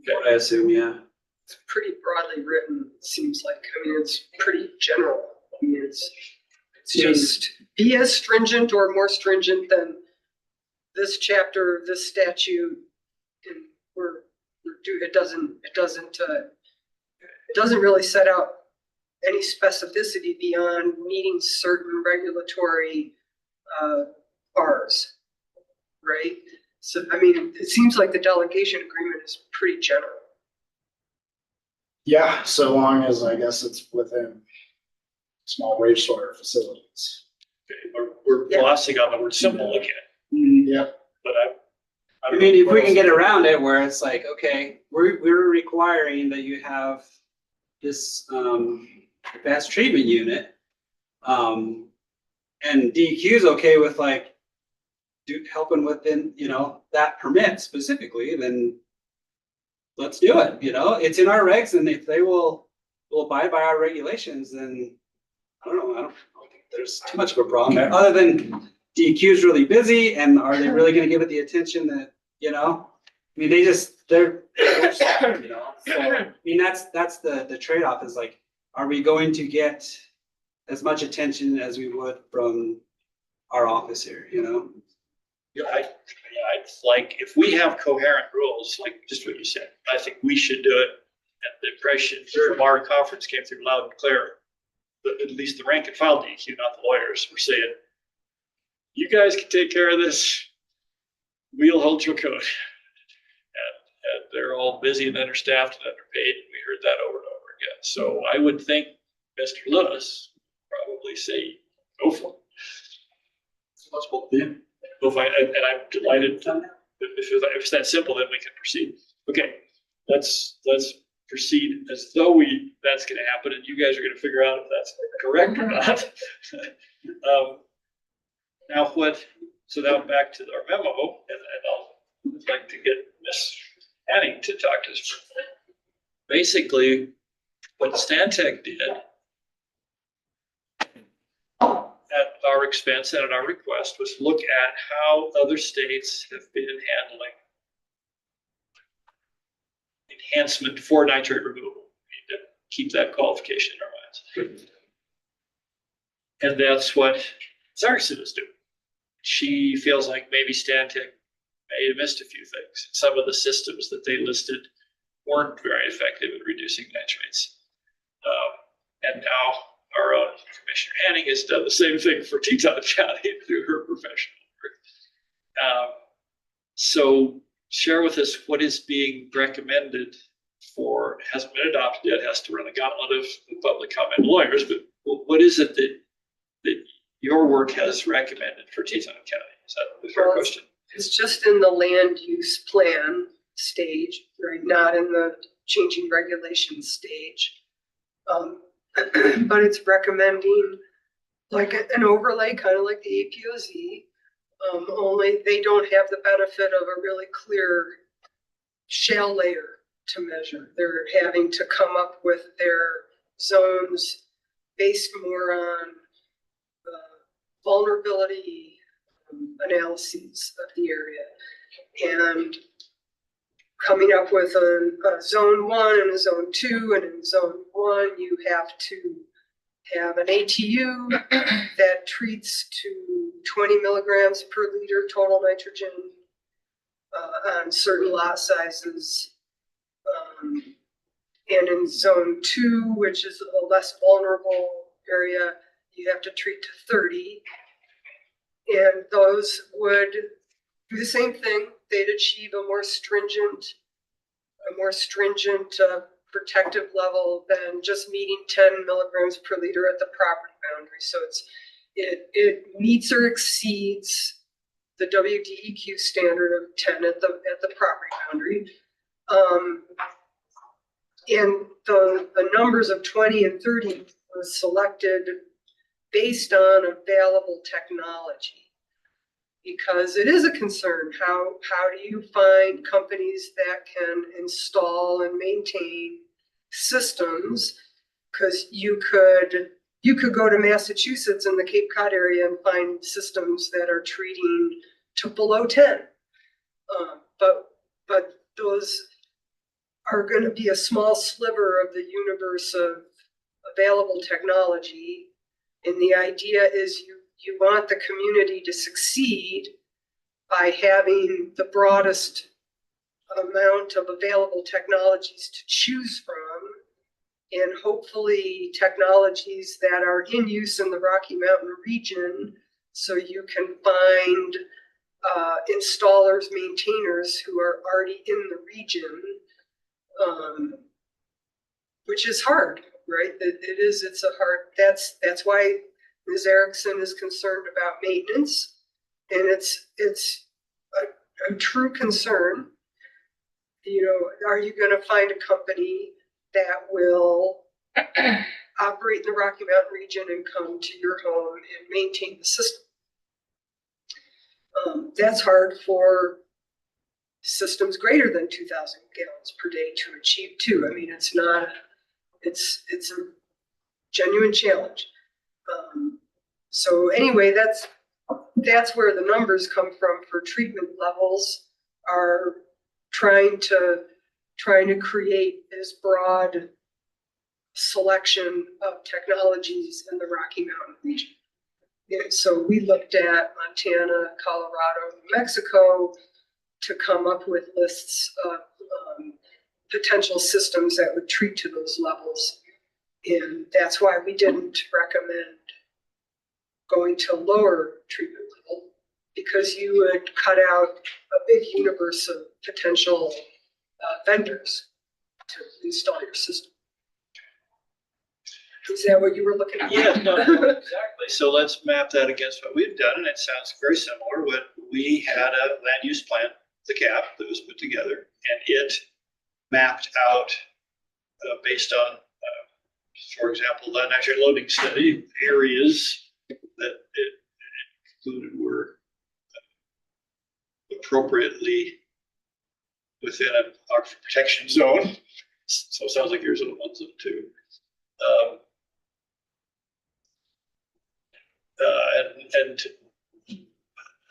what I assume, yeah. It's pretty broadly written, it seems like. I mean, it's pretty general. I mean, it's just be as stringent or more stringent than this chapter, this statute. And it doesn't really set out any specificity beyond meeting certain regulatory bars, right? So, I mean, it seems like the delegation agreement is pretty general. Yeah, so long as I guess it's within small wastewater facilities. We're Yeah. glossing on the word simple again, Yep. but I mean, if we can get around it where it's like, okay, we're requiring that you have this advanced treatment unit. And DEQ is okay with helping within, that permit specifically, then let's do it, it's in our regs, and if they will abide by our regulations, then I don't think there's too much of a problem there, other than DEQ is really busy, and are they really gonna give it the attention that, I mean, they're, so, I mean, that's the trade-off is like, are we going to get as much attention as we would from our office here, It's like, if we have coherent rules, like just what you said, I think we should do it. And the impression from our conference came through loud and clear, but at least the rank and file DEQ, not the lawyers, were saying, you guys can take care of this. We'll hold your code. And they're all busy and understaffed and underpaid. And we heard that over and over again. So I would think Mr. Lewis probably say, go for it. It's possible. Yeah. And I'm delighted. If it's that simple, then we can proceed. Okay, let's proceed as though that's going to happen, and you guys are going to figure out if that's correct or not. Now back to our memo, and I'd like to get Ms. Annie to talk to us. Basically, what Stantec did at our expense and at our request was look at how other states have been handling enhancement for nitrate removal. We need to keep that qualification in our minds. And that's what Sargson is doing. She feels like maybe Stantec may have missed a few things. Some of the systems that they listed weren't very effective at reducing nitrates. And now our own Commissioner Hanning has done the same thing for Teton County through her professional work. So share with us what is being recommended for, hasn't been adopted yet, has to run a gauntlet of public comment lawyers, but what is it that your work has recommended for Teton County? Is that a fair Well, question? It's just in the land use plan stage, right, not in the changing regulations stage. But it's recommending like an overlay, kind of like the APOZ. Only they don't have the benefit of a really clear shale layer to measure. They're having to come up with their zones based more on vulnerability analyses of the area and coming up with a zone 1 and a zone 2, and in zone 1 you have to have an ATU that treats to 20 milligrams per liter total nitrogen on certain lot sizes. And in zone 2, which is a less vulnerable area, you have to treat to 30. And those would do the same thing. They'd achieve a more stringent protective level than just meeting 10 milligrams per liter at the property boundary. So it meets or exceeds the WDEQ standard of 10 at the property boundary. And the numbers of 20 and 30 was selected based on available technology. Because it is a concern, how do you find companies that can install and maintain systems? Because you could go to Massachusetts in the Cape Cod area and find systems that are treating to below 10. But those are going to be a small sliver of the universe of available technology. And the idea is you want the community to succeed by having the broadest amount of available technologies to choose from, and hopefully technologies that are in use in the Rocky Mountain region, so you can find installers, maintainers who are already in the region, which is hard, right? It's a hard, that's why Ms. Erickson is concerned about maintenance, and it's a true concern. You know, are you going to find a company that will operate in the Rocky Mountain region and come to your home and maintain the system? That's hard for systems greater than 2,000 gallons per day to achieve too. I mean, it's a genuine challenge. So anyway, that's where the numbers come from for treatment levels, are trying to create this broad selection of technologies in the Rocky Mountain region. And so we looked at Montana, Colorado, New Mexico to come up with lists of potential systems that would treat to those levels. And that's why we didn't recommend going to a lower treatment level, because you would cut out a big universe of potential vendors to install your system. Is that what you were looking at? Yeah, no, exactly. So let's map that against what we've done, and it sounds very similar. When we had a land use plan, the CAP, that was put together, and it mapped out based on, for example, the nitrogen loading study, areas that it included were appropriately within an aquifer protection zone. So it sounds like yours are the ones of two.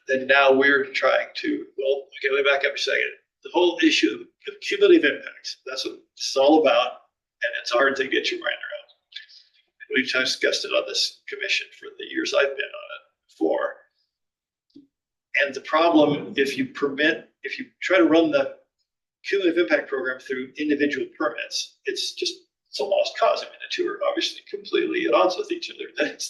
And now we're trying to, well, okay, let me back up a second. The whole issue of cumulative impacts, that's what this is all about, and it's hard to get your mind around. We've discussed it on this commission for the years I've been on it before. And the problem, if you try to run the cumulative impact program through individual permits, it's a lost cause. I mean, the two are obviously completely at odds with each other. That's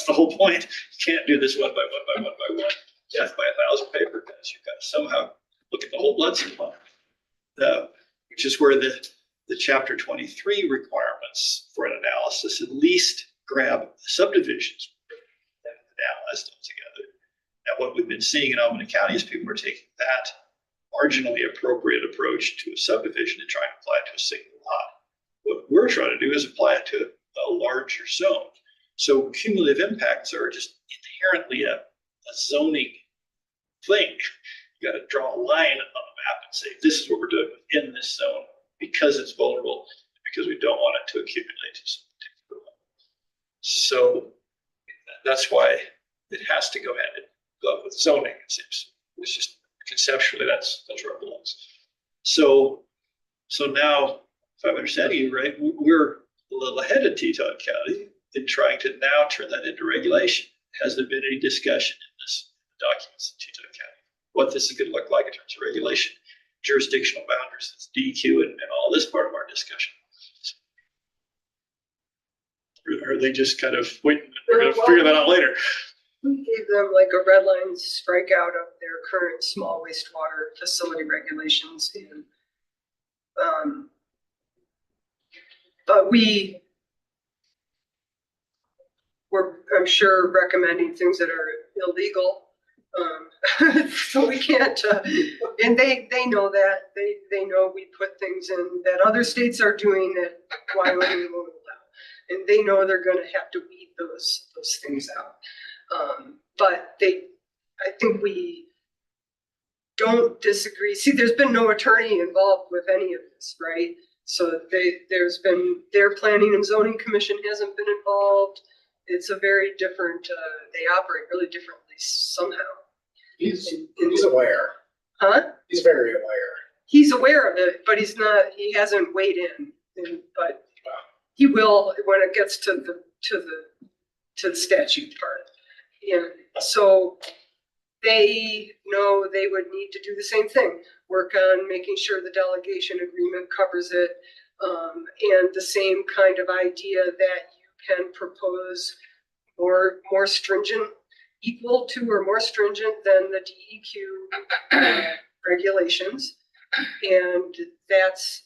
the whole point. You can't do this one by one by one by one. Death by 1,000 paper cuts. You've got to somehow look at the whole blood supply, which is where the Chapter 23 requirements for an analysis at least grab subdivisions analyzed altogether. Now, what we've been seeing in Albany County is people are taking that marginally appropriate approach to a subdivision and trying to apply it to a single lot. What we're trying to do is apply it to a larger zone. So cumulative impacts are just inherently a zoning thing. You got to draw a line on the map and say, this is what we're doing within this zone because it's vulnerable, because we don't want it to accumulate to some particular level. So that's why it has to go hand in glove with zoning, it seems. It's just conceptually, that's where it belongs. So now, if I'm understanding you right, we're a little ahead of Teton County in trying to now turn that into regulation. Has there been any discussion in this documents in Teton County? What this is going to look like in terms of regulation, jurisdictional boundaries, that's DEQ, and all this part of our discussion. Or are they just kind of waiting, we're going to figure that out later? We gave them like a red line strike out of their current small wastewater facility regulations and but we were, I'm sure, recommending things that are illegal. So we can't, and they know that, they know we put things in that other states are doing that Wyoming won't allow. And they know they're gonna have to weed those things out. But I think we don't disagree. See, there's been no attorney involved with any of this, right? So their planning and zoning commission hasn't been involved. It's a very different, they operate really differently somehow. He's aware. Huh? He's very aware. He's aware of it, but he hasn't weighed in, but he will when it gets to the statute part. Yeah, so they know they would need to do the same thing, work on making sure the delegation agreement covers it, and the same kind of idea that you can propose more stringent, equal to or more stringent than the DEQ regulations. And that's,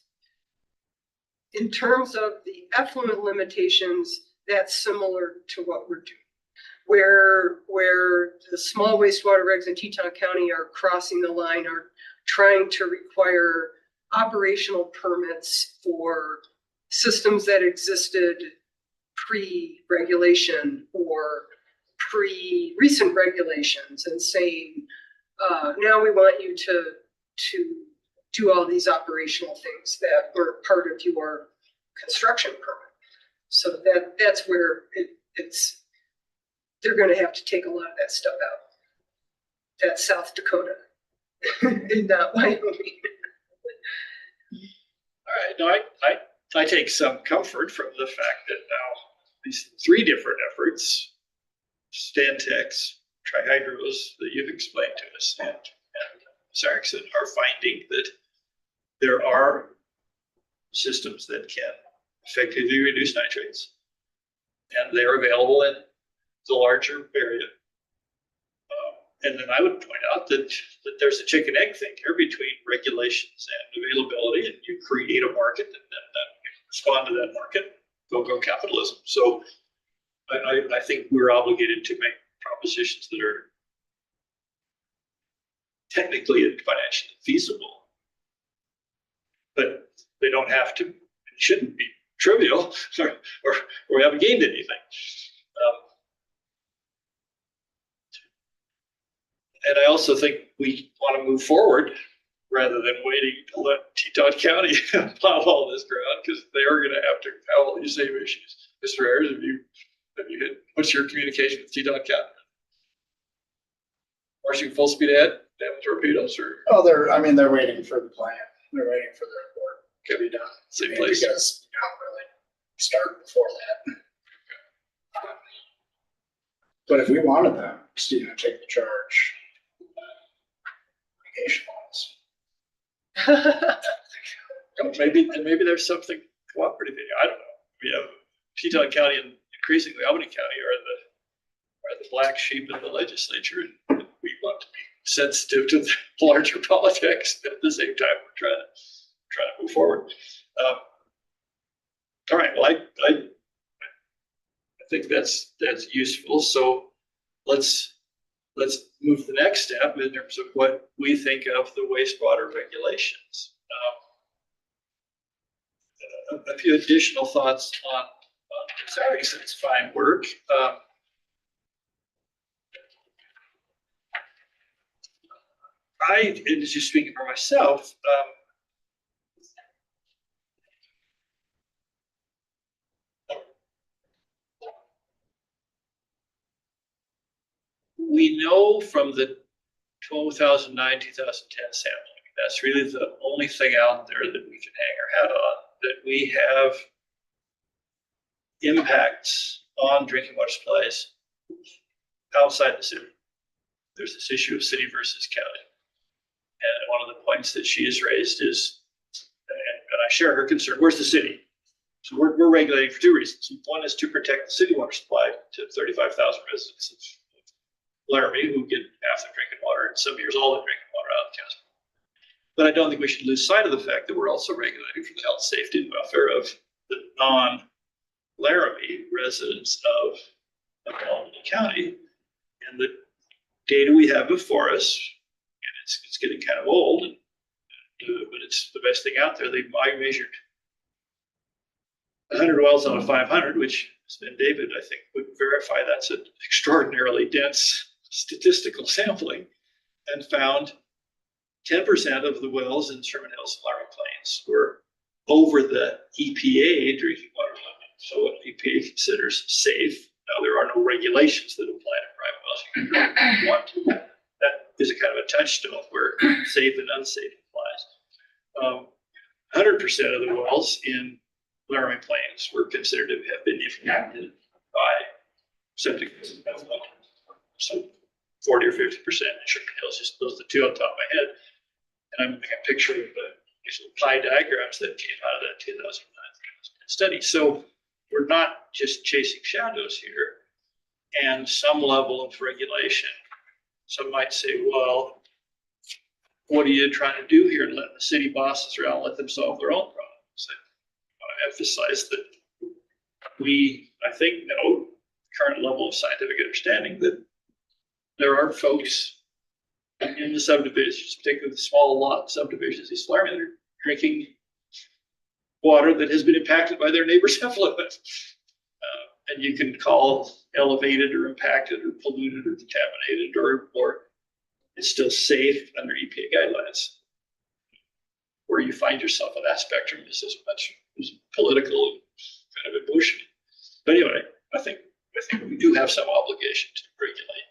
in terms of the effluent limitations, that's similar to what we're doing. Where the small wastewater regs in Teton County are crossing the line, are trying to require operational permits for systems that existed pre-regulation or pre-recent regulations, and saying, now we want you to do all these operational things that were part of your construction permit. So that's where they're going to have to take a lot of that stuff out. That's South Dakota, and not Wyoming. All right, no, I take some comfort from the fact that now these three different efforts, Stantec's, Trihydros that you've explained to us, and Saracen are finding that there are systems that can effectively reduce nitrates, and they're available in the larger area. And then I would point out that there's a chicken egg thing here between regulations and availability, and you create a market and then respond to that market, go capitalism. So I think we're obligated to make propositions that are technically and financially feasible, but they don't have to, shouldn't be trivial, or we haven't gained anything. And I also think we want to move forward rather than waiting to let Teton County plow all this ground, because they are going to have all these same issues. Mr. Ayers, what's your communication with Teton County? Marching full speed ahead, damn torpedoes, or? Oh, they're waiting for the plan. They're waiting for the report to be done. Same place. Because you don't really start before that. But if we wanted them, take the charge. Maybe there's something cooperative. I don't know. We have Teton County and increasingly Albany County are the black sheep in the legislature, and we want to be sensitive to the larger politics. But at the same time, we're trying to move forward. All right. Well, I think that's useful. So let's move to the next step in terms of what we think of the wastewater regulations. A few additional thoughts on sorry, it's fine work. And just speaking for myself, we know from the 2009, 2010 sampling, that's really the only thing out there that we can hang our hat on, that we have impacts on drinking water supplies outside the city. There's this issue of city versus county. And one of the points that she has raised is, and I share her concern, where's the city? So we're regulating for two reasons. One is to protect the city water supply to 35,000 residents of Laramie who get half their drinking water and some years all their drinking water out of the county. But I don't think we should lose sight of the fact that we're also regulating for the health, safety, and welfare of the non-Laramie residents of Albany County. And the data we have before us, and it's getting kind of old, but it's the best thing out there. I measured 100 wells out of 500, which David, I think, would verify that's an extraordinarily dense statistical sampling, and found 10% of the wells in Sherman Hills and Laramie Plains were over the EPA drinking water limit. So what EPA considers safe. Now, there are no regulations that apply to private wells. You can want to. That is a kind of a touchstone where safe and unsafe applies. 100% of the wells in Laramie Plains were considered to have been impacted by septic system. So 40 or 50% in Sherman Hills, just those are the two on top of my head. And I'm making a picture of the pie diagrams that came out of that 2009 study. So we're not just chasing shadows here, and some level of regulation. Some might say, well, what are you trying to do here? And let the city bosses around, let them solve their own problems. I want to emphasize that we, I think, know current level of scientific understanding that there are folks in the subdivisions, particularly the small lot subdivisions, East Laramie, that are drinking water that has been impacted by their neighbor's effluent. And you can call elevated or impacted or polluted or contaminated, or it's still safe under EPA guidelines. Where you find yourself on that spectrum is as much as political kind of emotion. But anyway, I think we do have some obligation to regulate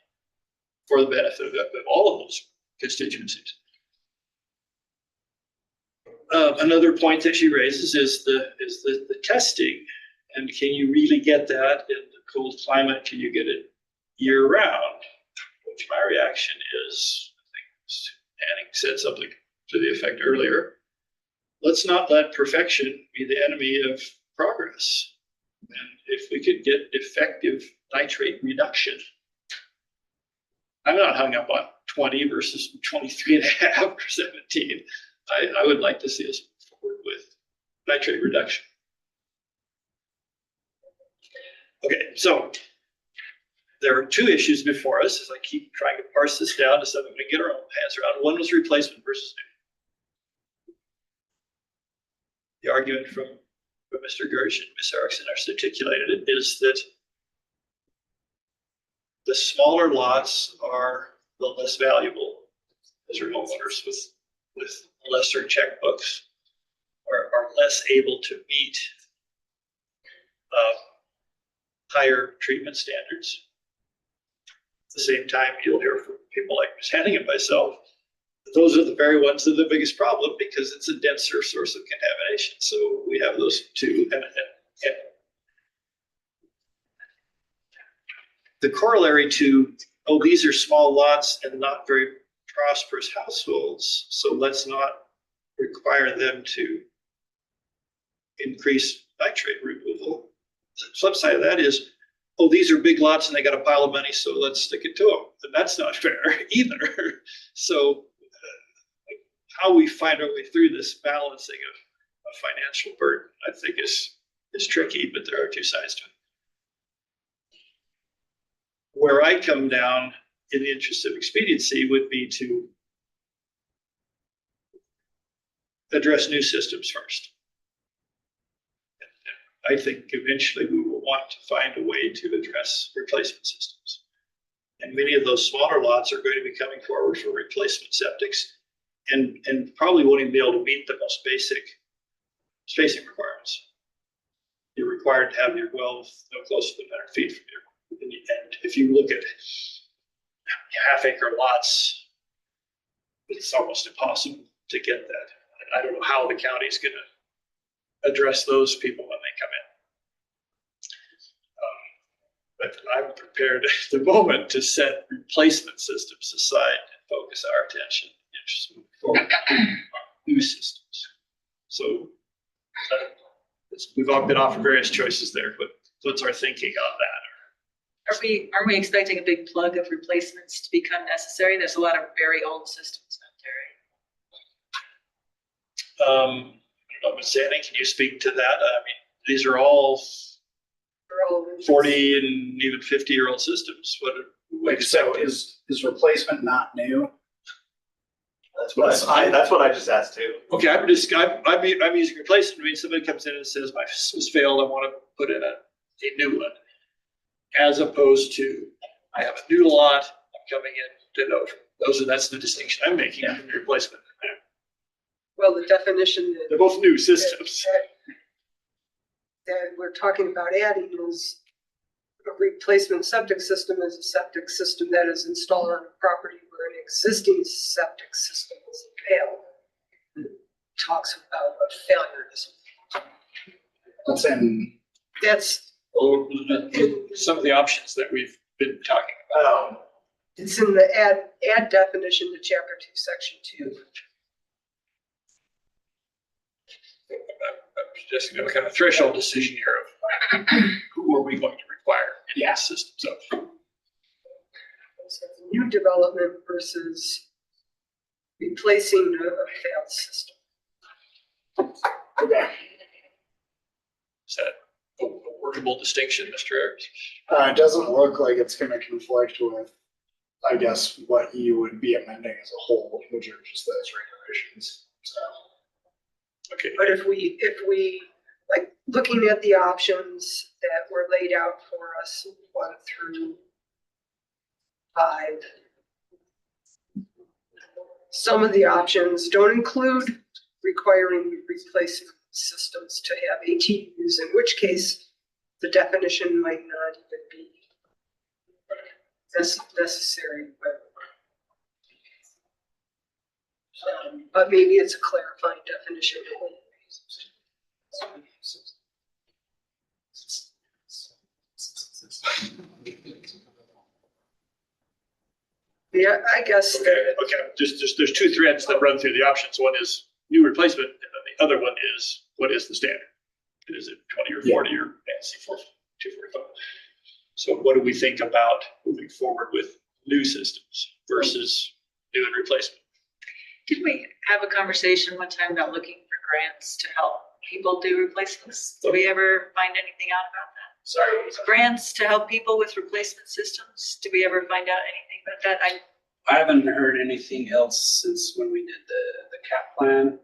for the benefit of all of those constituencies. Another point that she raises is the testing, and can you really get that in the cold climate? Can you get it year round? Which my reaction is, I think Annie said something to the effect earlier. Let's not let perfection be the enemy of progress. And if we could get effective nitrate reduction, I'm not hung up on 20 versus 23 and a half or 17. I would like to see us move forward with nitrate reduction. Okay, so there are two issues before us as I keep trying to parse this down to something we can get our own hands around. One was replacement versus new. The argument from Mr. Gersh and Ms. Erickson articulated it is that the smaller lots are the less valuable as your homeowners with lesser checkbooks are less able to meet higher treatment standards. At the same time, you'll hear from people like Ms. Henning and myself, those are the very ones that are the biggest problem because it's a denser source of contamination. So we have those two. And the corollary to, oh, these are small lots and not very prosperous households, so let's not require them to increase nitrate removal. The flip side of that is, oh, these are big lots and they got a pile of money, so let's stick it to them. And that's not fair either. So how we find our way through this balancing of financial burden, I think is tricky, but there are two sides to it. Where I come down in the interest of expediency would be to address new systems first. I think eventually we will want to find a way to address replacement systems. And many of those smaller lots are going to be coming forward for replacement septics and probably won't even be able to meet the most basic spacing requirements. You're required to have your well no closer than 100 feet from your, and if you look at half-acre lots, it's almost impossible to get that. I don't know how the county's going to address those people when they come in. But I'm prepared at the moment to set replacement systems aside and focus our attention on new systems. So we've all been offered various choices there, but what's our thinking on that? Are we expecting a big plug of replacements to become necessary? There's a lot of very old systems out there. I don't know, Ms. Zanning, can you speak to that? I mean, these are all 40 and even 50-year-old systems. What Wait, so is replacement not new? That's what I just asked too. Okay, I'm using replacement. I mean, somebody comes in and says, my system's failed, I want to put in a new one. As opposed to, I have a new lot, I'm coming in to know. That's the distinction I'm making from replacement. Well, the definition that. They're both new systems. That we're talking about adding is a replacement septic system is a septic system that is installed on a property where an existing septic system is failed. It talks about a failure. That's in, That's, Some of the options that we've been talking about. it's in the add definition to chapter 2, section 2. Just kind of threshold decision here of who are we going to require in that system. So New development versus replacing a failed system. is that a workable distinction, Mr. Ayers? it doesn't look like it's gonna conflict with, I guess, what you would be amending as a whole, which are just those regulations, so. Okay. But if we, like, looking at the options that were laid out for us, 1 through 5, some of the options don't include requiring replacement systems to have ATUs, in which case the definition might not even be necessary. But maybe it's a clarifying definition. Yeah, I guess. Okay. There's two threads that run through the options. One is new replacement, and then the other one is what is the standard? Is it 20 or 40 or fancy 245? So what do we think about moving forward with new systems versus new and replacement? Did we have a conversation one time about looking for grants to help people do replacements? Did we ever find anything out about that? Sorry. Grants to help people with replacement systems? Did we ever find out anything about that? I haven't heard anything else since when we did the cap plan.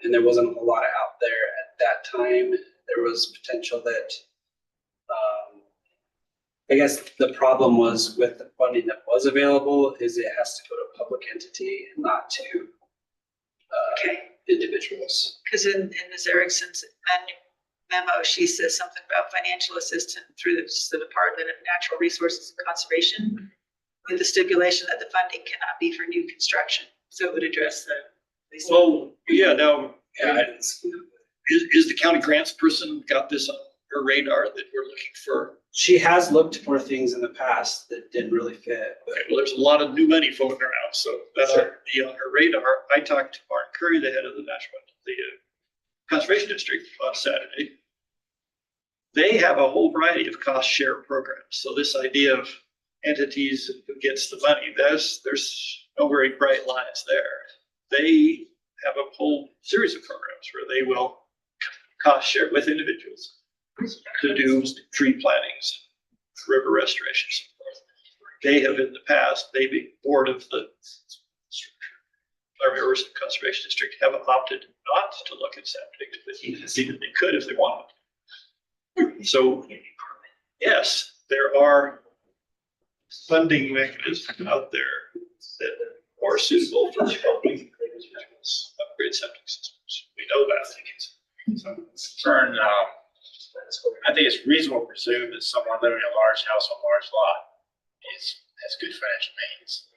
And there wasn't a lot out there at that time. There was potential that, I guess the problem was with the funding that was available is it has to go to a public entity and not to individuals. Because in Ms. Erickson's memo, she says something about financial assistance through the Department of Natural Resources and Conservation with the stipulation that the funding cannot be for new construction. So it would address the. Well, yeah, now, Yeah, I didn't see that. is the county grants person got this on her radar that we're looking for? She has looked for things in the past that didn't really fit. Okay, well, there's a lot of new money floating around, so that ought to be on her radar. I talked to Martin Curry, the head of the Conservation District on Saturday. They have a whole variety of cost share programs. So this idea of entities who gets the money, there's no very bright lines there. They have a whole series of programs where they will cost share with individuals to do tree plantings, river restoration. They have in the past, maybe board of the Laramie Rivers Conservation District have opted not to look at septic, but even they could if they wanted. So, yes, there are funding mechanisms out there that are suitable for helping upgrade septic systems. We know that. Concern, I think it's reasonable to presume that someone living in a large house on a large lot has good financial means.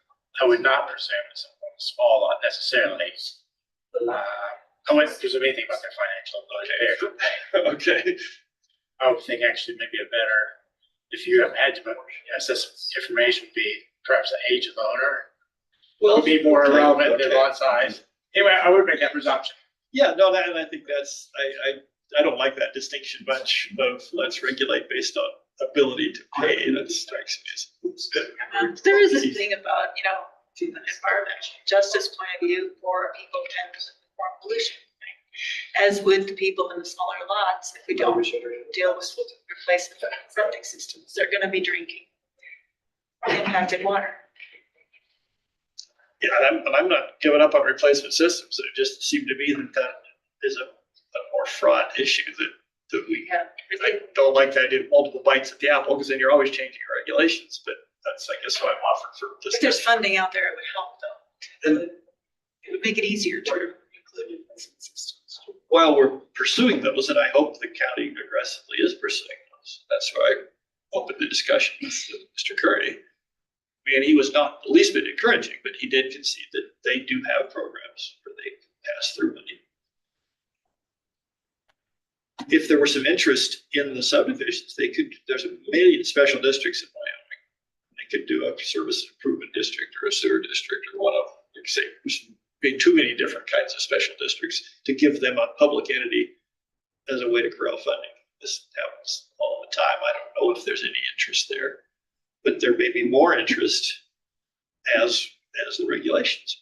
I would not presume that someone on a small lot necessarily. I wouldn't presume anything about their financial ability. Okay. I would think actually maybe a better, if you had to assess information, would be perhaps the age of the owner. Will be more relevant than lot size. Anyway, I would make that presumption. Yeah, no, and I think that's, I don't like that distinction much of let's regulate based on ability to pay. That strikes me as. There is a thing about, from an environmental justice point of view, poor people tend to form pollution. As with the people in the smaller lots, if we don't deal with replacement septic systems, they're gonna be drinking impacted water. Yeah, I'm not giving up on replacement systems. It just seemed to me that is a more fraught issue that we. Yeah. I don't like that idea of multiple bites at the apple because then you're always changing your regulations. But that's, I guess, what I'm offering for this. If there's funding out there, it would help though. And it would make it easier to include replacement systems. while we're pursuing those, and I hope the county aggressively is pursuing those, that's why I opened the discussion with Mr. Kearney. And he was not the least bit encouraging, but he did concede that they do have programs where they pass through money. If there were some interest in the subdivisions, there's a million special districts in Wyoming. They could do a service improvement district or a sewer district or one of them. Like say, there's been too many different kinds of special districts to give them a public entity as a way to corral funding. This happens all the time. I don't know if there's any interest there, but there may be more interest as the regulations.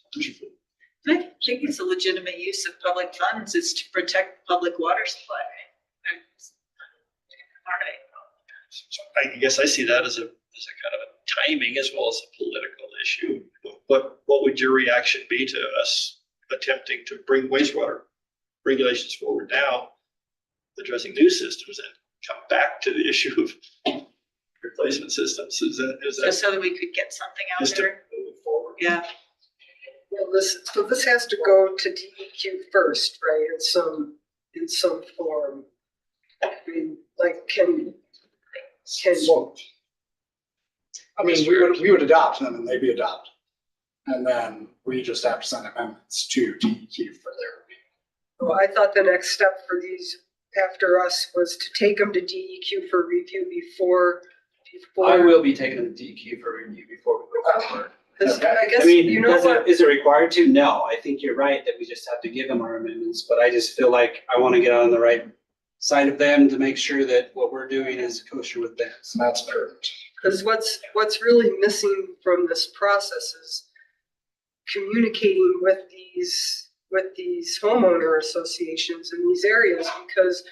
I think it's a legitimate use of public funds is to protect public water supply. I guess I see that as a kind of a timing as well as a political issue. What would your reaction be to us attempting to bring wastewater regulations forward now, addressing new systems, and come back to the issue of replacement systems? Is that Just so that we could get something out just to there? move it forward? Yeah. Well, this has to go to DEQ first, right, in some form. I mean, like, can, Well, I mean, we would adopt them and they'd be adopted. And then we just have to send amendments to DEQ for their review. well, I thought the next step for these after us was to take them to DEQ for review before. I will be taking them to DEQ for review before we go forward. 'Cause Okay. I guess, I mean, you know what, is it required to? No, I think you're right that we just have to give them our amendments, but I just feel like I want to get on the right side of them to make sure that what we're doing is kosher with them. So that's perfect. because what's really missing from this process is communicating with these homeowner associations in these areas, because,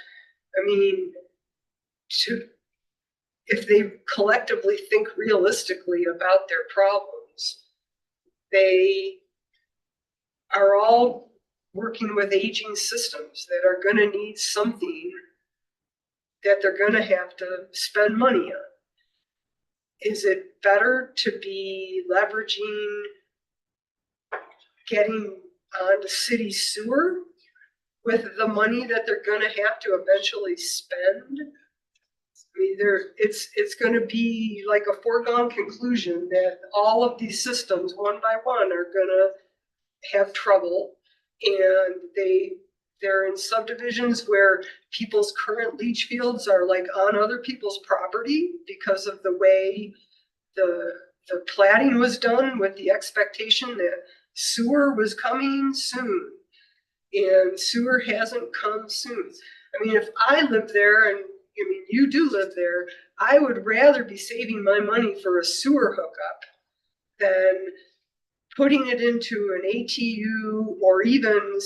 I mean, if they collectively think realistically about their problems, they are all working with aging systems that are gonna need something that they're gonna have to spend money on. Is it better to be leveraging getting onto city sewer with the money that they're gonna have to eventually spend? I mean, it's gonna be like a foregone conclusion that all of these systems, one by one, are gonna have trouble. And they're in subdivisions where people's current leach fields are like on other people's property because of the way the platting was done, with the expectation that sewer was coming soon. And sewer hasn't come soon. I mean, if I lived there, and I mean, you do live there, I would rather be saving my money for a sewer hookup than putting it into an ATU or even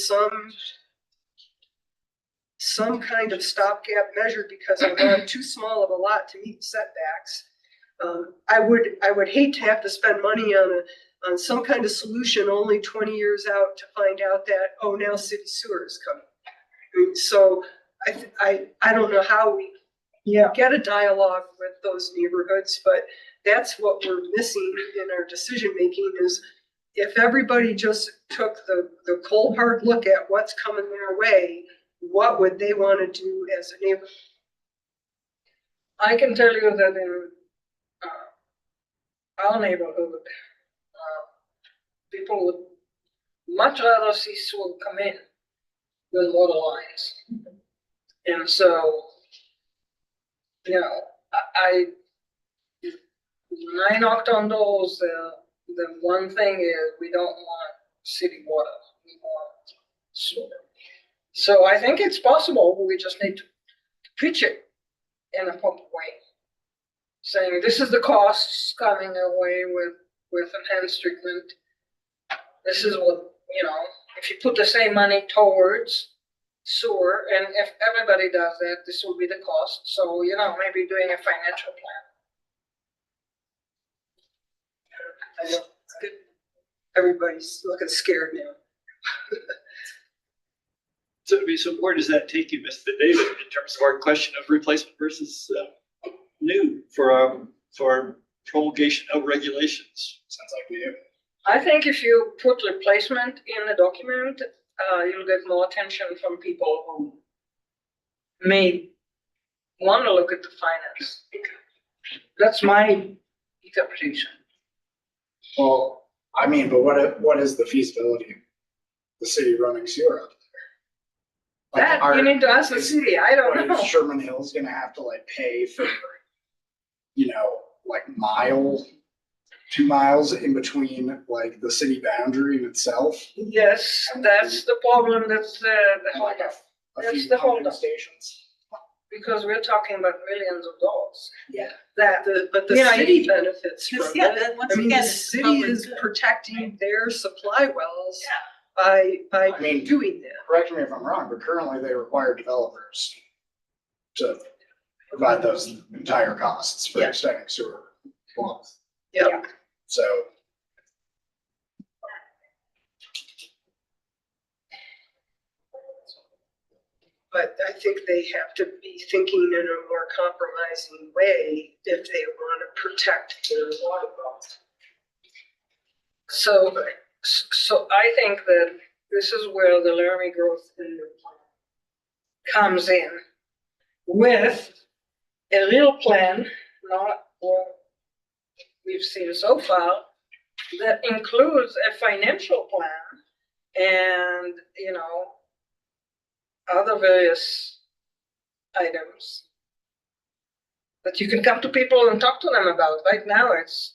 some kind of stopgap measure because I'm on too small of a lot to meet setbacks. I would hate to have to spend money on some kind of solution only 20 years out to find out that, oh, now city sewer is coming. So I don't know how we get a dialogue with those neighborhoods, but that's what we're missing in our decision making is if everybody just took the cold hard look at what's coming their way, what would they want to do as a neighborhood? I can tell you that in our neighborhood, people would much rather see sewer come in than water lines. And so, you know, when I knocked on doors, the one thing is we don't want city water, we want sewer. So I think it's possible, we just need to preach it in a proper way. Saying this is the costs coming away with enhanced treatment. This is what, you know, if you put the same money towards sewer, and if everybody does that, this will be the cost. So, you know, maybe doing a financial plan. I know, it's good. Everybody's looking scared now. So where does that take you, Mr. David, in terms of our question of replacement versus new for promulgation of regulations? Sounds like we do. I think if you put replacement in the document, you'll get more attention from people who may want to look at the finance. That's my interpretation. Well, I mean, but what is the feasibility of the city running sewer out there? That you need to ask the city, I don't know. Sherman Hill's gonna have to like pay for, like 2 miles in between like the city boundary in itself. Yes, that's the problem, that's the And like holdup, a That's few the pumping holdup. stations. because we're talking about millions of dollars. Yeah. That, But the Yeah, city you- benefits from Yeah, it. then once I mean, again, the it's city public is good. protecting their supply wells Yeah. by I mean, doing that. Correct me if I'm wrong, but currently they require developers to provide those entire costs for Yeah. extending sewer wells. Yeah. So. But I think they have to be thinking in a more compromising way if they want to protect their water wells. so I think that this is where the Laramie growth plan comes in with a real plan, not what we've seen so far, that includes a financial plan and, other various items that you can come to people and talk to them about. Right now, it's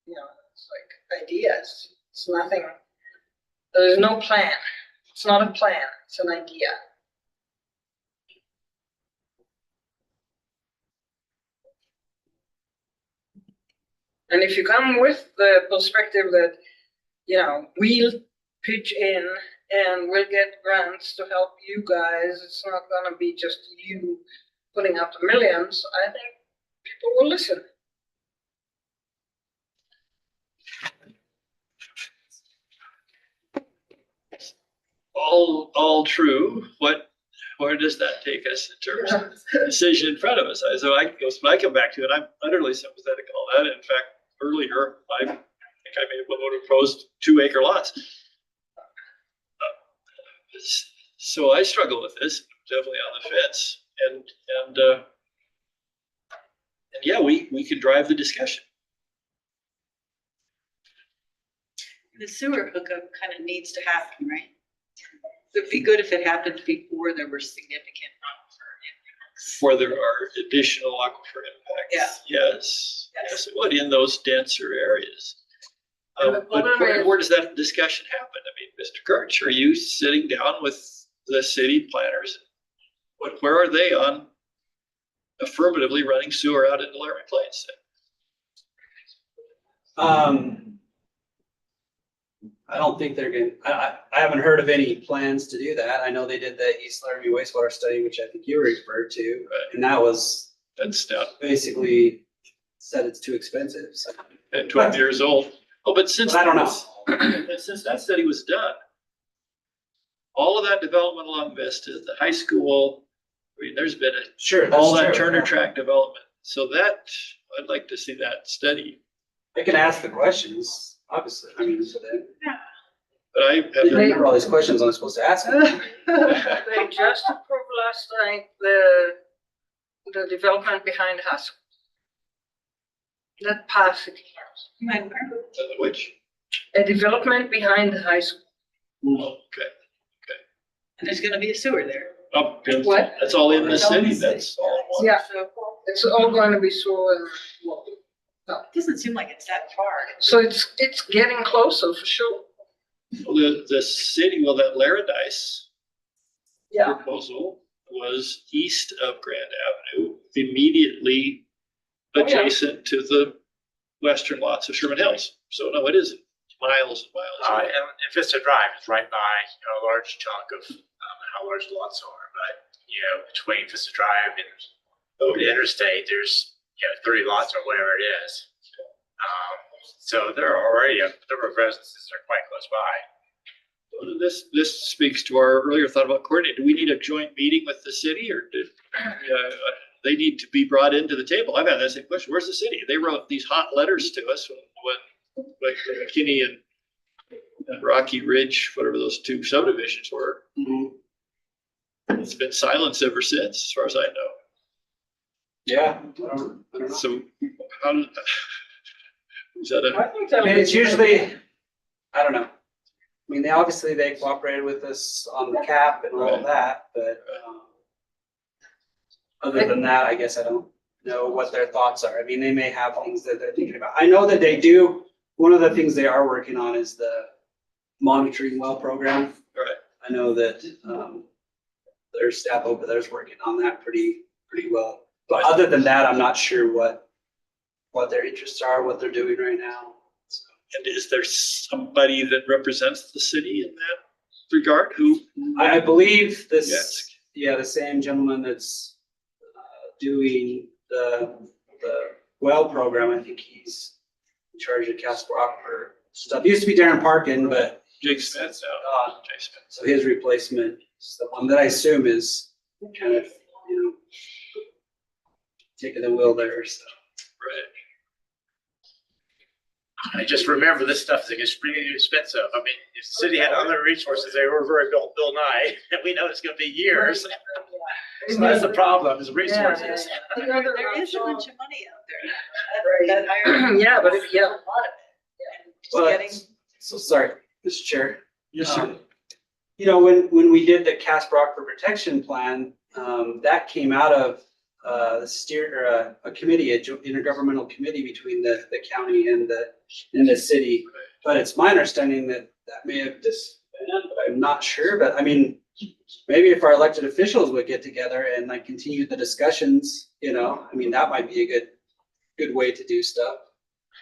like ideas. It's nothing. There is no plan. It's not a plan. It's an idea. And if you come with the perspective that, we'll pitch in and we'll get grants to help you guys, it's not gonna be just you putting out the millions, I think people will listen. All true. Where does that take us in terms of the decision in front of us? So when I come back to it, I'm utterly sympathetic to all that. In fact, earlier, I think I may have proposed 2-acre lots. So I struggle with this, definitely on the fence. And yeah, we can drive the discussion. The sewer hookup kind of needs to happen, right? It'd be good if it happened before there were significant aquifer impacts. Before there are additional aquifer impacts. Yes, it would in those denser areas. But where does that discussion happen? I mean, Mr. Kirch, are you sitting down with the city planners? Where are they on affirmatively running sewer out into Laramie Plains? I don't think they're gonna, I haven't heard of any plans to do that. I know they did the East Laramie wastewater study, which I think you referred to, and that was That's down basically said it's too expensive, so. at 12 years old. Oh, but since. I don't know. Since that study was done, all of that development along Vista, the high school, I mean, there's been Sure. all that's that true, Turner yeah. Track development. So that, I'd like to see that study. I can ask the questions, obviously, I mean, so then, But I I have, remember all these questions I'm supposed to ask them. They just approved last night the development behind the high school. That passed it. which, A development behind the high school. okay. And there's gonna be a sewer there. Oh, good. What? That's all in the It's all in city, the city. that's all. one. Yeah, it's all going to be sewer. It doesn't seem like it's that far. So it's getting closer for sure. The city, well, that Laradise Yeah. proposal was east of Grand Avenue, immediately Oh, yeah. adjacent to the western lots of Sherman Hills. So no, it isn't miles and miles away. And Vista Drive is right by, a large chunk of, how large the lots are, but, between Vista Drive and the interstate, there's, 30 lots or whatever it is. So there are already a number of residences that are quite close by. This speaks to our earlier thought about coordinating. Do we need a joint meeting with the city, or did they need to be brought into the table? I've had that same question. Where's the city? They wrote these hot letters to us when like McKinney and Rocky Ridge, whatever those two subdivisions were. Mhm. It's been silence ever since, as far as I know. Yeah, I don't know. So how did, is that a, I think that I mean, was- it's usually, I don't know. I mean, they cooperated with us on the cap and all of that, but, other than that, I guess I don't know what their thoughts are. I mean, they may have things that they're thinking about. I know that they do, one of the things they are working on is the monitoring well program. right, I know that, their staff over there is working on that pretty well. But other than that, I'm not sure what their interests are, what they're doing right now. So, and is there somebody that represents the city in that regard who? I believe Yes. this, yeah, the same gentleman that's doing the well program, I think he's in charge of Casper Aquifer stuff. It used to be Darren Parkin, but Jake Smith now. Jay Smith. so his replacement is the one that I assume is kind of, taking the wheel there, so. Right. I just remember this stuff is extremely expensive. I mean, if the city had other resources, they were very Bill Nye, and we know it's gonna be years. So that's the problem, is resources. There is a bunch of money out there. That iron- Yeah, but There's yeah. a lot of it. And just Well, getting, So sorry, Mr. Chair. Yes, sir. When we did the Casper Aquifer Protection Plan, that came out of a committee, intergovernmental committee between the county and the city. But it's my understanding that may have disbanded, but I'm not sure. But I mean, maybe if our elected officials would get together and like continue the discussions, I mean, that might be a good way to do stuff.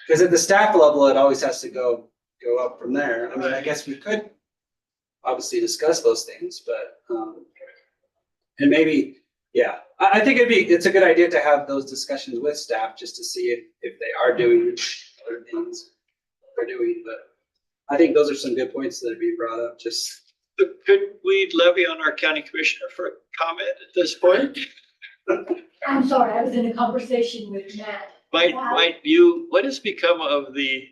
Because at the staff level, it always has to go up from there. I mean, I guess we could obviously discuss those things, but, and maybe, yeah, I think it's a good idea to have those discussions with staff just to see if they are doing other things they're doing, but I think those are some good points that are being brought up, just. Could we levy on our county commissioner for a comment at this point? I'm sorry, I was in a conversation with Matt. What has become of the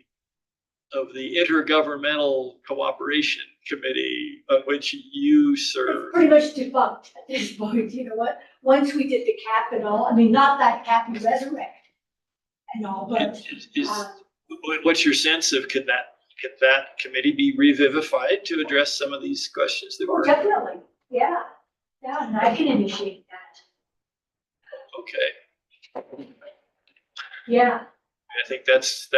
intergovernmental cooperation committee on which you It's serve? pretty much defunct at this point, you know what? Once we did the cap and all, I mean, not that cap we resurrect and all, but, What's your sense of, could that committee be revivified to address some of these questions that were? definitely, yeah. Yeah, and I can initiate that. Okay, Yeah, I think that's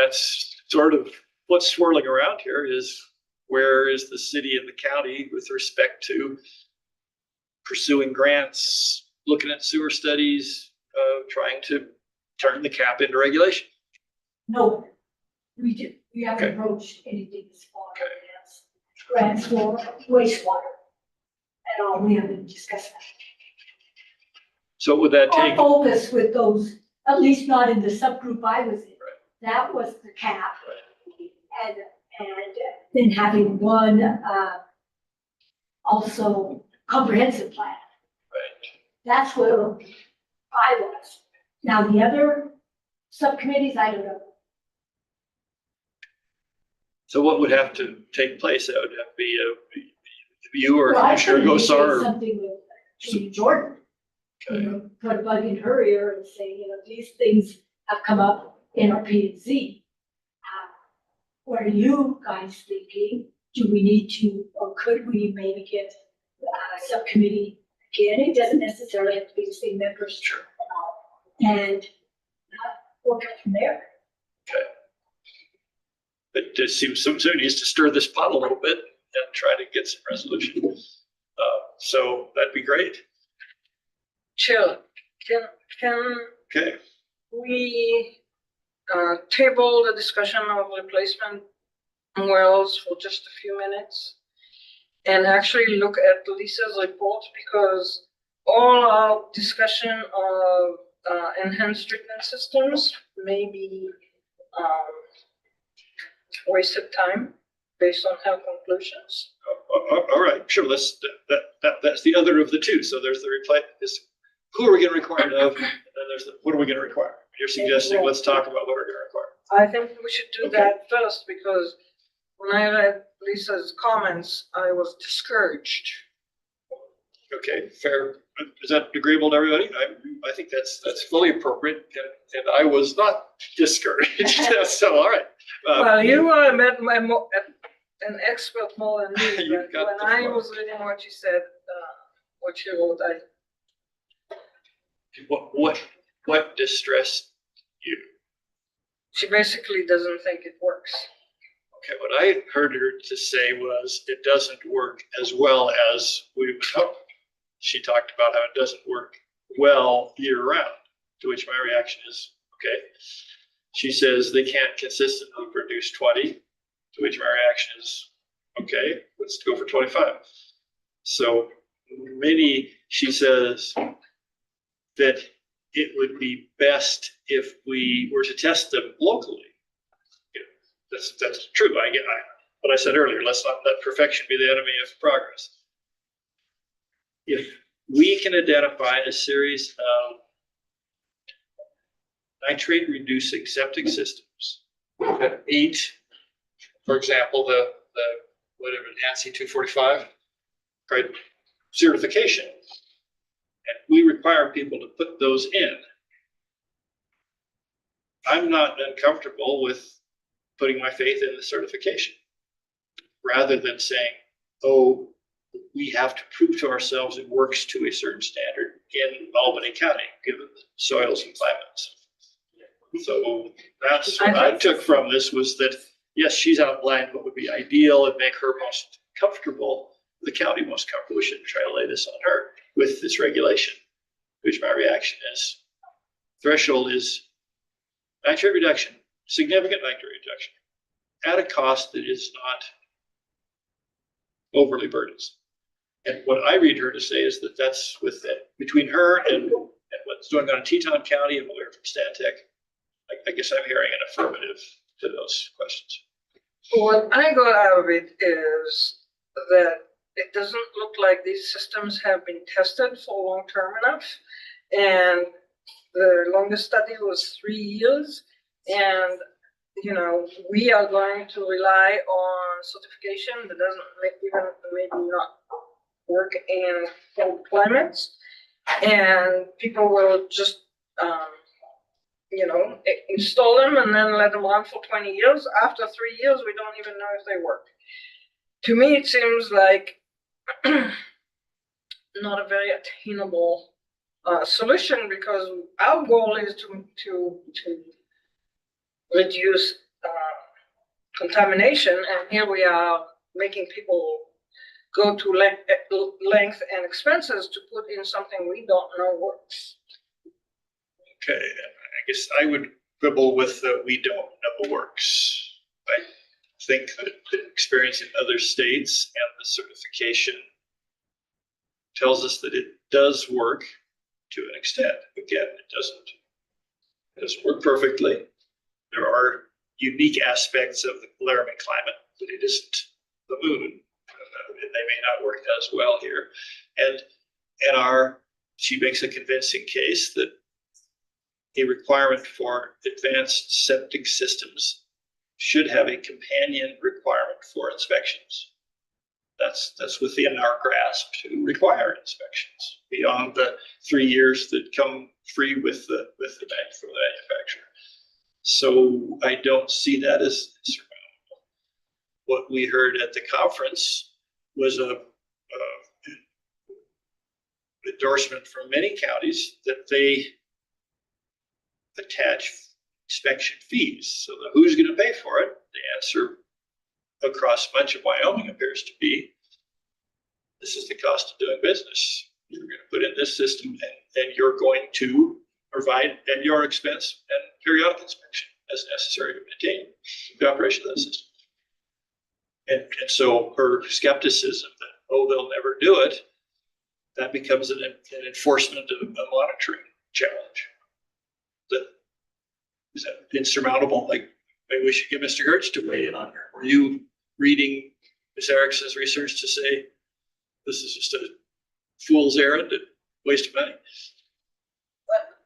sort of what's swirling around here is where is the city and the county with respect to pursuing grants, looking at sewer studies, trying to turn the cap into regulation. no, we haven't Okay. approached anything as far Okay. as. grants for wastewater. At all, we haven't discussed that. So would that Our take, focus with those, at least not in the subgroup I was in, that was the cap. And then having one, also comprehensive plan. That's where I was. Now, the other subcommittees, I don't know. so what would have to take place? That would have to be you or Well, I Commissioner think we should Gosar. do something with Judy Jordan. You know, put a bug in her ear and say, you know, these things have come up in our P and Z. What are you guys thinking? Do we need to, or could we maybe get a subcommittee again? It doesn't necessarily have to be the same members. Sure. And work it from there. It just seems somebody needs to stir this pot a little bit and try to get some resolution. So that'd be great. Chair, can Okay, we table the discussion of replacement wells for just a few minutes and actually look at Lisa's report, because all our discussion of enhanced treatment systems may be wasted time based on her conclusions. all right, sure, that's the other of the two. So there's the who are we gonna require it of? And then there's what are we gonna require? You're suggesting, let's talk about what we're gonna require. I think we should do Okay. that first, because when I read Lisa's comments, I was discouraged. Okay, fair. Is that agreeable to everybody? I think that's fully appropriate, and I was not discouraged. So, all right. Well, you are an expert more than me, You've but got when the I floor. was reading what you said, what you wrote, What distressed you? she basically doesn't think it works. Okay, what I heard her to say was it doesn't work as well as we would hope. She talked about how it doesn't work well year round, to which my reaction is, okay. She says they can't consistently produce 20, to which my reaction is, okay, let's go for 25. So she says that it would be best if we were to test them locally. That's true. I get what I said earlier. Let's not let perfection be the enemy of progress. If we can identify a series of nitrate reducing septic systems that meet, for example, the whatever Nancy 245, right, certification, and we require people to put those in, I'm not uncomfortable with putting my faith in the certification, rather than saying, oh, we have to prove to ourselves it works to a certain standard in Albany County, given the soils and climates. So that's what I took from this, was that, yes, she's outlined what would be ideal and make her most comfortable, the county most comfortable. We shouldn't try to lay this on her with this regulation, which my reaction is, threshold is nitrate reduction, significant nitrate reduction, at a cost that is not overly burdensome. And what I read her to say is that that's between her and what's going on in Teton County and what we heard from Stantec, I guess I'm hearing an affirmative to those questions. What I got out of it is that it doesn't look like these systems have been tested for long term enough. And the longest study was 3 years. And, we are going to rely on certification that doesn't even maybe not work in cold climates. And people will just, install them and then let them run for 20 years. After 3 years, we don't even know if they work. To me, it seems like not a very attainable solution, because our goal is to reduce contamination, and here we are making people go to length and expenses to put in something we don't know works. Okay, I guess I would quibble with the we don't know works, right? think that the experience in other states and the certification tells us that it does work to an extent. Again, it doesn't work perfectly. There are unique aspects of the Laramie climate, but it isn't the moon. They may not work as well here. And she makes a convincing case that a requirement for advanced septic systems should have a companion requirement for inspections. That's within our grasp to require inspections beyond the 3 years that come free with the from the manufacturer. So I don't see that as insurmountable. What we heard at the conference was a endorsement from many counties that they attach inspection fees. So who's going to pay for it? The answer across much of Wyoming appears to be, this is the cost of doing business. You're going to put in this system and you're going to provide at your expense and periodic inspection as necessary to maintain the operation of the system. And so her skepticism that, oh, they'll never do it, that becomes an enforcement of a monitoring challenge. Is that insurmountable? Like, maybe we should get Mr. Gertz to weigh in on her. Were you reading Ms. Erickson's research to say this is just a fool's errand and waste of money?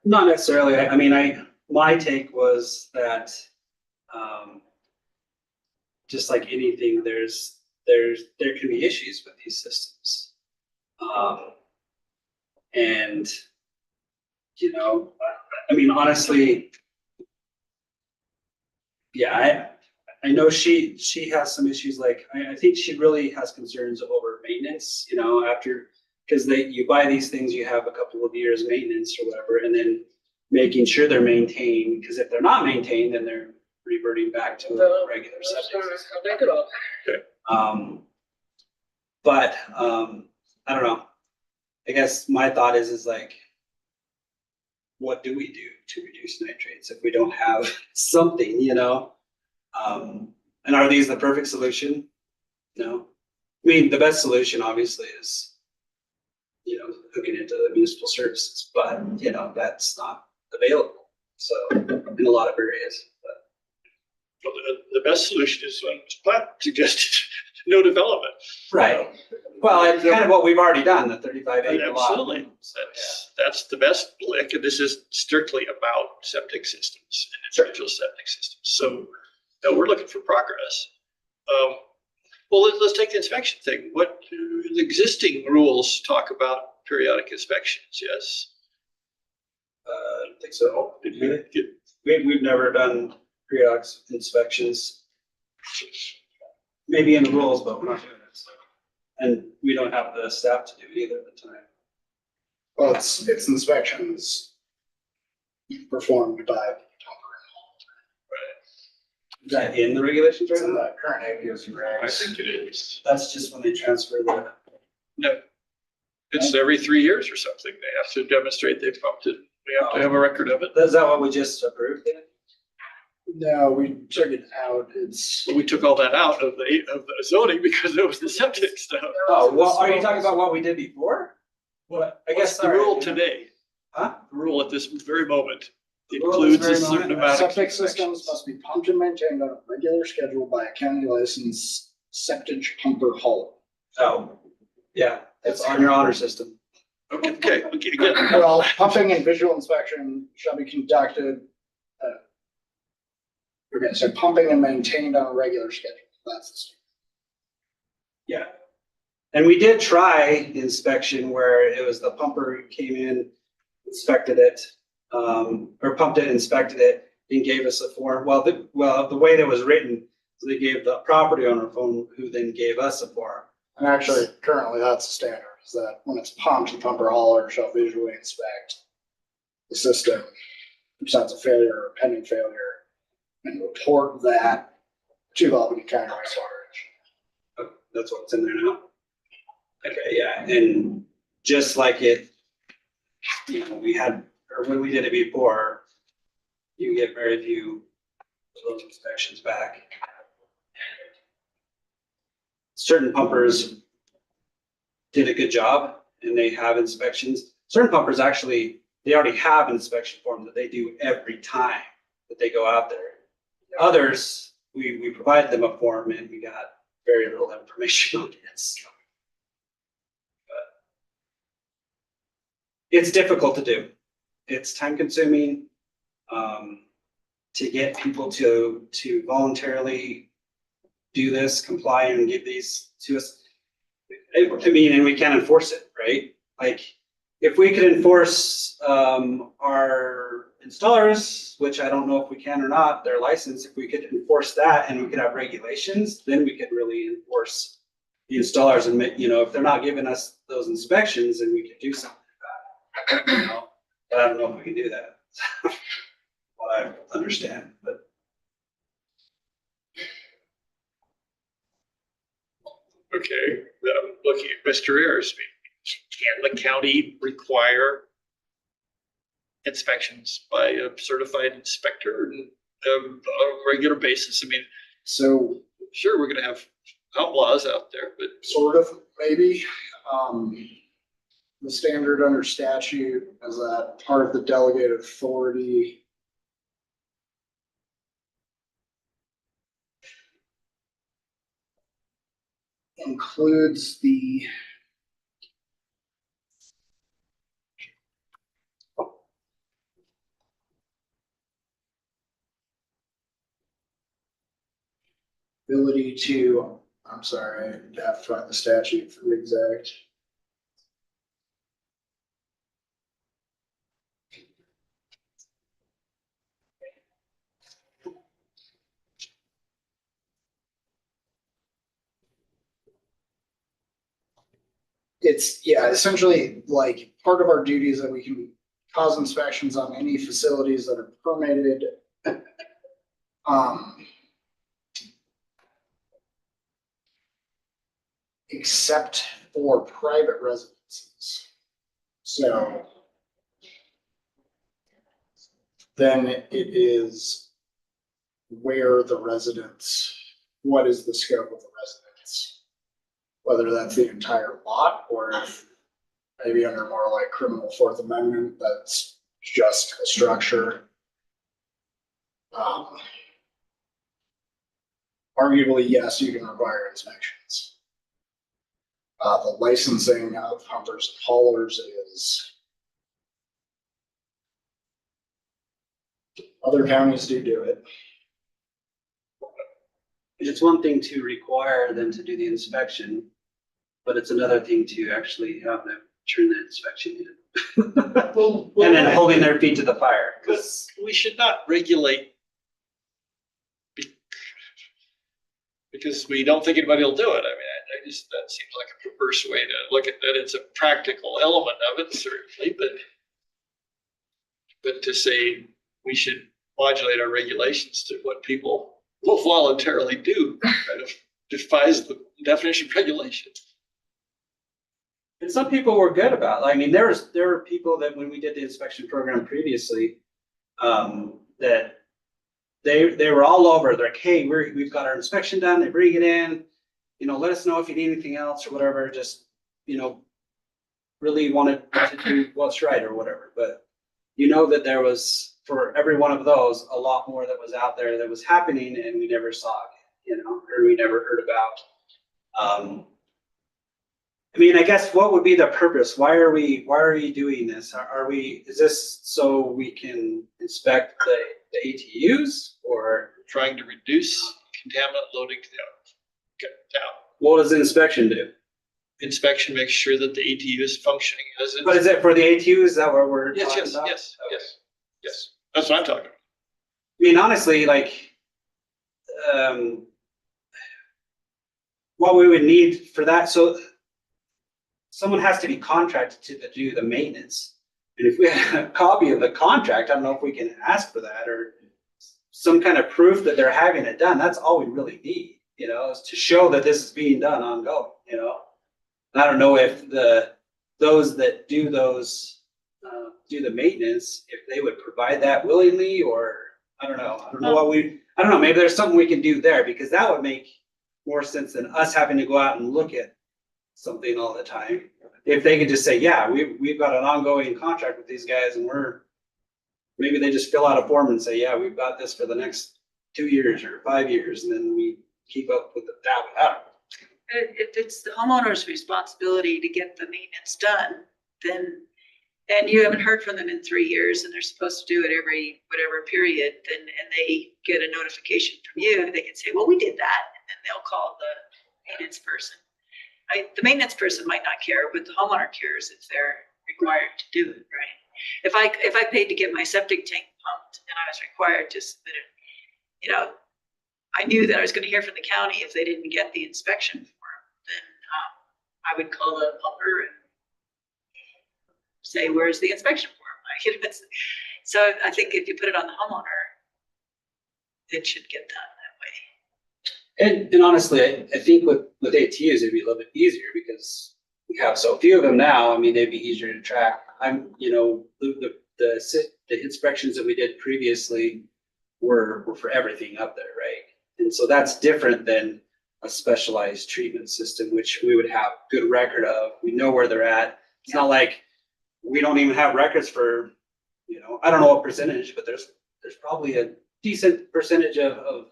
Not necessarily. I mean, my take was that, just like anything, there can be issues with these systems. And, you know, I mean, honestly, yeah, I know she has some issues. Like, I think she really has concerns over maintenance, you know, because you buy these things, you have a couple of years maintenance or whatever, and then making sure they're maintained, because if they're not maintained, then they're reverting back to a regular septic system. But I don't know. I guess my thought is like, what do we do to reduce nitrates if we don't have something, you know? And are these the perfect solution? No. I mean, the best solution obviously is, you know, hooking into the municipal services, but you know, that's not available. So in a lot of areas. Well, the best solution is when Platt suggested no development. Right. Well, it's kind of what we've already done, the 35 acre lot. Absolutely. That's the best lick. And this is strictly about septic systems and individual septic systems. So no, we're looking for progress. Well, let's take the inspection thing. What the existing rules talk about periodic inspections? Yes. I don't think so. We've never done periodic inspections. Maybe in the rules, but we're not doing it. So. And we don't have the staff to do it either at the time. Well, it's inspections performed by. Is that in the regulations right It's in now? the current APOC regs. I think it is. That's just when they transfer the. No. It's every 3 years or something. They have to demonstrate they've pumped it. We have to have a record of it. Is that what we just approved then? No, we took it out. But we took all that out of the zoning because it was the septic stuff. Oh, well, are you talking about what we did before? What, I guess. The rule today, Huh? the rule at this very moment The rule at this includes a very certain moment? amount of Septic systems inspections. must be pumped and maintained on a regular schedule by a county licensed septic pumper hauler. Oh, yeah, it's on your honor system. Okay, again. Well, pumping and visual inspection shall be conducted. Okay, so pumping and maintained on a regular schedule. That's the statement. Yeah. And we did try the inspection where it was the pumper came in, inspected it, or pumped it, inspected it, and gave us a form. Well, the way that was written, so they gave the property owner a form who then gave us a form. And actually, currently, that's the standard, is that when it's pumped, the pumper hauler shall visually inspect the system, presents a failure or pending failure, and report that to the Albany County Storage. Oh, that's what's in there now. Okay, yeah, and just like it, you know, we had, or when we did it before, you get very few of those inspections back. certain pumpers did a good job and they have inspections. Certain pumpers actually, they already have an inspection form that they do every time that they go out there. Others, we provided them a form and we got very little information on it. So, but it's difficult to do. It's time consuming, to get people to voluntarily do this, comply and give these to us. I mean, and we can't enforce it, right? Like, if we could enforce, our installers, which I don't know if we can or not, their license, if we could enforce that and we could have regulations, then we could really enforce the installers and make, you know, if they're not giving us those inspections, then we could do something about it, you know? But I don't know if we can do that. What I understand, but. Okay, looking at Mr. Ayers, can the county require inspections by a certified inspector on a regular basis? I mean, So sure, we're gonna have outlaws out there, but sort of, maybe, the standard under statute is that part of the delegated authority includes the ability to, I'm sorry, I have to find the statute for the exact. It's, yeah, essentially like part of our duty is that we can cause inspections on any facilities that are permitted. Except for private residences. So then it is where the residence, what is the scope of the residence? Whether that's the entire lot or if maybe under more like criminal Fourth Amendment, that's just a structure. Arguably, yes, you can require inspections. The licensing of pumpers and haulers is. Other counties do it. It's one thing to require them to do the inspection, but it's another thing to actually have them turn that inspection in. And then holding their feet to the fire. because we should not regulate because we don't think anybody will do it. I mean, I just, that seems like a perverse way to look at that. It's a practical element of it, certainly, but to say we should modulate our regulations to what people will voluntarily do kind of defies the definition of regulation. And some people were good about it. I mean, there were people that when we did the inspection program previously, that they were all over. They're like, hey, we've got our inspection done. They bring it in, you know, let us know if you need anything else or whatever. Just, you know, really wanted to do what's right or whatever. But you know that there was, for every one of those, a lot more that was out there that was happening and we never saw it, you know, or we never heard about. I mean, I guess what would be the purpose? Why are we doing this? Is this so we can inspect the ATUs or? Trying to reduce contaminant loading down. What does the inspection do? Inspection makes sure that the ATU is functioning as it. But is it for the ATU? Is that what we're Yes, talking about? yes. That's what I'm talking about. I mean, honestly, like, what we would need for that, so someone has to be contracted to do the maintenance. And if we had a copy of the contract, I don't know if we can ask for that or some kind of proof that they're having it done. That's all we really need, you know, is to show that this is being done ongoing, you know. And I don't know if those that do do the maintenance, if they would provide that willingly, or I don't know. I don't know, maybe there's something we can do there, because that would make more sense than us having to go out and look at something all the time. If they could just say, yeah, we've got an ongoing contract with these guys and maybe they just fill out a form and say, yeah, we've got this for the next 2 years or 5 years, and then we keep up with that without. If it's the homeowner's responsibility to get the maintenance done, then, and you haven't heard from them in 3 years and they're supposed to do it every whatever period, then, and they get a notification from you, they can say, well, we did that. And then they'll call the maintenance person. The maintenance person might not care, but the homeowner cares if they're required to do it, right? If I paid to get my septic tank pumped and I was required to submit it, you know, I knew that I was gonna hear from the county if they didn't get the inspection form, then I would call the pumper and say, where's the inspection form? So I think if you put it on the homeowner, it should get done that way. And honestly, I think with ATUs, it'd be a little bit easier because we have so few of them now. I mean, they'd be easier to track. The inspections that we did previously were for everything up there, right? And so that's different than a specialized treatment system, which we would have good record of. We know where they're at. It's not like we don't even have records for, I don't know what percentage, but there's probably a decent percentage of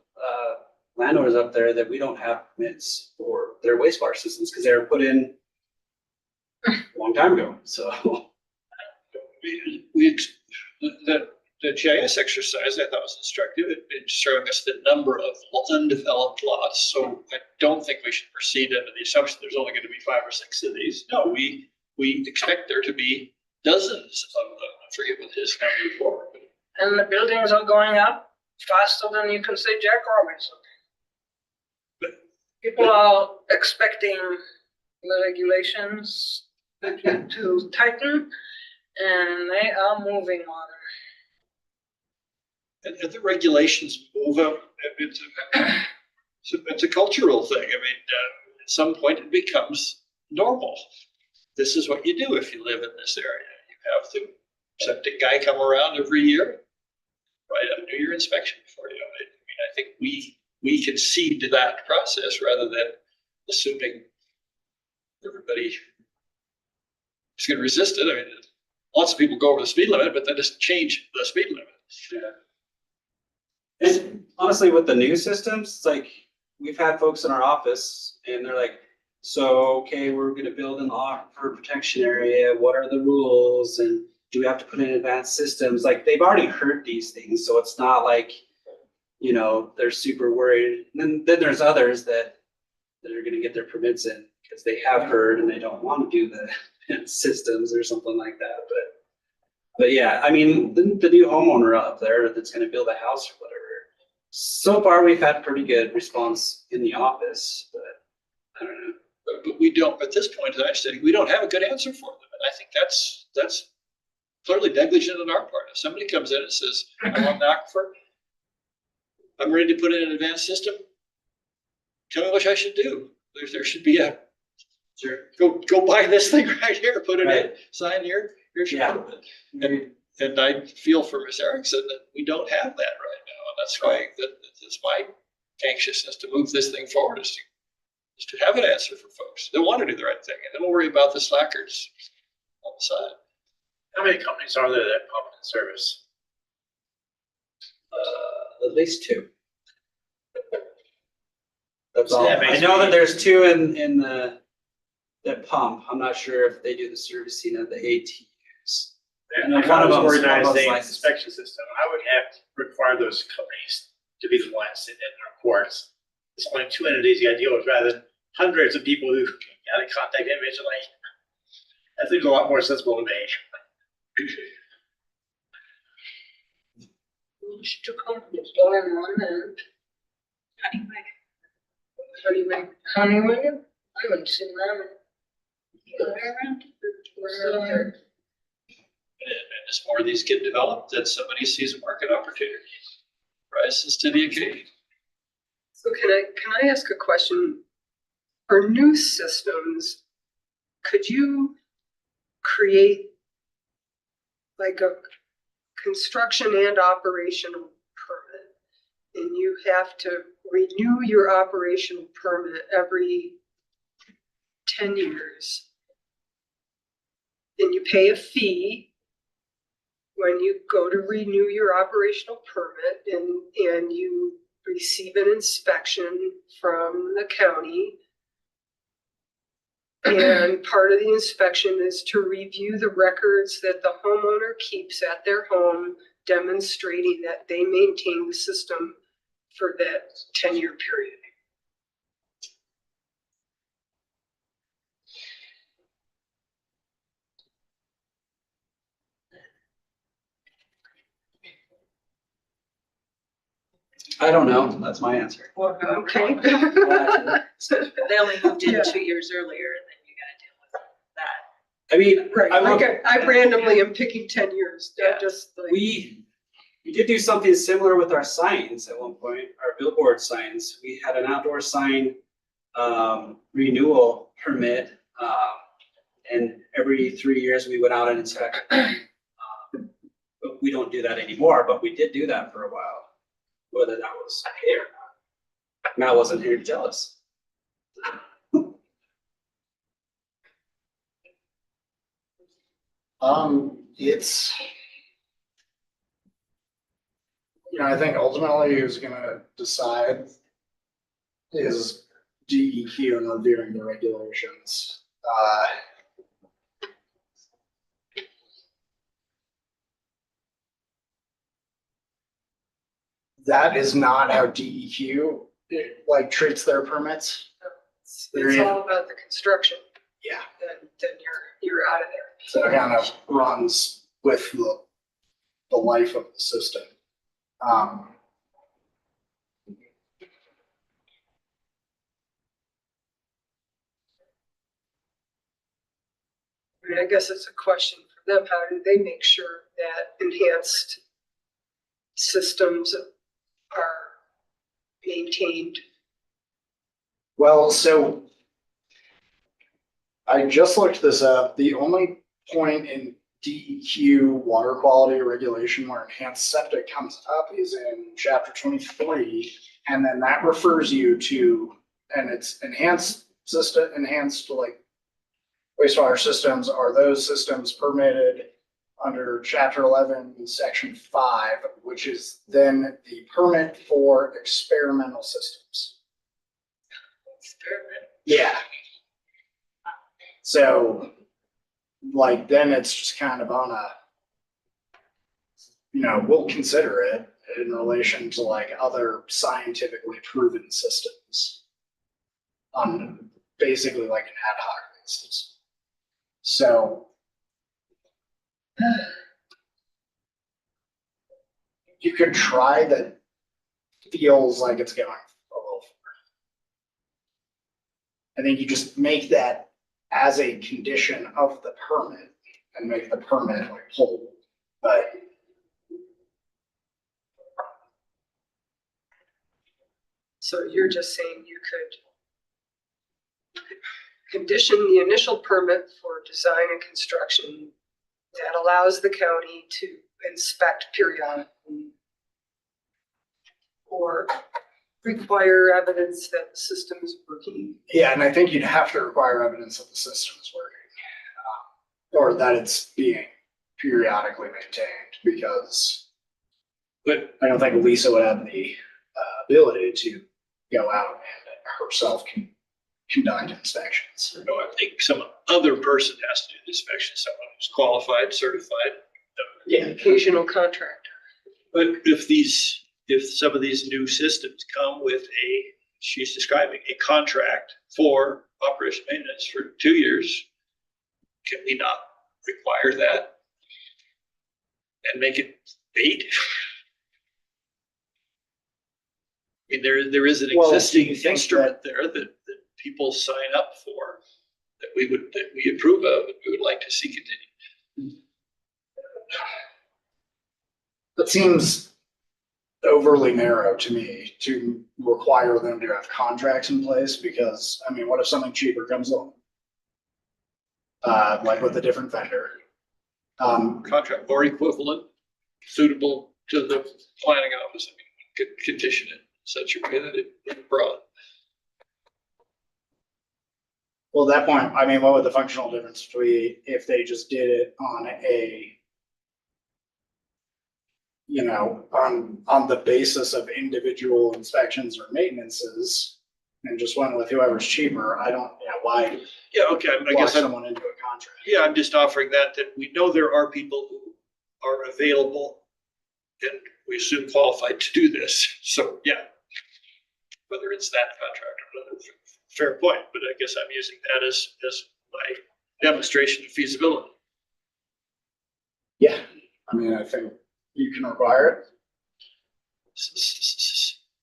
landowners up there that we don't have permits for their wastewater systems because they were put in a long time ago. So The GIS exercise I thought was instructive. It's showing us the number of undeveloped lots. So I don't think we should proceed under the assumption there's only going to be 5 or 6 of these. No, we expect there to be dozens of them. I forget what his number before. And the buildings are going up faster than you can say Jack Robinson. People are expecting the regulations to tighten, and they are moving on it. And the regulations move up. It's a cultural thing. I mean, at some point it becomes normal. This is what you do if you live in this area. You have the septic guy come around every year, right, and do your inspection for you. I mean, I think we concede to that process rather than assuming everybody is going to resist it. I mean, lots of people go over the speed limit, but that doesn't change the speed limit. Yeah. And honestly, with the new systems, it's like we've had folks in our office and they're like, so, okay, we're going to build an aquifer protection area. What are the rules? And do we have to put in advanced systems? Like they've already heard these things. So it's not like, they're super worried. And then there's others that are going to get their permits in because they have heard and they don't want to do the systems or something like that. But yeah, I mean, the new homeowner up there that's going to build a house or whatever. So far, we've had pretty good response in the office, but I don't know. But we don't, at this point, as I'm stating, we don't have a good answer for them. And I think that's clearly negligent on our part. If somebody comes in and says, I want an aquifer, I'm ready to put in an advanced system, tell me what I should do. There should be Sure. go buy this thing right here, put it in, Right. sign here, here's your Yeah. permit. And I feel for Ms. Erickson that we don't have that right now. And that's why that's my anxiousness to move this thing forward is to have an answer for folks. They want to do the right thing, and then we'll worry about the slackers on the side. How many companies are there that pump and service? At least 2. That's all. Yeah, I know that there's 2 in that pump. I'm not sure if they do the servicing of the ATUs. And One if I of was them's organizing an licensed. inspection system, I would have to require those companies to be the ones sitting in their courts. There's only 2 entities you gotta deal with rather than hundreds of people who gotta contact individually. That seems a lot more sensible to me. There's 2 companies, all in one end. Honeywell? I haven't seen them. And as more of these get developed, then somebody sees a market opportunity, rises to the occasion. So can I ask a question? For new systems, could you create like a construction and operational permit? And you have to renew your operational permit every 10 years. And you pay a fee when you go to renew your operational permit and you receive an inspection from the county. And part of the inspection is to review the records that the homeowner keeps at their home, demonstrating that they maintain the system for that 10-year period. I don't know. That's my answer. Okay. They only moved in Yeah. 2 years earlier and then you gotta deal with that. I mean, Right, I will- like I randomly am picking 10 years, Yeah. just like. we did do something similar with our signs at one point, our billboard signs. We had an outdoor sign renewal permit. And every 3 years we went out and inspected. But we don't do that anymore, but we did do that for a while. Whether that was okay or not. Matt wasn't here to tell us. It's, I think ultimately who's gonna decide is DEQ and reviewing the regulations. That is not how DEQ like treats their permits. It's all about the construction, Yeah. then you're out of there. So it kind of runs with the life of the system. I mean, I guess it's a question for them, how do they make sure that enhanced systems are maintained? Well, so I just looked this up. The only point in DEQ water quality regulation where enhanced septic comes up is in chapter 23. And then that refers you to, and it's enhanced like wastewater systems are those systems permitted under chapter 11, section 5, which is then the permit for experimental systems. Experiment. Yeah. So, like, then it's just kind of on a, we'll consider it in relation to like other scientifically proven systems on basically like an ad hoc basis. So, you could try that feels like it's going a little far. I think you just make that as a condition of the permit and make the permit like whole, but So you're just saying you could condition the initial permit for design and construction that allows the county to inspect periodically or require evidence that the system is working. yeah, and I think you'd have to require evidence that the system is working, or that it's being periodically maintained, because but I don't think Lisa would have the ability to go out and herself conduct inspections. No, I think some other person has to do the inspection, someone who's qualified, certified. Yeah. Occasional contractor. But if some of these new systems come with she's describing a contract for operation maintenance for 2 years, can we not require that and make it 8? I mean, there is an Well, do existing you think instrument there that people sign up for, that we approve of, and we would like to see continue. That seems overly narrow to me to require them to have contracts in place, because, I mean, what if something cheaper comes along? Like with a different vendor. Contract or equivalent suitable to the planning office, I mean, could condition it. Such a minute broad. Well, at that point, I mean, what would the functional difference be if they just did it on a, you know, on the basis of individual inspections or maintenances and just went with whoever's cheaper? I don't, yeah, why Yeah, okay, I lock guess I'm, someone into a contract? yeah, I'm just offering that we know there are people who are available and we assume qualified to do this. So, yeah. Whether it's that contract or another, fair point, but I guess I'm using that as my demonstration of feasibility. Yeah, I mean, I think you can require it.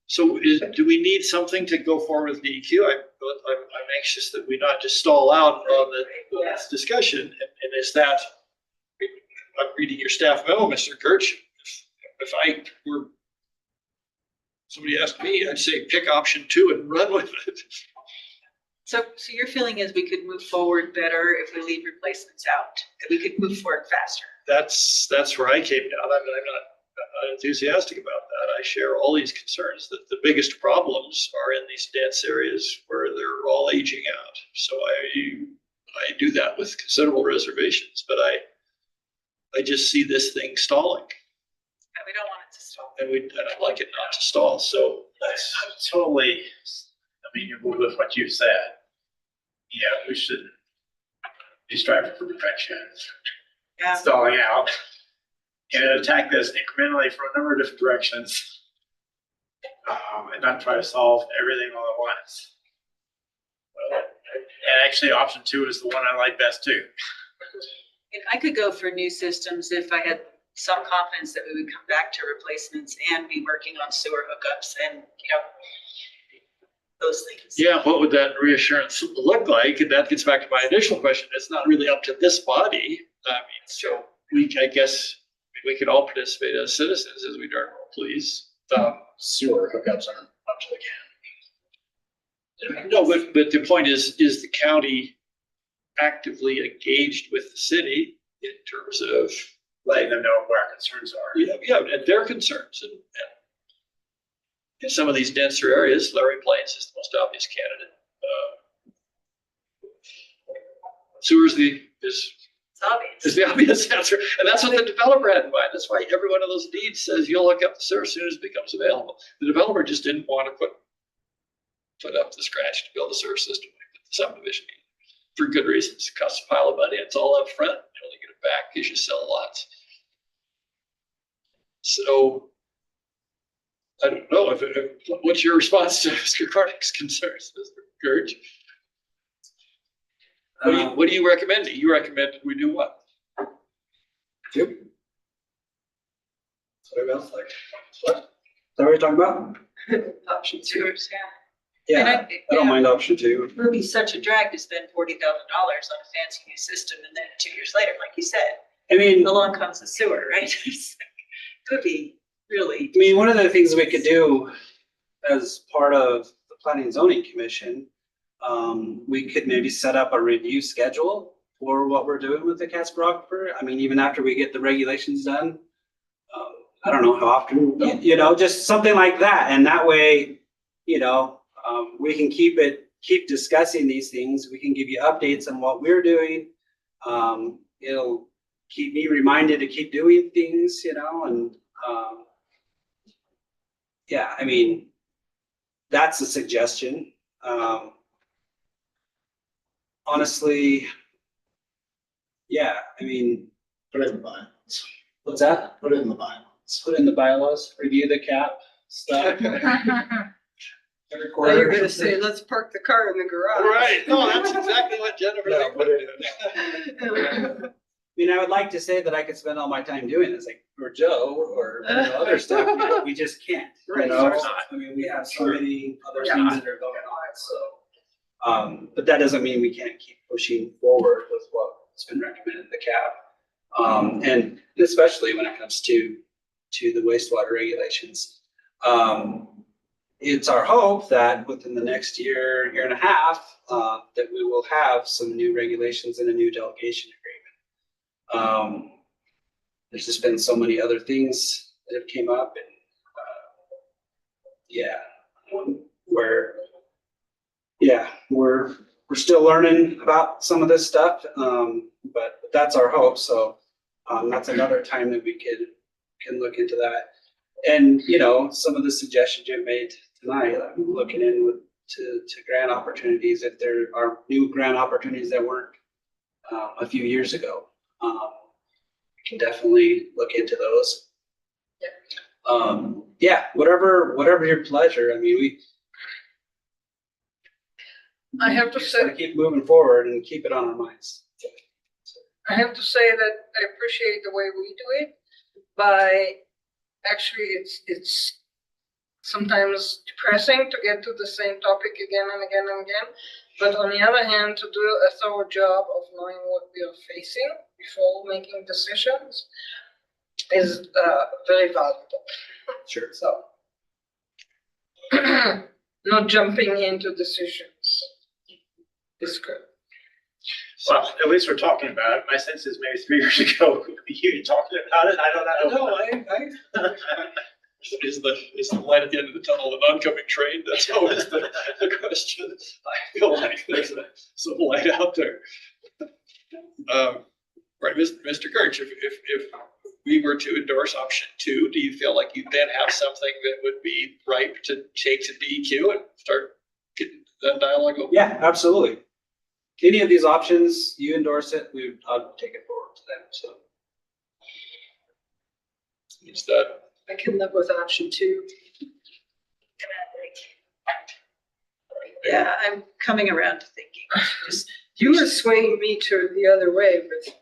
So do we need something to go forward with DEQ? I'm anxious that we not just stall out on this discussion. And is that, I'm reading your staff memo, Mr. Kirch. If I were, somebody asked me, I'd say pick option 2 and run with it. So your feeling is we could move forward better if we leave replacements out, that we could move forward faster? That's where I came down. I'm not enthusiastic about that. I share all these concerns that the biggest problems are in these dense areas where they're all aging out. So I do that with considerable reservations, but I just see this thing stalling. And we don't want it to stop. And I'd like it not to stall. So I'm totally, I mean, you're with what you said. Yeah, we should be striving for perfection, Yeah. stalling out, and attack this incrementally from a number of different directions. And not try to solve everything all at once. And actually, option 2 is the one I like best too. And I could go for new systems if I had some confidence that we would come back to replacements and be working on sewer hookups and, those things. yeah, what would that reassurance look like? And that gets back to my initial question. It's not really up to this body. I mean, so I guess we could all participate as citizens as we darn well please. Sewer hookups aren't up to the can. No, but the point is the county actively engaged with the city in terms of Letting them know where our concerns are. and their concerns and in some of these denser areas, Laramie Plains is the most obvious candidate. Sewers is It's obvious. the obvious answer, and that's what the developer had in mind. That's why every one of those deeds says you'll hook up the sewer as soon as it becomes available. The developer just didn't want to put up the scratch to build a sewer system like the subdivision for good reasons. It costs a pile of money. It's all up front. You only get it back as you sell lots. So I don't know what's your response to Mr. Carnick's concerns, Mr. Gurge? What do you recommend? You recommend we do what? Yep. What else like? What? Is that what you're talking about? Option 2, yeah. Yeah, I don't mind option 2. It would be such a drag to spend $40,000 on a fancy new system and then 2 years later, like you said, I mean, along comes the sewer, right? It would be really. I mean, one of the things we could do as part of the Planning and Zoning Commission, we could maybe set up a review schedule for what we're doing with the Casper Aquifer. I mean, even after we get the regulations done, I don't know how often, just something like that. And that way, we can keep discussing these things. We can give you updates on what we're doing. It'll keep me reminded to keep doing things, and yeah, I mean, that's a suggestion. Honestly, yeah, I mean. Put it in the bylaws. What's that? Put it in the bylaws. Put in the bylaws, review the cap stuff. Now you're gonna say, let's park the car in the garage. Right. No, that's exactly what Jennifer Yeah, did. put it I mean, I would like to say that I could spend all my time doing this, like, or Joe, or other stuff, we just can't, Right, I it's not. mean, we have so many other Yeah. things that are going on, so. But that doesn't mean we can't keep pushing forward with what's been recommended, the cap. And especially when it comes to the wastewater regulations. It's our hope that within the next year and a half, that we will have some new regulations and a new delegation agreement. There's just been so many other things that have came up and, yeah, where, yeah, we're still learning about some of this stuff, but that's our hope. So that's another time that we can look into that. And, you know, some of the suggestions you made tonight, I'm looking in to grant opportunities, if there are new grant opportunities that weren't a few years ago. We can definitely look into those. Yeah, whatever your pleasure. I mean, I have to we just say, gotta keep moving forward and keep it on our minds. I have to say that I appreciate the way we do it. Actually, it's sometimes depressing to get to the same topic again and again and again. But on the other hand, to do a thorough job of knowing what we are facing before making decisions is very valuable. Sure. So, not jumping into decisions is good. Well, at least we're talking about it. My sense is maybe 3 years ago, you were talking about it. I don't know. No, is the light at the end of the tunnel an oncoming train? That's always the question. I feel like there's some light out there. Right, Mr. Gertz, if we were to endorse option 2, do you feel like you then have something that would be ripe to take to DEQ and start getting that dialogue open? Yeah, absolutely. Any of these options, you endorse it, I'll take it forward to them. So Is that I can live with option 2. Yeah, I'm coming around to thinking, just, You were swaying me to the other way, but.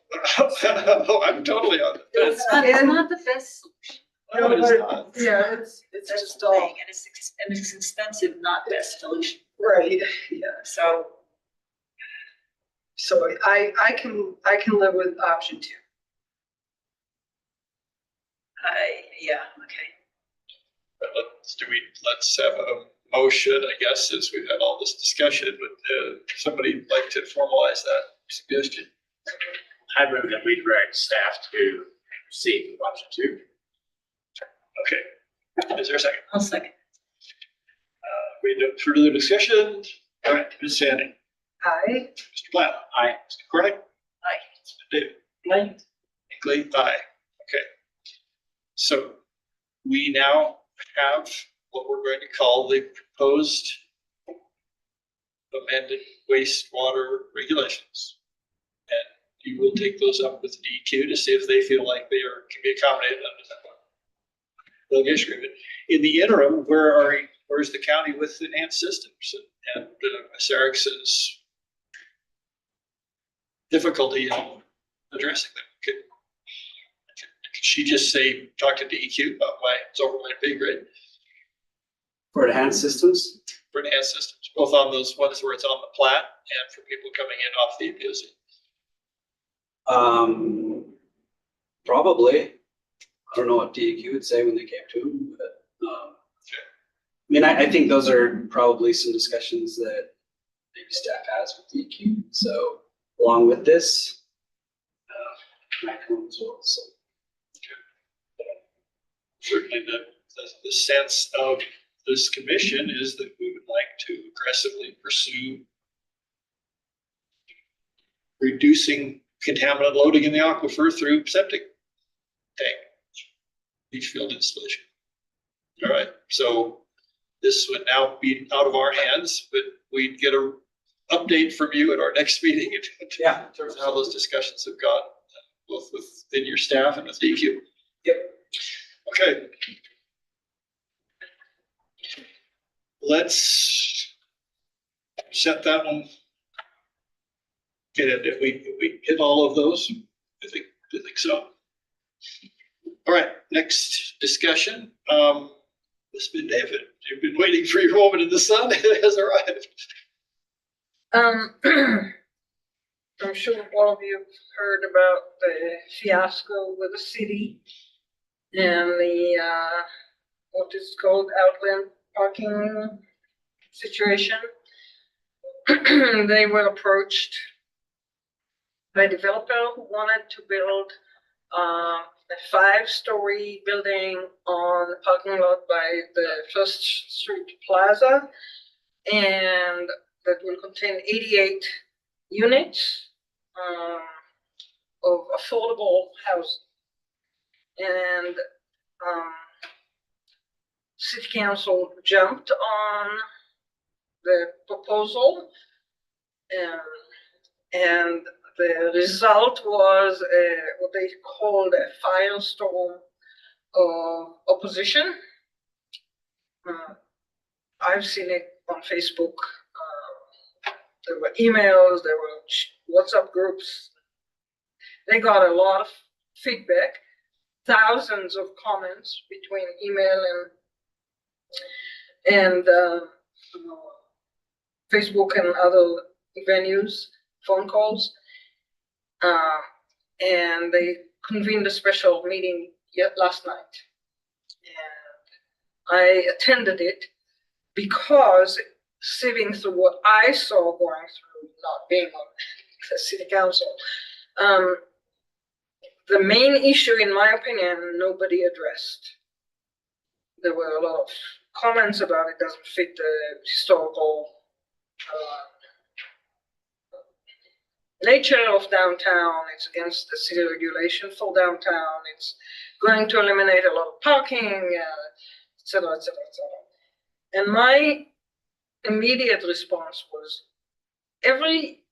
oh, I'm totally on the fence. It's not the best solution. No, it is not. Yeah, it's that's just the thing, all, and it's expensive, not best solution. right, yeah. So, So I can live with option 2. yeah, okay. Let's have a motion, I guess, since we've had all this discussion, but somebody like to formalize that suggestion. I move that we direct staff to proceed with option 2. Okay, is there a second? I'll second. We do further discussion. All right, Ms. Sandy, Aye. Mr. Platt, Aye. Mr. Cornick, Aye. Mr. David, Aye. Hinckley, aye. Okay. So we now have what we're going to call the proposed amended wastewater regulations. And you will take those up with DEQ to see if they feel like they can be accommodated under that delegation agreement. In the interim, where's the county with enhanced systems and Sarix's difficulty in addressing them? Could she just say, talk to DEQ about why it's over my pay grade for enhanced systems, for enhanced systems, both on those ones where it's on the plat and for people coming in off the APOZ? Probably. I don't know what DEQ would say when they came to them, but I mean, I think those are probably some discussions that maybe staff has with DEQ. So along with this, might come as well. So Certainly the sense of this commission is that we would like to aggressively pursue reducing contaminant loading in the aquifer through septic tank, leach field installation. All right, so this would now be out of our hands, but we'd get an update from you at our next meeting in terms of how those discussions have gone, both within your staff and with DEQ. Yep. Okay. Let's set that one. Okay, if we hit all of those, I think so. All right, next discussion. Ms. David, you've been waiting for your moment in the sun. It has arrived. I'm sure all of you have heard about the fiasco with the city and the, what is called outland parking situation. They were approached by a developer who wanted to build a 5-story building on the parking lot by the First Street Plaza. And that will contain 88 units of affordable housing. And City Council jumped on the proposal, and the result was what they called a firestorm of opposition. I've seen it on Facebook. There were emails, there were WhatsApp groups. They got a lot of feedback, thousands of comments between email and Facebook and other venues, phone calls. And they convened a special meeting last night. And I attended it because, sitting through what I saw going through, not being on the city council, the main issue, in my opinion, nobody addressed. There were a lot of comments about it doesn't fit the historical nature of downtown. It's against the city regulation for downtown. It's going to eliminate a lot of parking, et cetera, et cetera, et cetera. And my immediate response was, every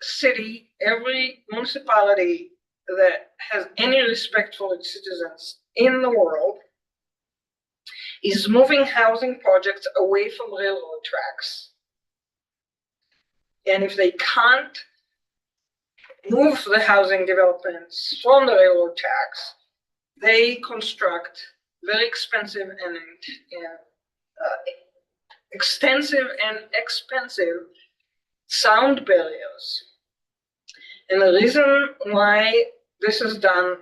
city, every municipality that has any respect for its citizens in the world is moving housing projects away from railroad tracks. And if they can't move the housing developments from the railroad tracks, they construct very expensive and extensive and expensive sound barriers. And the reason why this is done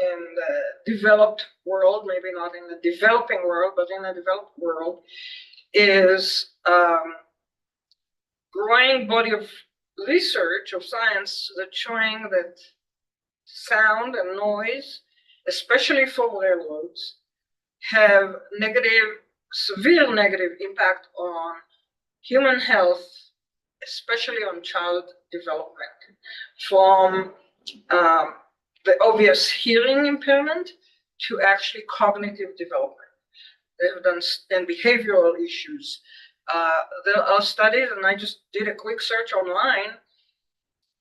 in the developed world, maybe not in the developing world, but in the developed world, is growing body of research of science that's showing that sound and noise, especially from railroads, have severe negative impact on human health, especially on child development, from the obvious hearing impairment to actually cognitive development. They've done and behavioral issues. There are studies, and I just did a quick search online,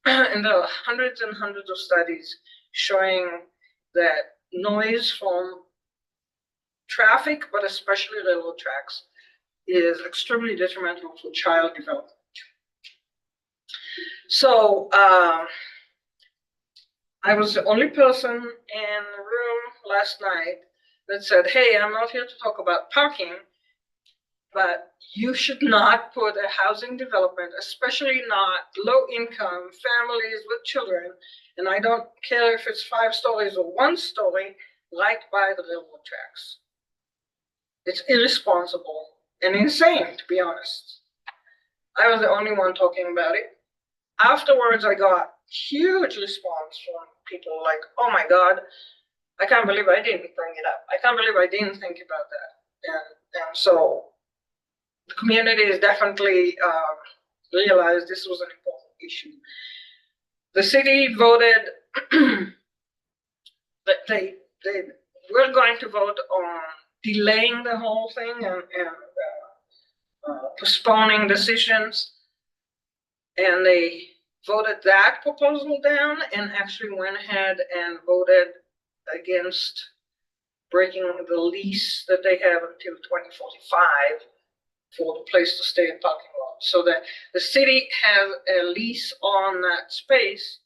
and there are hundreds and hundreds of studies showing that noise from traffic, but especially railroad tracks, is extremely detrimental for child development. So I was the only person in the room last night that said, hey, I'm not here to talk about parking, but you should not put a housing development, especially not low-income families with children, and I don't care if it's 5 stories or 1 story, right by the railroad tracks. It's irresponsible and insane, to be honest. I was the only one talking about it. Afterwards, I got huge response from people like, oh my God, I can't believe I didn't bring it up. I can't believe I didn't think about that. And so the community has definitely realized this was an important issue. The city voted that they were going to vote on delaying the whole thing and postponing decisions. And they voted that proposal down and actually went ahead and voted against breaking the lease that they have until 2045 for the place to stay in parking lot. So that the city has a lease on that space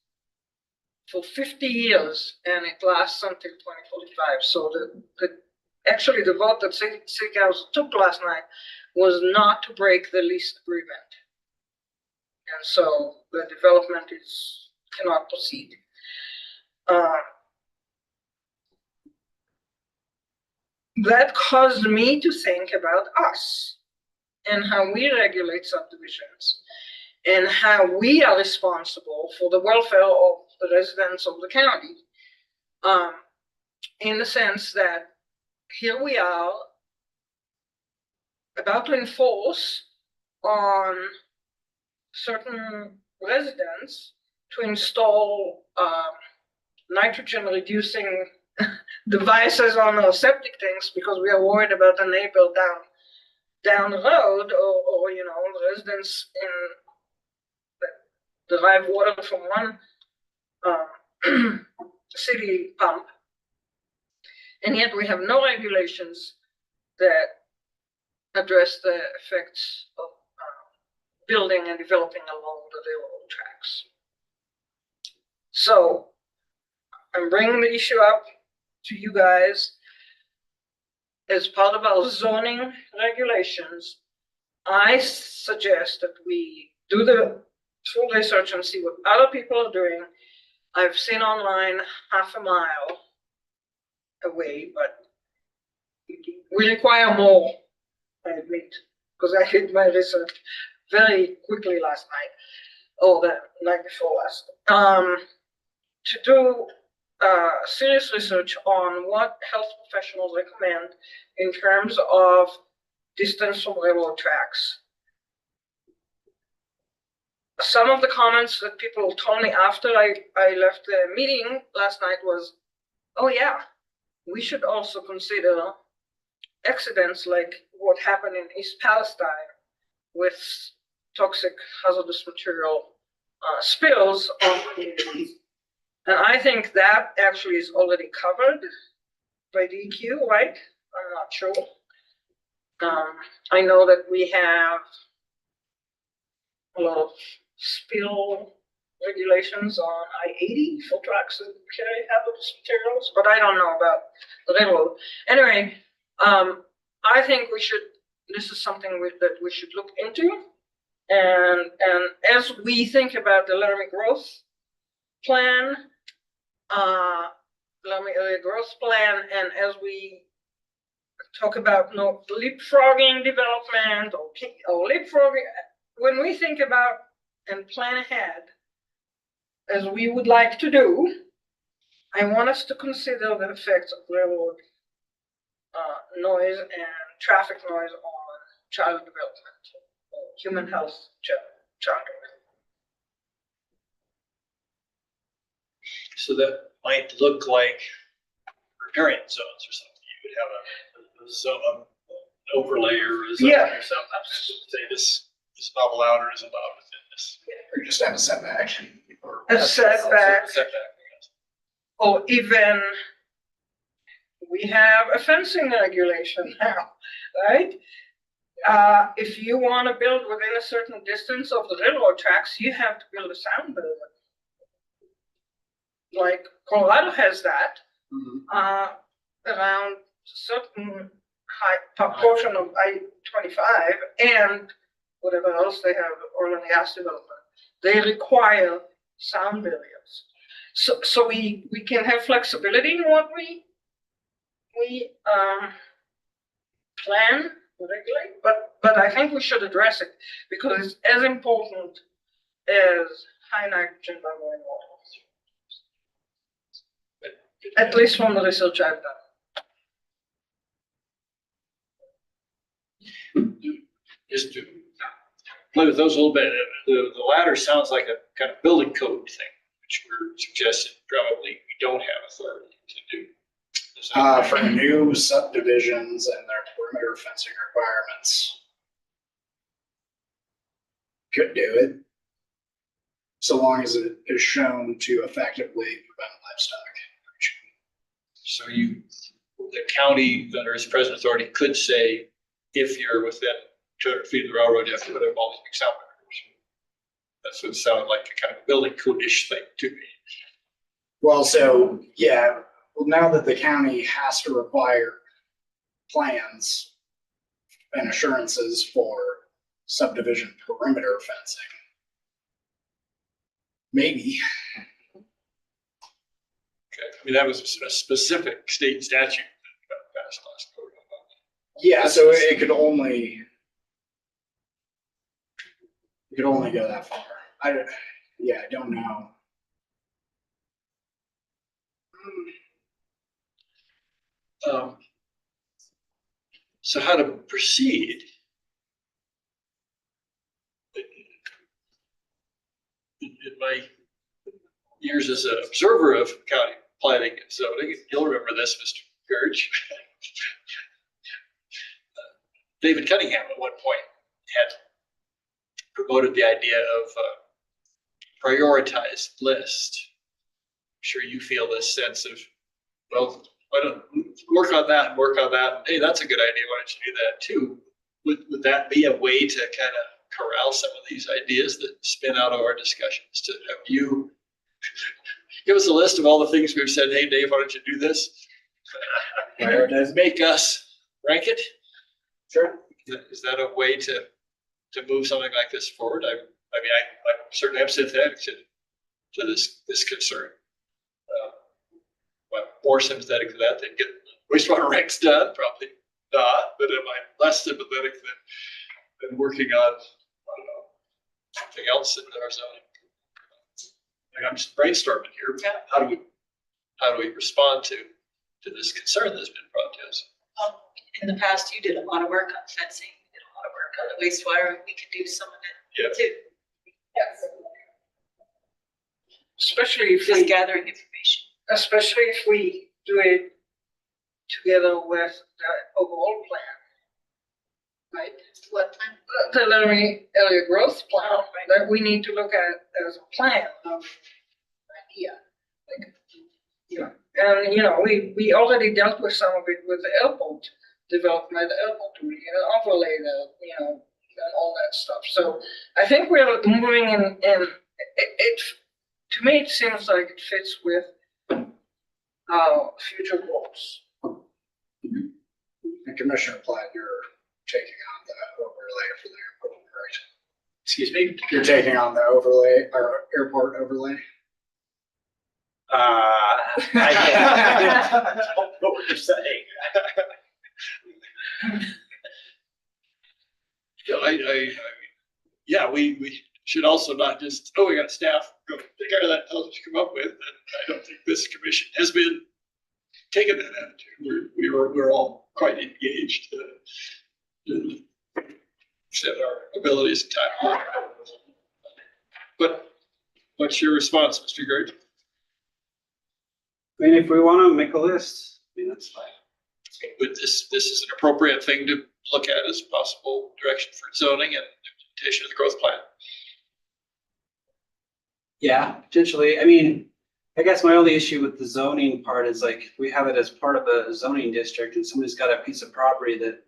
for 50 years and it lasts until 2045. So actually the vote that City Council took last night was not to break the lease agreement. And so the development cannot proceed. That caused me to think about us and how we regulate subdivisions and how we are responsible for the welfare of the residents of the county. in the sense that here we are about to enforce on certain residents to install nitrogen reducing devices on our septic tanks because we are worried about the neighbor down the road or the residents in that derive water from one city pump. And yet we have no regulations that address the effects of building and developing along the railroad tracks. So I'm bringing the issue up to you guys as part of our zoning regulations. I suggest that we do the full research and see what other people are doing. I've seen online half a mile away, but we require more, I admit, because I did my research very quickly last night, or the night before last, to do serious research on what health professionals recommend in terms of distance from railroad tracks. Some of the comments that people told me after I left the meeting last night was, oh yeah, we should also consider accidents like what happened in East Palestine with toxic hazardous material spills on communities. And I think that actually is already covered by DEQ, right? I'm not sure. I know that we have a lot of spill regulations on I-80 for trucks that carry hazardous materials, but I don't know about the railroad. Anyway, I think this is something that we should look into. And as we think about the Laramie growth plan, Laramie area growth plan, and as we talk about leapfrogging development or leapfrogging, when we think about and plan ahead, as we would like to do, I want us to consider the effects of railroad noise and traffic noise on child development, human health, child development. So that might look like riparian zones or something. You would have a zone, an overlay or a zone Yeah. or something. Say this bubble outer is allowed within this. Or just have a setback. A setback, Setback, I guess. or even we have a fencing regulation now, right? If you want to build within a certain distance of the railroad tracks, you have to build a sound barrier. Like Colorado has that around a certain high portion of I-25 and whatever else they have, oil and gas development. They require sound barriers. So we can have flexibility in what we plan, regulate, but I think we should address it because it's as important as high nitrogen level in water. At least from the research I've done. Just to play with those a little bit, the latter sounds like a kind of building code thing, which we're suggesting probably we don't have authority to do. Is that right? For new subdivisions and their perimeter fencing requirements. Could do it. So long as it is shown to effectively prevent livestock. So the county, under its present authority, could say, if you're within 200 feet of the railroad, you have to put up all these sound barriers. That's what it sounded like, a kind of building code-ish thing to me. Well, so, yeah, well, now that the county has to require plans and assurances for subdivision perimeter fencing. Maybe. Okay, I mean, that was a specific state statute that got passed last code. Yeah, so it could only go that far. I don't know. So how to proceed? In my years as an observer of county planning and zoning, you'll remember this, Mr. Gurge. David Cunningham at one point had promoted the idea of a prioritized list. I'm sure you feel this sense of, well, why don't work on that and work on that? Hey, that's a good idea. Why don't you do that too? Would that be a way to kind of corral some of these ideas that spin out of our discussions, to have you give us a list of all the things we've said, hey, Dave, why don't you do this? Prioritize. Make us rank it. Sure. Is that a way to move something like this forward? I certainly am sympathetic to this concern. I'm more sympathetic to that than get wastewater ranks done, probably not, but am I less sympathetic than working on, I don't know, something else in our zoning? Like, I'm just brainstorming here. How do we respond to this concern that's been brought to us? In the past, you did a lot of work on fencing, you did a lot of work on the wastewater, we could do some of it too. Yes. Especially if Just we, gathering information. especially if we do it together with the overall plan. Right? What plan? The Laramie area growth plan, that we need to look at as a plan of idea. Like, and, we already dealt with some of it with the airport development, airport overlay, and all that stuff. So I think we're moving in it, to me, it seems like it fits with our future goals. And Commissioner Platt, you're taking on the overlay for the airport, right? Excuse me? You're taking on the overlay or airport overlay? I don't know what you're saying. Yeah, we should also not just, we got staff, go take care of that, tell us what you come up with. And I don't think this commission has been taking that attitude. We're all quite engaged to set our abilities and time. But what's your response, Mr. Gurge? I mean, if we want to make a list, that's fine. But this is an appropriate thing to look at as possible direction for zoning and implementation of the growth plan. Yeah, potentially. I mean, I guess my only issue with the zoning part is like, we have it as part of a zoning district and somebody's got a piece of property that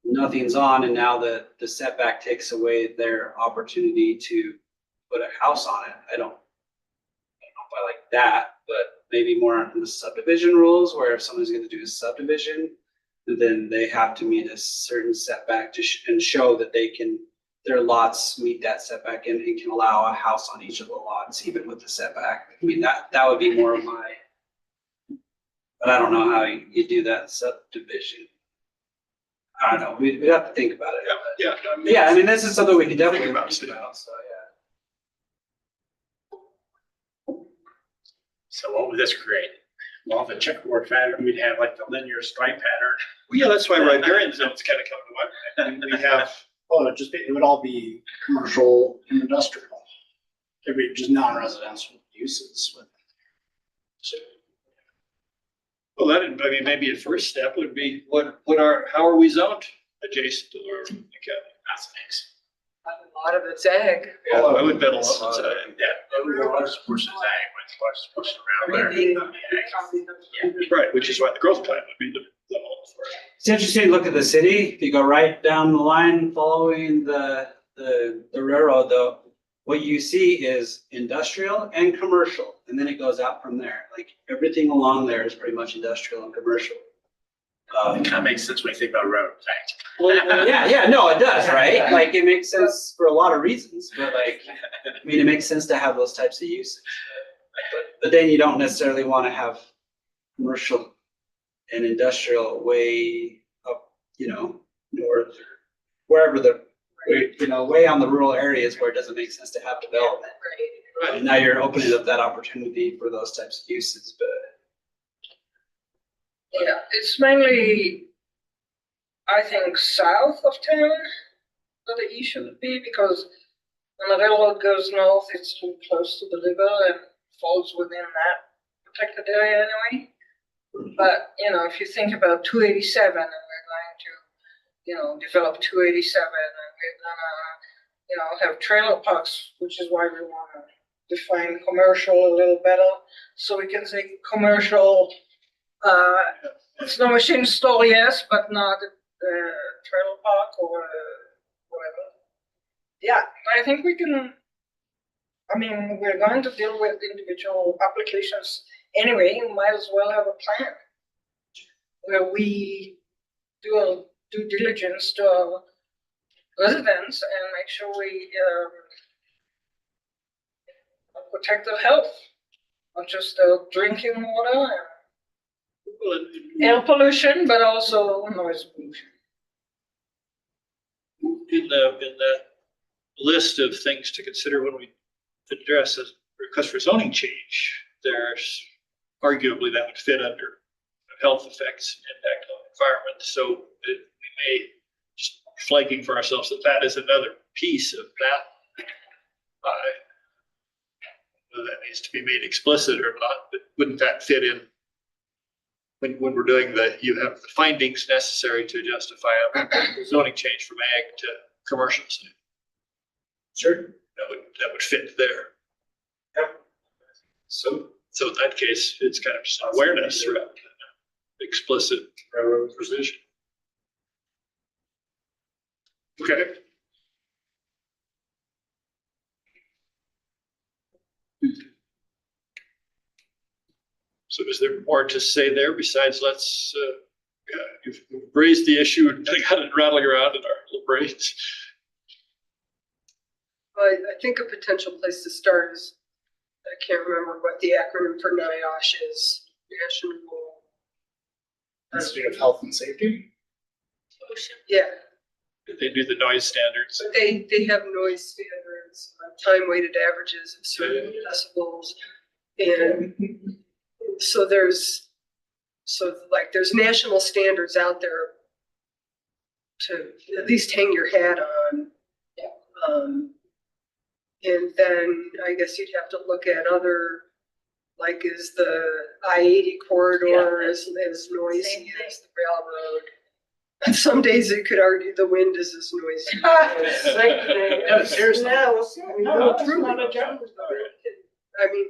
nothing's on, and now the setback takes away their opportunity to put a house on it. I don't know if I like that, but maybe more on the subdivision rules, where if someone's gonna do a subdivision, then they have to meet a certain setback and show that their lots meet that setback and can allow a house on each of the lots, even with the setback. I mean, that would be more of my, but I don't know how you do that subdivision. I don't know, we'd have to think about it. Yeah. I mean, this is something we could definitely Think about think about, so yeah. So what would this create? Well, the checkerboard pattern, we'd have like the linear stripe pattern. Well, yeah, that's why riparian zones kind of come to mind. We have, It would all be commercial and industrial. It'd be just non-residential uses with. So, well, maybe a first step would be how are we zoned adjacent to our county? That's nice. A lot of it's ag. Yeah, I would bet a lot Yeah, on that. the largest portion is ag, but the largest portion around there. Right, which is why the growth plan would be the home for it. It's interesting to look at the city. If you go right down the line following the railroad, though, what you see is industrial and commercial, and then it goes out from there. Like everything along there is pretty much industrial and commercial. It kind of makes sense when you think about road, in fact. Well, yeah, no, it does, right? Like it makes sense for a lot of reasons, but like, I mean, it makes sense to have those types of uses. But then you don't necessarily want to have commercial and industrial way up, north or wherever way on the rural areas where it doesn't make sense to have development. Right. And now you're opening up that opportunity for those types of uses, but Yeah, it's mainly, I think, south of town that the issue would be, because when the railroad goes north, it's too close to the river and falls within that protected area anyway. But, you know, if you think about 287 and we're going to, you know, develop 287 and we're gonna, you know, have trailer parks, which is why we want to define commercial a little better. So we can say commercial, snow machine store, yes, but not a trailer park or whatever. Yeah, I think we can, I mean, we're going to deal with individual applications anyway, we might as well have a plan where we do a due diligence to our residents and make sure we protect their health, not just their drinking water Well, and air pollution, but also noise pollution. in the list of things to consider when we address a request for zoning change, there's arguably that would fit under health effects and impact on the environment. So we may just flagging for ourselves that is another piece of that. Whether that needs to be made explicit or not, but wouldn't that fit in when we're doing you have the findings necessary to justify a zoning change from ag to commercial? Sure. That would fit there. Yep. So in that case, it's kind of just awareness rather than explicit Railroad precision. Okay. So is there more to say there besides you've raised the issue and got it rattling around in our little brains? I think a potential place to start is, I can't remember what the acronym for NIOSH is, National. Institute of Health and Safety. Yeah, They do the noise standards. but they have noise standards, time weighted averages of certain decibels. And so there's national standards out there to at least hang your hat on. And then I guess you'd have to look at other, like, is the I-80 corridor as noisy Same thing. as the railroad? And some days you could argue the wind is as noisy. No, seriously. No, truly. I mean,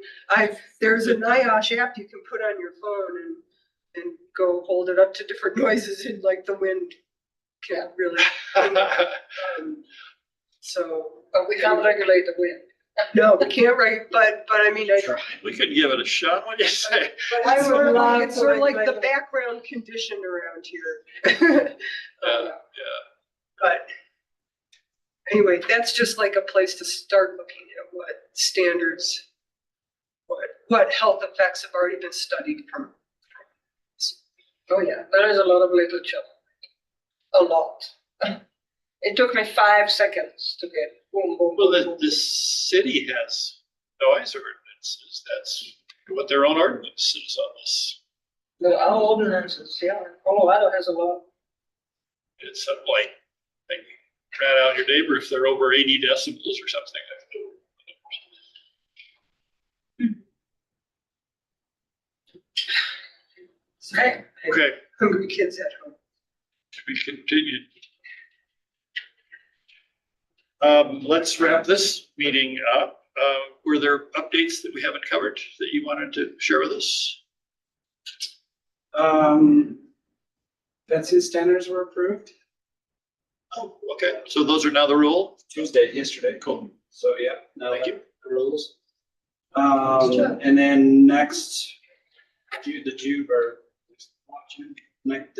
there's a NIOSH app you can put on your phone and go hold it up to different noises, and like the wind can really. So. But we can't regulate the wind. No, we can't write, but I mean, We could give it a shot. What do you say? but it's sort of love like, it's to sort of like regulate the it. background condition around here. Yeah. But anyway, that's just like a place to start looking at what standards, what health effects have already been studied from. Oh, yeah, there is a lot of literature. A lot. It took me 5 seconds to get boom, boom, Well, boom, boom. the city has noise ordinances. That's what their own ordinance is on this. There are ordinances, yeah. Colorado has a lot. It's something like, rat out your neighbor if they're over 80 decibels or something. Okay. Okay, Hungry kids at home. to be continued. Let's wrap this meeting up. Were there updates that we haven't covered that you wanted to share with us? Fencing standards were approved Oh, okay. So those are now the rule? yesterday. Cool. So, yeah. now Thank that- you. the rules. And then next, the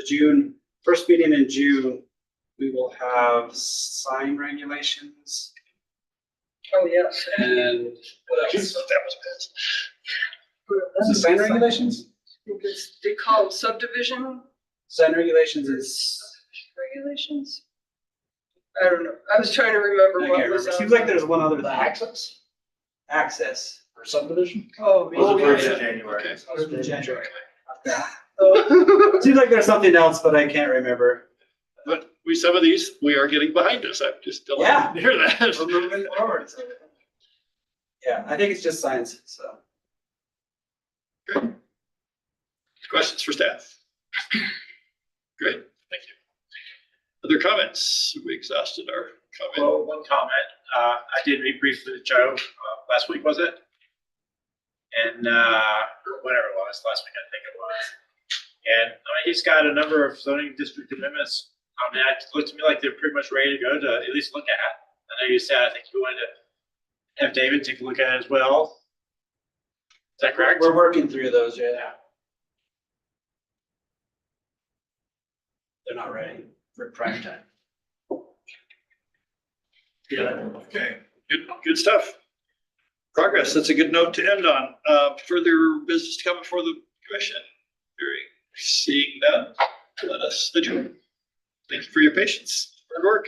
June, first meeting in June, we will have sign regulations Oh, yes. and what else? That was best. Is it sign regulations? They call them subdivision Sign regulations is, regulations? I don't know. I was trying to remember I what can't was remember. on. Seems like there's one other The thing. access Access. or subdivision? Oh, Those maybe. approved in Okay. January. January. Seems like there's something else, but I can't remember. But some of these, we are getting behind us. I'm just delighted to hear We're that. moving forward. So. Yeah, I think it's just science, so. Questions for staff? Great, thank you. Other comments? We exhausted our comment. Well, one comment, I did meet briefly with Joe, last week, was it? And, or whatever it was, last week, I think it was. And, I mean, he's got a number of zoning district amendments, it looks to me like they're pretty much ready to go to at least look at. I know you said, I think you wanted to have David take a look at it as well. Is that correct? We're working through those, yeah. They're not ready for prime time. Yeah, okay, good stuff. Progress, that's a good note to end on. Further business to come before the commission. Seeing none, let us adjourn. Thank you for your patience. Hard work.